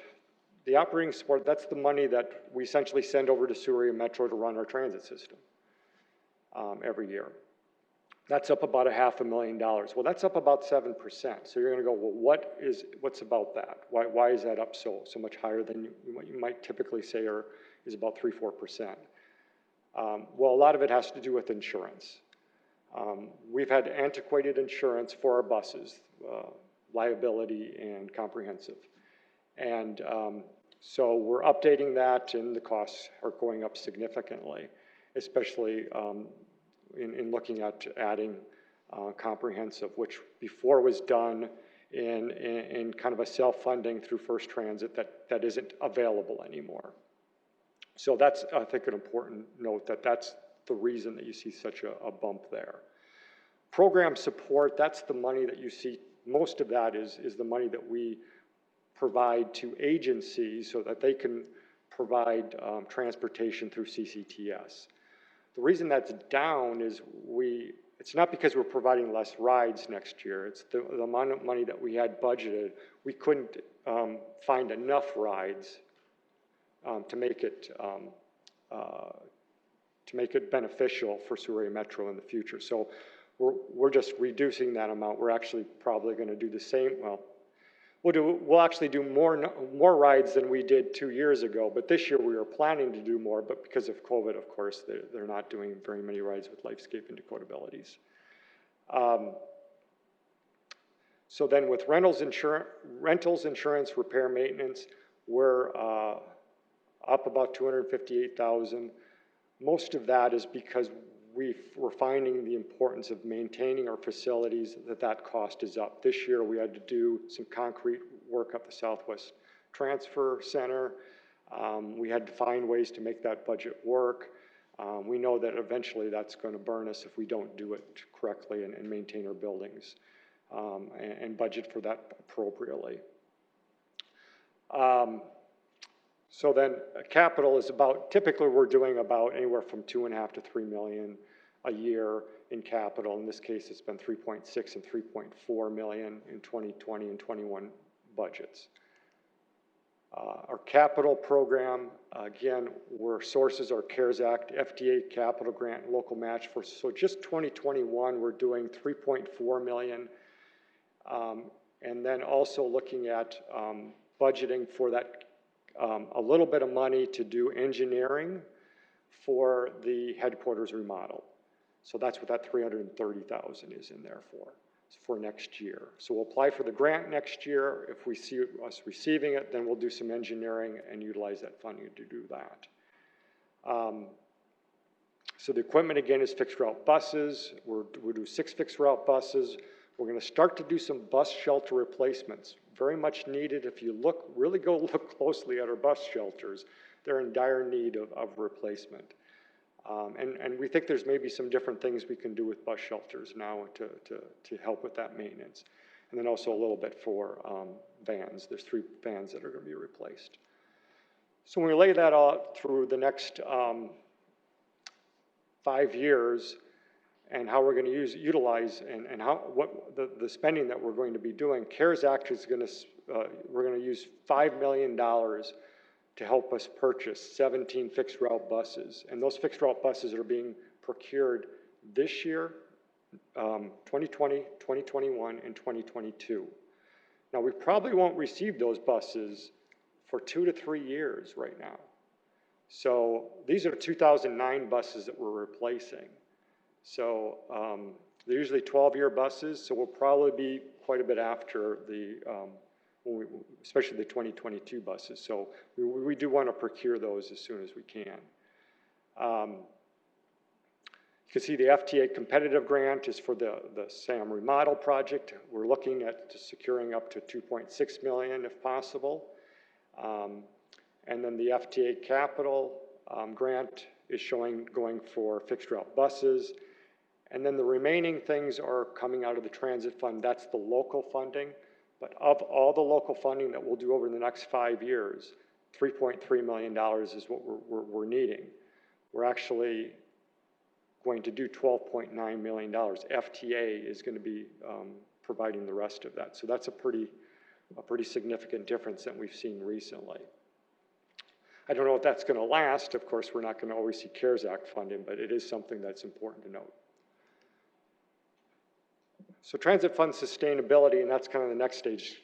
the operating support, that's the money that we essentially send over to Sioux Area Metro to run our transit system every year. That's up about $500,000. Well, that's up about 7%. So you're going to go, well, what's about that? Why is that up so much higher than what you might typically say is about 3-4%? Well, a lot of it has to do with insurance. We've had antiquated insurance for our buses, liability and comprehensive. And so we're updating that, and the costs are going up significantly, especially in looking at adding comprehensive, which before was done in kind of a self-funding through First Transit that isn't available anymore. So that's, I think, an important note that's the reason that you see such a bump there. Program support, that's the money that you see. Most of that is the money that we provide to agencies so that they can provide transportation through CCTS. The reason that's down is it's not because we're providing less rides next year. It's the amount of money that we had budgeted. We couldn't find enough rides to make it beneficial for Sioux Area Metro in the future. So we're just reducing that amount. We're actually probably going to do the same. Well, we'll actually do more rides than we did 2 years ago, but this year we were planning to do more, but because of COVID, of course, they're not doing very many rides with Lifescape and Dakota Abilities. So then with rentals insurance, repair, maintenance, we're up about $258,000. Most of that is because we're finding the importance of maintaining our facilities, that cost is up. This year we had to do some concrete work up the Southwest Transfer Center. We had to find ways to make that budget work. We know that eventually that's going to burn us if we don't do it correctly and maintain our buildings and budget for that appropriately. So then capital is typically we're doing about anywhere from $2.5 to $3 million a year in capital. In this case, it's been 3.6 and 3.4 million in 2020 and 21 budgets. Our capital program, again, where sources are CARES Act, FTA capital grant, and local match for, so just 2021, we're doing 3.4 million. And then also looking at budgeting for that, a little bit of money to do engineering for the headquarters remodel. So that's what that 330,000 is in there for next year. So we'll apply for the grant next year. If we see us receiving it, then we'll do some engineering and utilize that funding to do that. So the equipment again is fixed route buses. We'll do 6 fixed route buses. We're going to start to do some bus shelter replacements. Very much needed. If you really go look closely at our bus shelters, they're in dire need of replacement. And we think there's maybe some different things we can do with bus shelters now to help with that maintenance. And then also a little bit for vans. There's 3 vans that are going to be replaced. So when we lay that out through the next 5 years, and how we're going to utilize and what the spending that we're going to be doing, CARES Act is going to, we're going to use $5 million to help us purchase 17 fixed route buses. And those fixed route buses are being procured this year, 2020, 2021, and 2022. Now, we probably won't receive those buses for 2 to 3 years right now. So these are 2009 buses that we're replacing. So they're usually 12-year buses, so we'll probably be quite a bit after the, especially the 2022 buses. So we do want to procure those as soon as we can. You can see the FTA competitive grant is for the SAM remodel project. We're looking at securing up to $2.6 million if possible. And then the FTA capital grant is going for fixed route buses. And then the remaining things are coming out of the transit fund. That's the local funding. But of all the local funding that we'll do over the next 5 years, $3.3 million is what we're needing. We're actually going to do $12.9 million. FTA is going to be providing the rest of that. So that's a pretty significant difference that we've seen recently. I don't know if that's going to last. Of course, we're not going to always see CARES Act funding, but it is something that's important to note. So transit fund sustainability, and that's kind of the next stage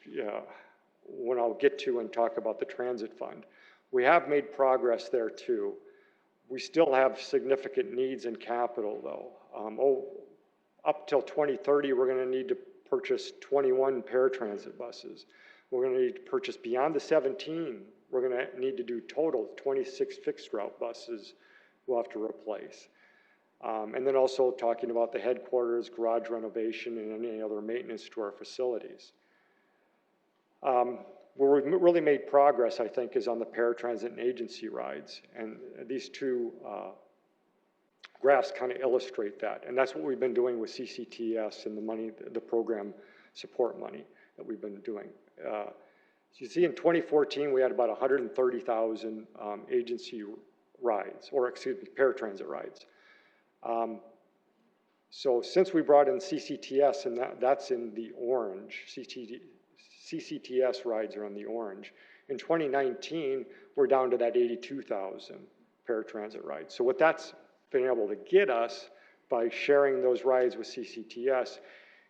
when I'll get to and talk about the transit fund. We have made progress there too. We still have significant needs in capital though. Up till 2030, we're going to need to purchase 21 paratransit buses. We're going to need to purchase beyond the 17. We're going to need to do total 26 fixed route buses we'll have to replace. And then also talking about the headquarters, garage renovation, and any other maintenance to our facilities. Where we've really made progress, I think, is on the paratransit and agency rides. And these 2 graphs kind of illustrate that. And that's what we've been doing with CCTS and the money, the program support money that we've been doing. So you see in 2014, we had about 130,000 agency rides, or excuse me, paratransit rides. So since we brought in CCTS, and that's in the orange, CCTS rides are in the orange. In 2019, we're down to that 82,000 paratransit rides. So what that's been able to get us by sharing those rides with CCTS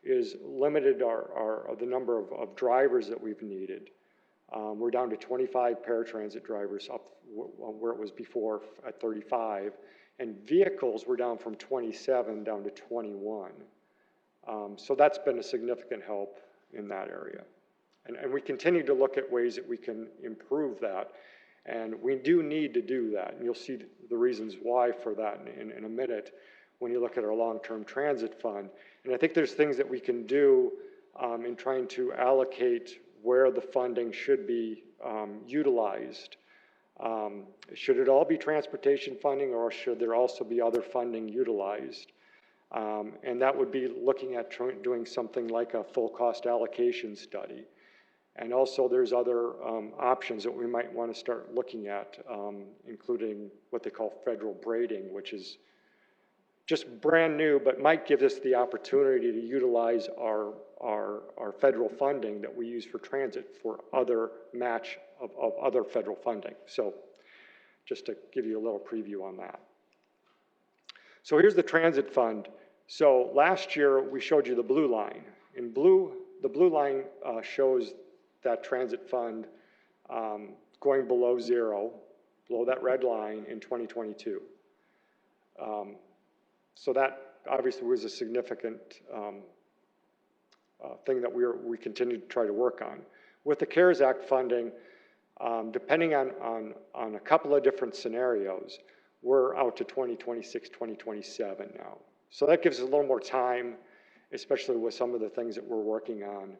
is limited the number of drivers that we've needed. We're down to 25 paratransit drivers up where it was before at 35. And vehicles were down from 27 down to 21. So that's been a significant help in that area. And we continue to look at ways that we can improve that. And we do need to do that. And you'll see the reasons why for that in a minute when you look at our long-term transit fund. And I think there's things that we can do in trying to allocate where the funding should be utilized. Should it all be transportation funding, or should there also be other funding utilized? And that would be looking at doing something like a full cost allocation study. And also there's other options that we might want to start looking at, including what they call federal braiding, which is just brand new, but might give us the opportunity to utilize our federal funding that we use for transit for other match of other federal funding. So just to give you a little preview on that. So here's the transit fund. So last year we showed you the blue line. In blue, the blue line shows that transit fund going below zero, below that red line in 2022. So that obviously was a significant thing that we continue to try to work on. With the CARES Act funding, depending on a couple of different scenarios, we're out to 2026, 2027 now. So that gives us a little more time, especially with some of the things that we're working on,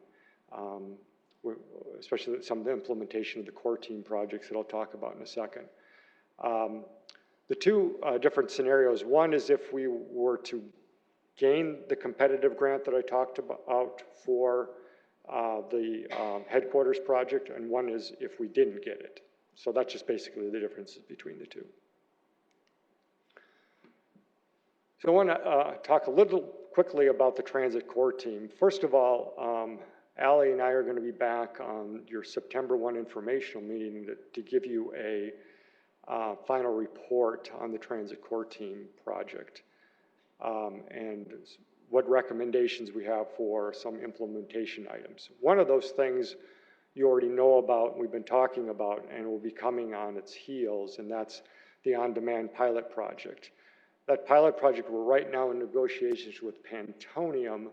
especially some of the implementation of the core team projects that I'll talk about in a second. The two different scenarios, one is if we were to gain the competitive grant that I talked about for the headquarters project, and one is if we didn't get it. So that's just basically the differences between the two. So I want to talk a little quickly about the transit core team. First of all, Allie and I are going to be back on your September 1 informational meeting to give you a final report on the transit core team project and what recommendations we have for some implementation items. One of those things you already know about, we've been talking about, and will be coming on its heels, and that's the on-demand pilot project. That pilot project, we're right now in negotiations with Pantonium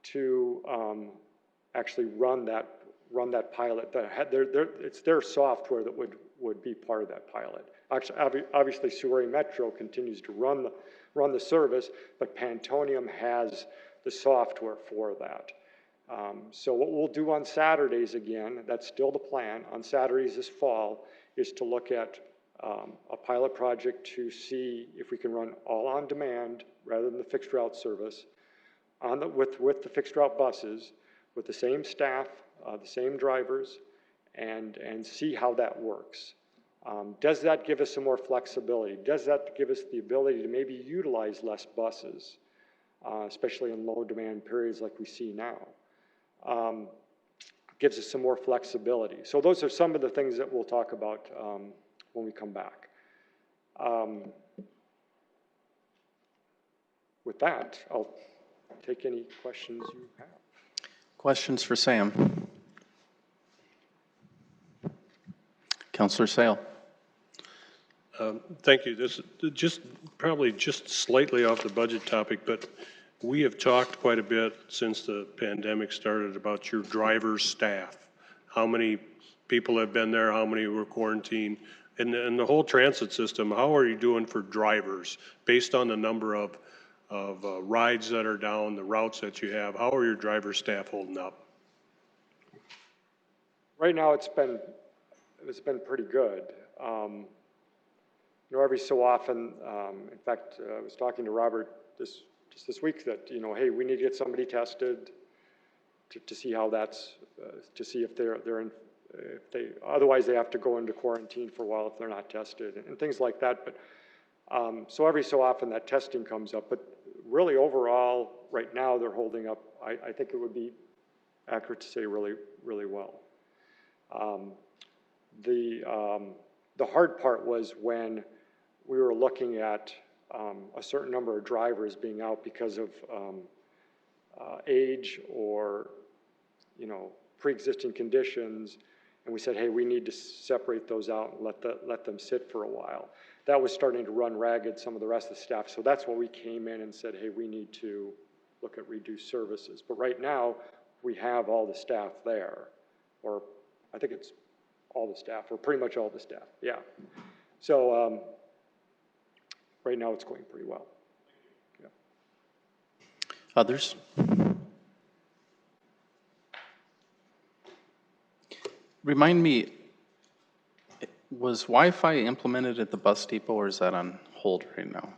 to actually run that pilot. It's their software that would be part of that pilot. Actually, obviously, Surrey Metro continues to run the service, but Pantonium has the software for that. So what we'll do on Saturdays again, that's still the plan, on Saturdays this fall, is to look at a pilot project to see if we can run all on demand rather than the fixed route service with the fixed route buses, with the same staff, the same drivers, and see how that works. Does that give us some more flexibility? Does that give us the ability to maybe utilize less buses, especially in low demand periods like we see now? Gives us some more flexibility. So those are some of the things that we'll talk about when we come back. With that, I'll take any questions you have. Questions for Sam? Councillor Sale. Thank you. This is probably just slightly off the budget topic, but we have talked quite a bit since the pandemic started about your driver's staff. How many people have been there? How many were quarantined? And the whole transit system, how are you doing for drivers based on the number of rides that are down, the routes that you have? How are your driver staff holding up? Right now, it's been pretty good. You know, every so often, in fact, I was talking to Robert just this week that, you know, hey, we need to get somebody tested to see how that's, to see if they're in, otherwise they have to go into quarantine for a while if they're not tested and things like that. But so every so often that testing comes up, but really overall, right now they're holding up. I think it would be accurate to say really, really well. The hard part was when we were looking at a certain number of drivers being out because of age or, you know, pre-existing conditions, and we said, hey, we need to separate those out and let them sit for a while. That was starting to run ragged some of the rest of the staff, so that's when we came in and said, hey, we need to look at reduced services. But right now, we have all the staff there, or I think it's all the staff, or pretty much all the staff, yeah. So right now it's going pretty well. Yeah. Others? Remind me, was Wi-Fi implemented at the bus depot, or is that on hold right now?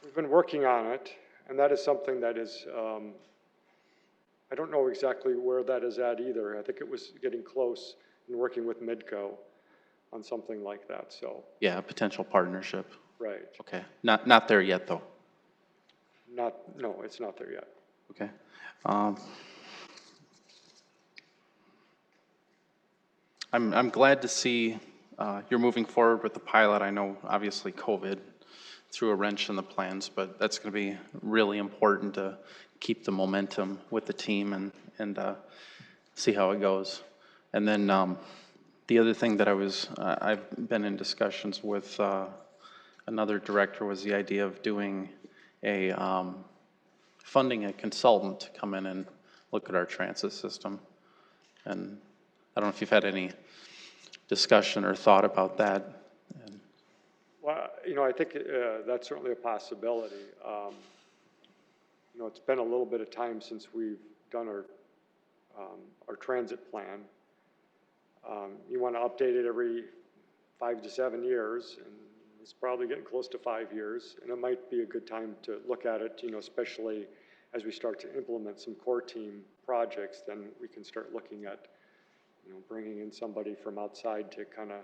We've been working on it, and that is something that is, I don't know exactly where that is at either. I think it was getting close and working with Midco on something like that, so. Yeah, a potential partnership. Right. Okay, not there yet, though. No, it's not there yet. Okay. I'm glad to see you're moving forward with the pilot. I know obviously COVID threw a wrench in the plans, but that's going to be really important to keep the momentum with the team and see how it goes. And then the other thing that I've been in discussions with another director was the idea of doing funding a consultant to come in and look at our transit system. And I don't know if you've had any discussion or thought about that. Well, you know, I think that's certainly a possibility. You know, it's been a little bit of time since we've done our transit plan. You want to update it every 5 to 7 years, and it's probably getting close to 5 years, and it might be a good time to look at it, you know, especially as we start to implement some core team projects, then we can start looking at, you know, bringing in somebody from outside to kind of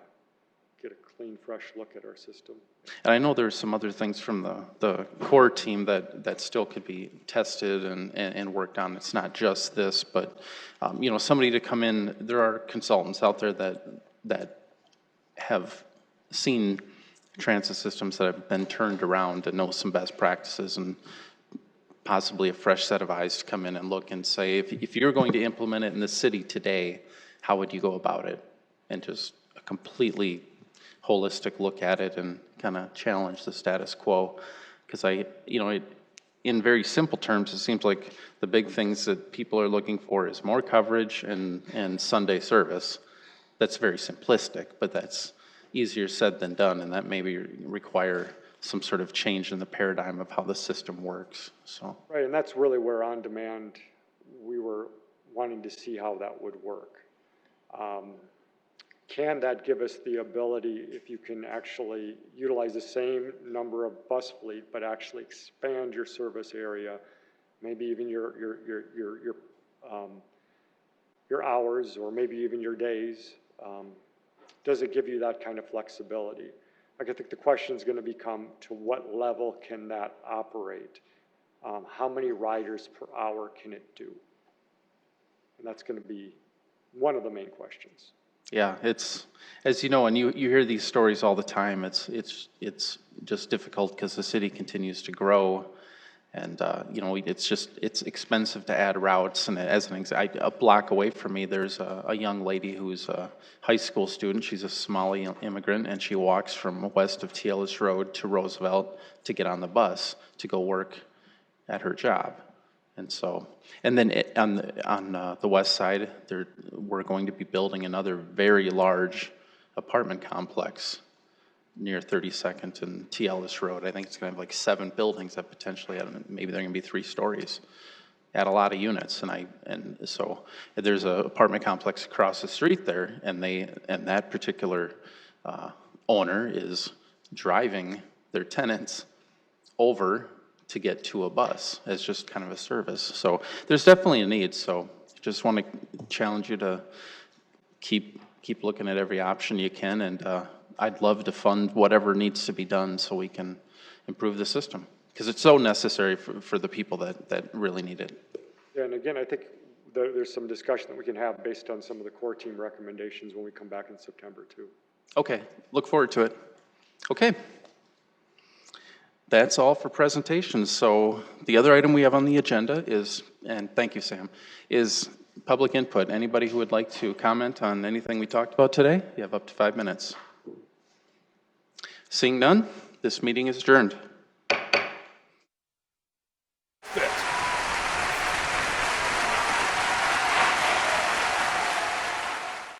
get a clean, fresh look at our system. And I know there's some other things from the core team that still could be tested and worked on. It's not just this, but, you know, somebody to come in, there are consultants out there that have seen transit systems that have been turned around and know some best practices, and possibly a fresh set of eyes to come in and look and say, if you're going to implement it in the city today, how would you go about it? And just a completely holistic look at it and kind of challenge the status quo. Because you know, in very simple terms, it seems like the big things that people are looking for is more coverage and Sunday service. That's very simplistic, but that's easier said than done, and that maybe require some sort of change in the paradigm of how the system works. So Right, and that's really where on demand we were wanting to see how that would work. Can that give us the ability, if you can actually utilize the same number of bus fleet, but actually expand your service area, maybe even your hours, or maybe even your days? Does it give you that kind of flexibility? Like, I think the question is going to become, to what level can that operate? How many riders per hour can it do? And that's going to be one of the main questions. yeah, it's, as you know, and you hear these stories all the time, it's just difficult because the city continues to grow, and you know, it's expensive to add routes. And as an example, a block away from me, there's a young lady who's a high school student. She's a Somali immigrant, and she walks from west of T. Ellis Road to Roosevelt to get on the bus to go work at her job. And so, and then on the west side, we're going to be building another very large apartment complex near 32nd and T. Ellis Road. I think it's going to have like 7 buildings that potentially, I don't know, maybe they're going to be 3 stories. Add a lot of units, and so there's an apartment complex across the street there, and that particular owner is driving their tenants over to get to a bus as just kind of a service. So there's definitely a need. So just want to challenge you to keep looking at every option you can, and I'd love to fund whatever needs to be done so we can improve the system, because it's so necessary for the people that really need it. Yeah, and again, I think there's some discussion that we can have based on some of the core team recommendations when we come back in September too. Okay, look forward to it. Okay. That's all for presentations. So the other item we have on the agenda is, and thank you, Sam, is public input. Anybody who would like to comment on anything we talked about today? You have up to 5 minutes. Seeing none, this meeting is adjourned.